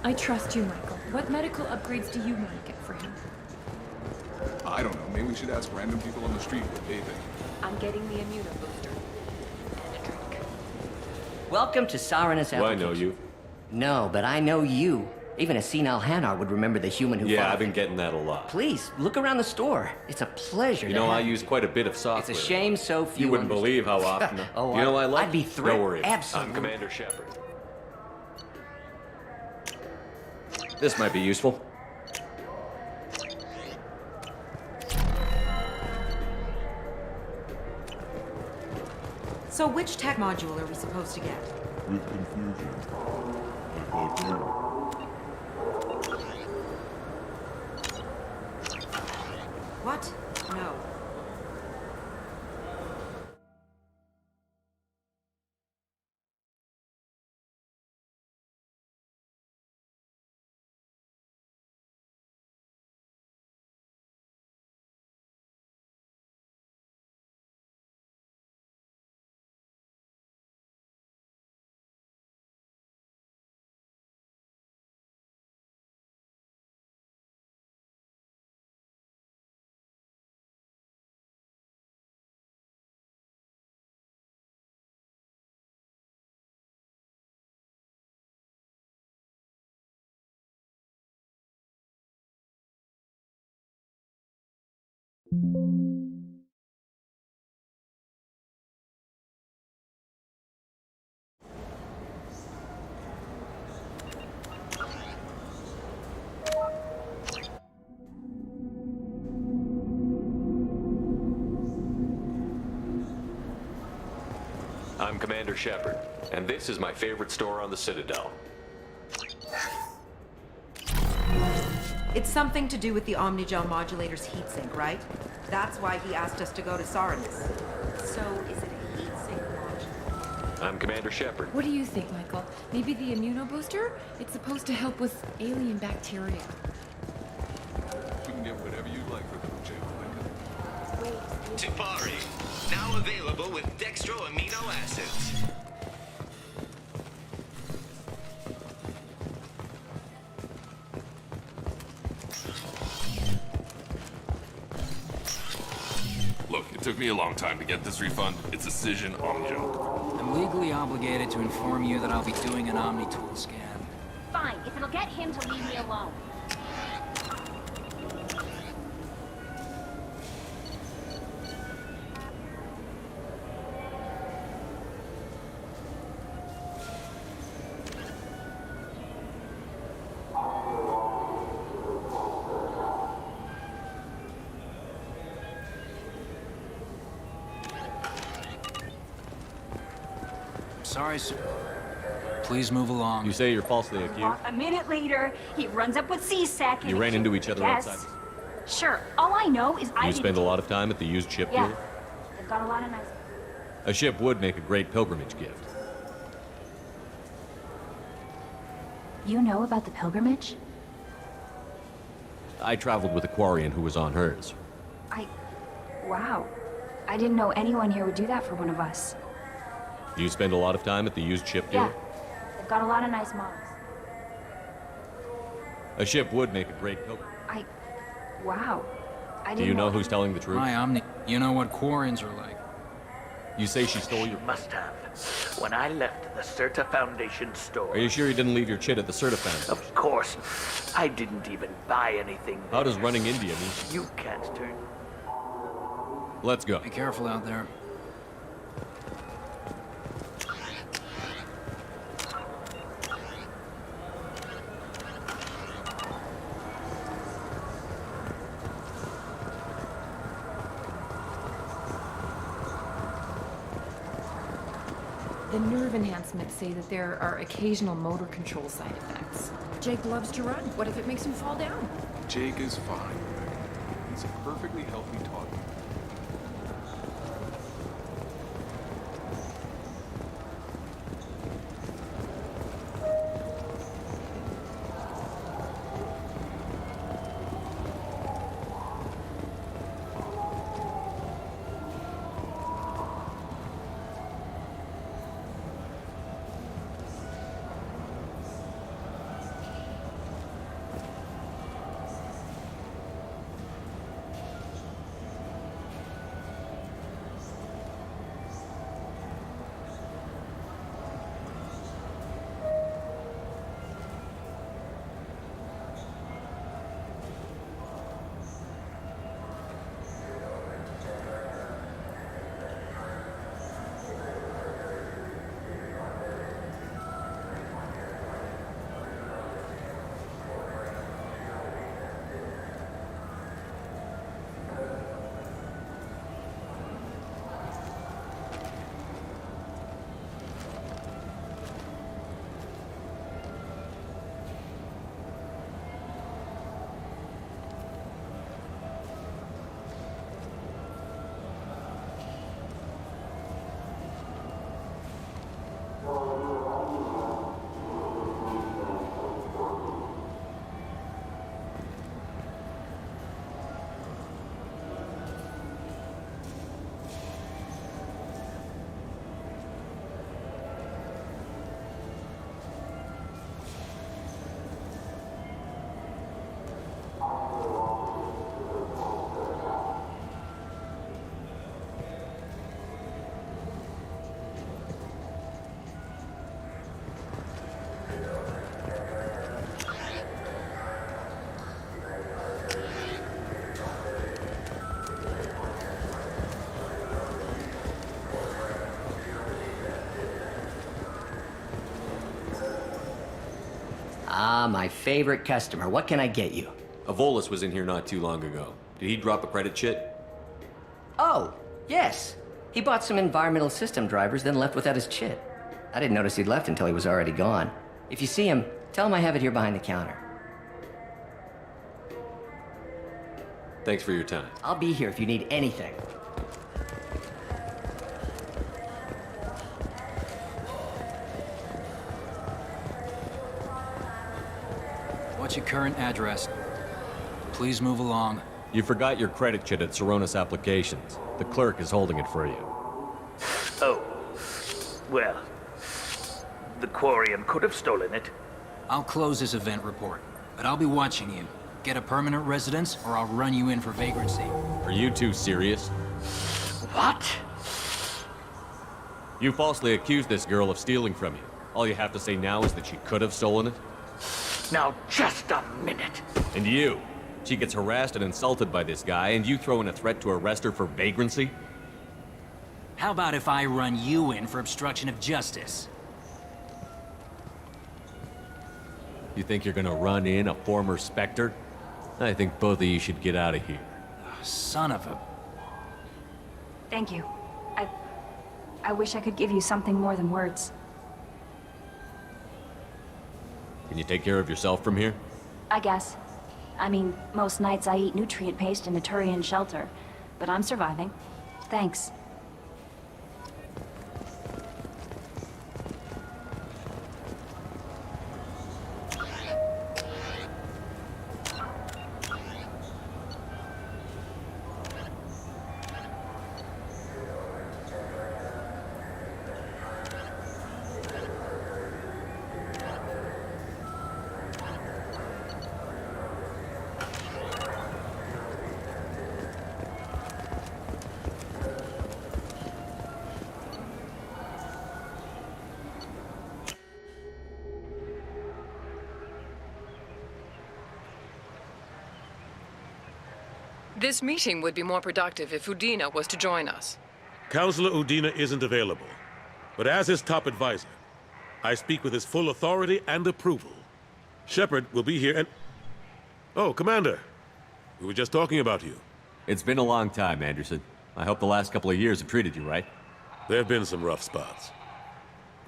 I trust you, Michael. What medical upgrades do you want to get for him?
I don't know. Maybe we should ask random people on the street what they think.
I'm getting the immunobooster. And a drink.
Welcome to Sarenus
Do I know you?
No, but I know you. Even a senile Hanar would remember the human who
Yeah,
fought
I've been
him.
getting that a lot.
Please, look around the store. It's a pleasure
You
to
know,
have
I use quite a bit of software.
It's a shame so few
You wouldn't believe how often.
Oh,
you know I like?
I'd be thrilled.
Don't worry.
Absolutely.
I'm Commander Shepard. This might be useful.
So which tech module are we supposed to get?
With confusion. I thought you were.
What? No.
I'm Commander Shepard, and this is my favorite store on the Citadel.
It's something to do with the Omnigel modulator's heatsink, right? That's why he asked us to go to Sarenus. So, is it a heatsink modulator?
I'm Commander Shepard.
What do you think, Michael? Maybe the immunobooster? It's supposed to help with alien bacteria.
You can get whatever you'd like for them, Jake.
Tipari, now available with dextro amino acids.
Look, it took me a long time to get this refund. It's a decision on jump.
I'm legally obligated to inform you that I'll be doing an Omni-tool scan.
Fine, if it'll get him to leave me alone.
Sorry, sir. Please move along.
You say you're falsely accused?
A minute later, he runs up with C-Sec and
You ran into each other
yes.
outside.
Sure. All I know is I
You
didn't
spend a
do
lot
it.
of time at the used ship
Yeah.
dealer?
They've got a lot of nice...
A ship would make a great pilgrimage gift.
You know about the pilgrimage?
I traveled with a Quarian who was on hers.
Wow. I didn't know anyone here would do that for one of us.
Do you spend a lot of time at the used ship dealer?
Yeah. They've got a lot of nice models.
A ship would make a great pilgrimage.
Wow. I
Do
didn't
you know who's telling the truth?
Hi, Omni. You know what Quarians are like.
You say she stole your...
Must have. When I left the Certa Foundation store...
Are you sure you didn't leave your chit at the Certa Foundation?
Of course. I didn't even buy anything.
How does running India mean?
You can't turn...
Let's go.
Be careful out there.
The nerve enhancements say that there are occasional motor control side effects. Jake loves to run. What if it makes him fall down?
Jake is fine, Rebecca. He's a perfectly healthy toddler.
Ah, my favorite customer. What can I get you?
Avolis was in here not too long ago. Did he drop a credit chit?
Oh, yes. He bought some environmental system drivers, then left without his chit. I didn't notice he'd left until he was already gone. If you see him, tell him I have it here behind the counter.
Thanks for your time.
I'll be here if you need anything.
What's your current address? Please move along.
You forgot your credit chit at Saronis Applications. The clerk is holding it for you.
Oh. Well, the Quarian could have stolen it.
I'll close this event report, but I'll be watching you. Get a permanent residence, or I'll run you in for vagrancy.
Are you two serious?
What?
You falsely accused this girl of stealing from you. All you have to say now is that she could have stolen it?
Now, just a minute.
And you? She gets harassed and insulted by this guy, and you throw in a threat to arrest her for vagrancy?
How about if I run you in for obstruction of justice?
You think you're gonna run in a former Spectre? I think both of you should get out of here.
Son of a...
Thank you. I wish I could give you something more than words.
Can you take care of yourself from here?
I guess.
I mean, most nights I eat nutrient paste in a Turian shelter, but I'm surviving. Thanks.
This meeting would be more productive if Udina was to join us.
Counselor Udina isn't available, but as his top advisor, I speak with his full authority and approval. Shepard will be here and... Oh, Commander. We were just talking about you.
It's been a long time, Anderson. I hope the last couple of years have treated you right.
There have been some rough spots.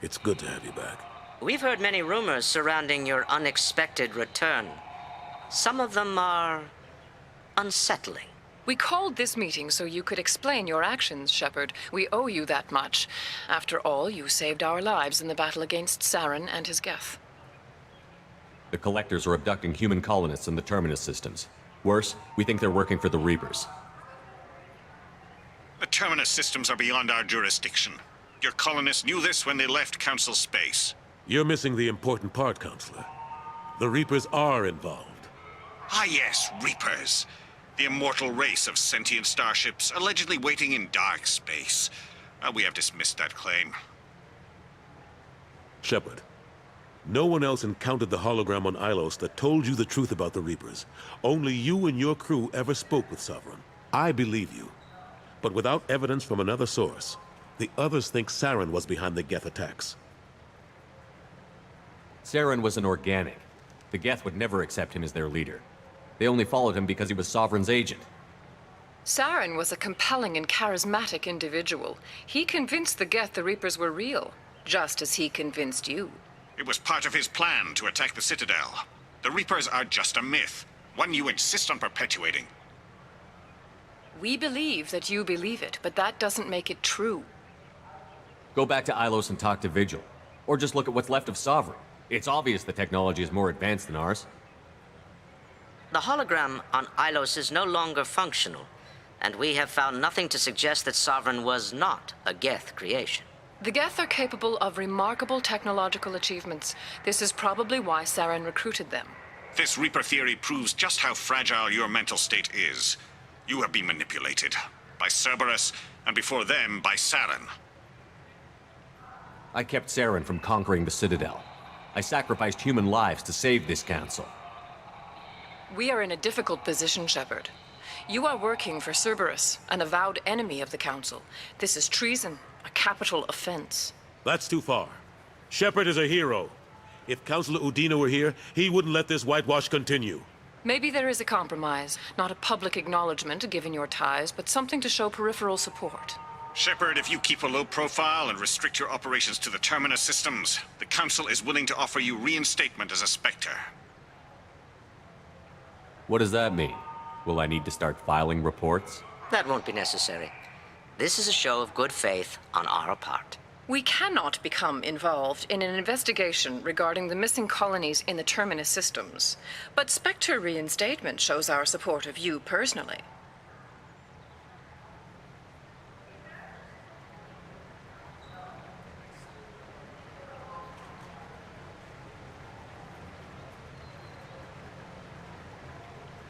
It's good to have you back.
We've heard many rumors surrounding your unexpected return. Some of them are unsettling.
We called this meeting so you could explain your actions, Shepard. We owe you that much. After all, you saved our lives in the battle against Saren and his Geth.
The Collectors are abducting human colonists in the Terminus systems. Worse, we think they're working for the Reapers.
The Terminus systems are beyond our jurisdiction. Your colonists knew this when they left Council space.
You're missing the important part, Counselor. The Reapers are involved.
Ah yes, Reapers. The immortal race of sentient starships allegedly waiting in dark space. We have dismissed that claim.
Shepard, no one else encountered the hologram on Ilos that told you the truth about the Reapers. Only you and your crew ever spoke with Sovereign. I believe you. But without evidence from another source, the others think Saren was behind the Geth attacks.
Saren was an organic. The Geth would never accept him as their leader. They only followed him because he was Sovereign's agent.
Saren was a compelling and charismatic individual. He convinced the Geth the Reapers were real, just as he convinced you.
It was part of his plan to attack the Citadel. The Reapers are just a myth, one you insist on perpetuating.
We believe that you believe it, but that doesn't make it true.
Go back to Ilos and talk to Vigil. Or just look at what's left of Sovereign. It's obvious the technology is more advanced than ours.
The hologram on Ilos is no longer functional, and we have found nothing to suggest that Sovereign was not a Geth creation.
The Geth are capable of remarkable technological achievements. This is probably why Saren recruited them.
This Reaper theory proves just how fragile your mental state is. You have been manipulated. By Cerberus, and before them, by Saren.
I kept Saren from conquering the Citadel. I sacrificed human lives to save this council.
We are in a difficult position, Shepard. You are working for Cerberus, an avowed enemy of the Council. This is treason, a capital offense.
That's too far. Shepard is a hero. If Counselor Udina were here, he wouldn't let this whitewash continue.
Maybe there is a compromise. Not a public acknowledgement given your ties, but something to show peripheral support.
Shepard, if you keep a low profile and restrict your operations to the Terminus systems, the Council is willing to offer you reinstatement as a Spectre.
What does that mean? Will I need to start filing reports?
That won't be necessary. This is a show of good faith on our part.
We cannot become involved in an investigation regarding the missing colonies in the Terminus systems, but Spectre reinstatement shows our support of you personally.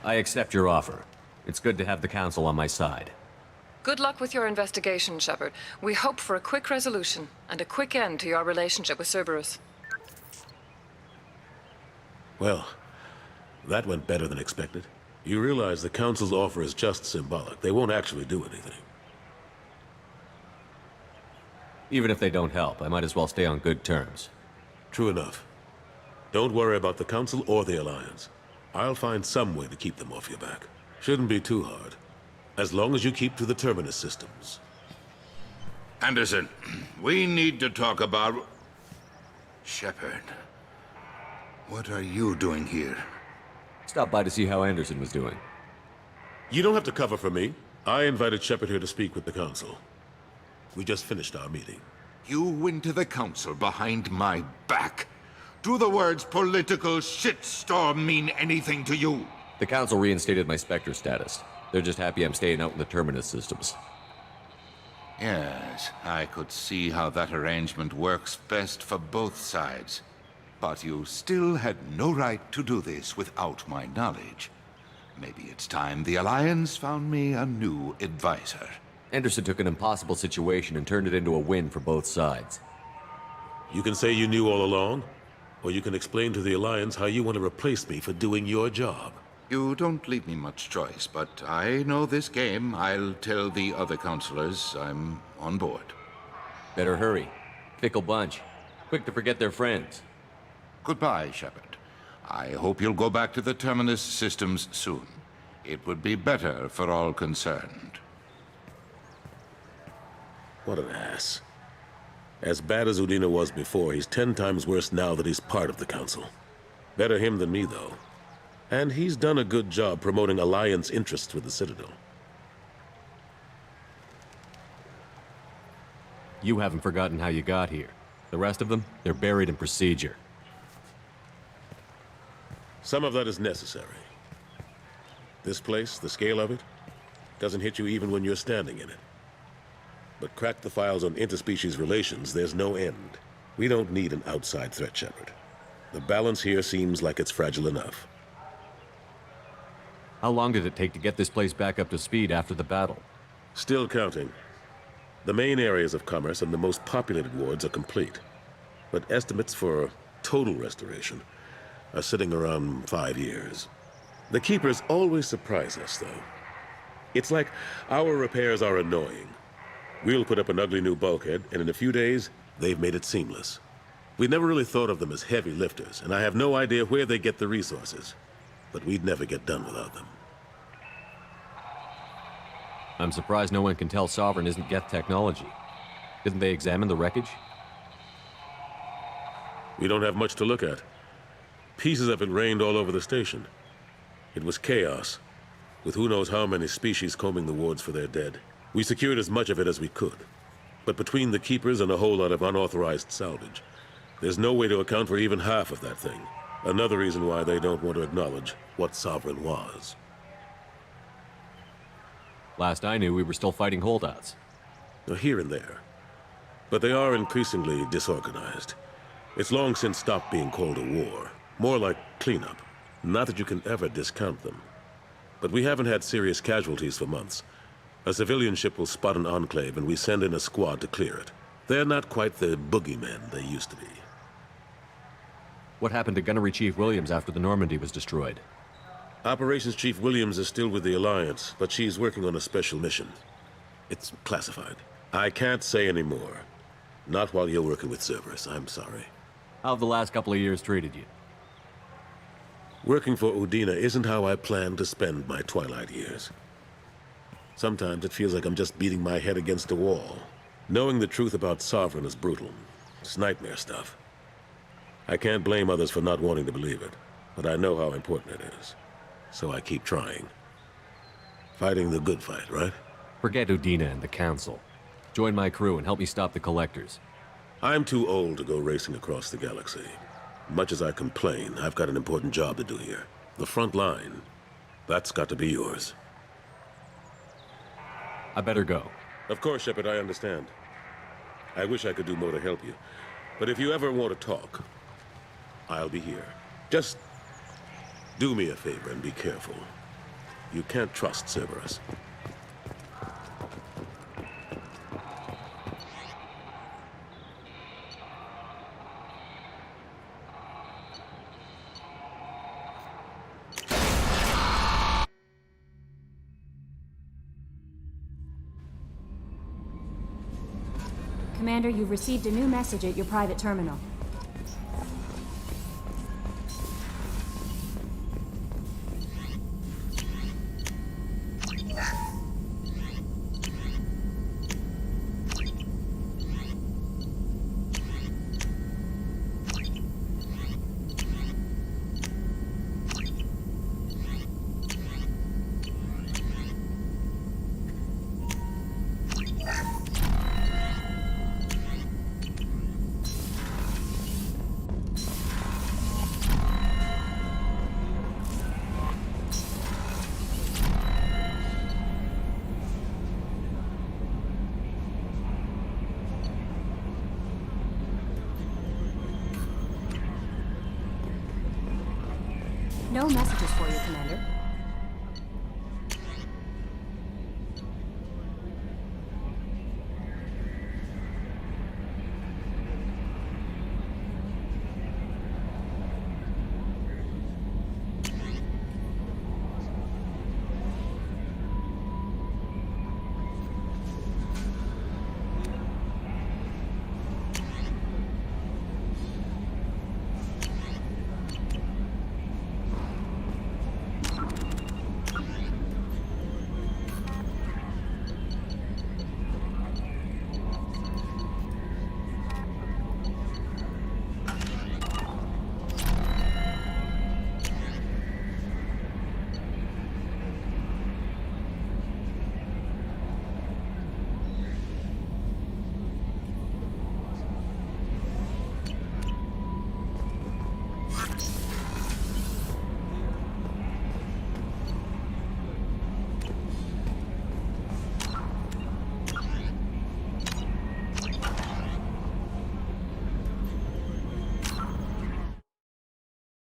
I accept your offer. It's good to have the Council on my side.
Good luck with your investigation, Shepard. We hope for a quick resolution and a quick end to your relationship with Cerberus.
Well, that went better than expected. You realize the Council's offer is just symbolic. They won't actually do anything.
Even if they don't help, I might as well stay on good terms.
True enough. Don't worry about the Council or the Alliance. I'll find some way to keep them off your back. Shouldn't be too hard. As long as you keep to the Terminus systems.
Anderson, we need to talk about... Shepard. What are you doing here?
Stopped by to see how Anderson was doing.
You don't have to cover for me. I invited Shepard here to speak with the Council. We just finished our meeting.
You went to the Council behind my back. Do the words political shitstorm mean anything to you?
The Council reinstated my Spectre status. They're just happy I'm staying out in the Terminus systems.
Yes, I could see how that arrangement works best for both sides. But you still had no right to do this without my knowledge. Maybe it's time the Alliance found me a new advisor.
Anderson took an impossible situation and turned it into a win for both sides.
You can say you knew all along, or you can explain to the Alliance how you want to replace me for doing your job.
You don't leave me much choice, but I know this game. I'll tell the other counselors I'm on board.
Better hurry. Fickle bunch. Quick to forget their friends.
Goodbye, Shepard. I hope you'll go back to the Terminus systems soon. It would be better for all concerned.
What an ass. As bad as Udina was before, he's 10 times worse now that he's part of the Council. Better him than me, though. And he's done a good job promoting Alliance interests with the Citadel.
You haven't forgotten how you got here. The rest of them, they're buried in procedure.
Some of that is necessary. This place, the scale of it, doesn't hit you even when you're standing in it. But crack the files on interspecies relations, there's no end. We don't need an outside threat, Shepard. The balance here seems like it's fragile enough.
How long did it take to get this place back up to speed after the battle?
Still counting. The main areas of commerce and the most populated wards are complete. But estimates for total restoration are sitting around 5 years. The Keepers always surprise us, though. It's like our repairs are annoying. We'll put up an ugly new bulkhead, and in a few days, they've made it seamless. We never really thought of them as heavy lifters, and I have no idea where they get the resources. But we'd never get done without them.
I'm surprised no one can tell Sovereign isn't Geth technology. Didn't they examine the wreckage?
We don't have much to look at. Pieces of it rained all over the station. It was chaos, with who knows how many species combing the wards for their dead. We secured as much of it as we could. But between the Keepers and a whole lot of unauthorized salvage, there's no way to account for even half of that thing. Another reason why they don't want to acknowledge what Sovereign was.
Last I knew, we were still fighting holdouts.
Here and there. But they are increasingly disorganized. It's long since stopped being called a war. More like cleanup. Not that you can ever discount them. But we haven't had serious casualties for months. A civilian ship will spot an enclave and we send in a squad to clear it. They're not quite the boogeymen they used to be.
What happened to Gunnery Chief Williams after the Normandy was destroyed?
Operations Chief Williams is still with the Alliance, but she's working on a special mission. It's classified. I can't say any more. Not while you're working with Cerberus, I'm sorry.
How have the last couple of years treated you?
Working for Udina isn't how I plan to spend my twilight years. Sometimes it feels like I'm just beating my head against a wall. Knowing the truth about Sovereign is brutal. It's nightmare stuff. I can't blame others for not wanting to believe it, but I know how important it is. So I keep trying. Fighting the good fight, right?
Forget Udina and the Council. Join my crew and help me stop the Collectors.
I'm too old to go racing across the galaxy. Much as I complain, I've got an important job to do here. The front line. That's got to be yours.
I better go.
Of course, Shepard, I understand. I wish I could do more to help you. But if you ever want to talk, I'll be here. Just do me a favor and be careful. You can't trust Cerberus.
Commander, you've received a new message at your private terminal. No messages for you, Commander.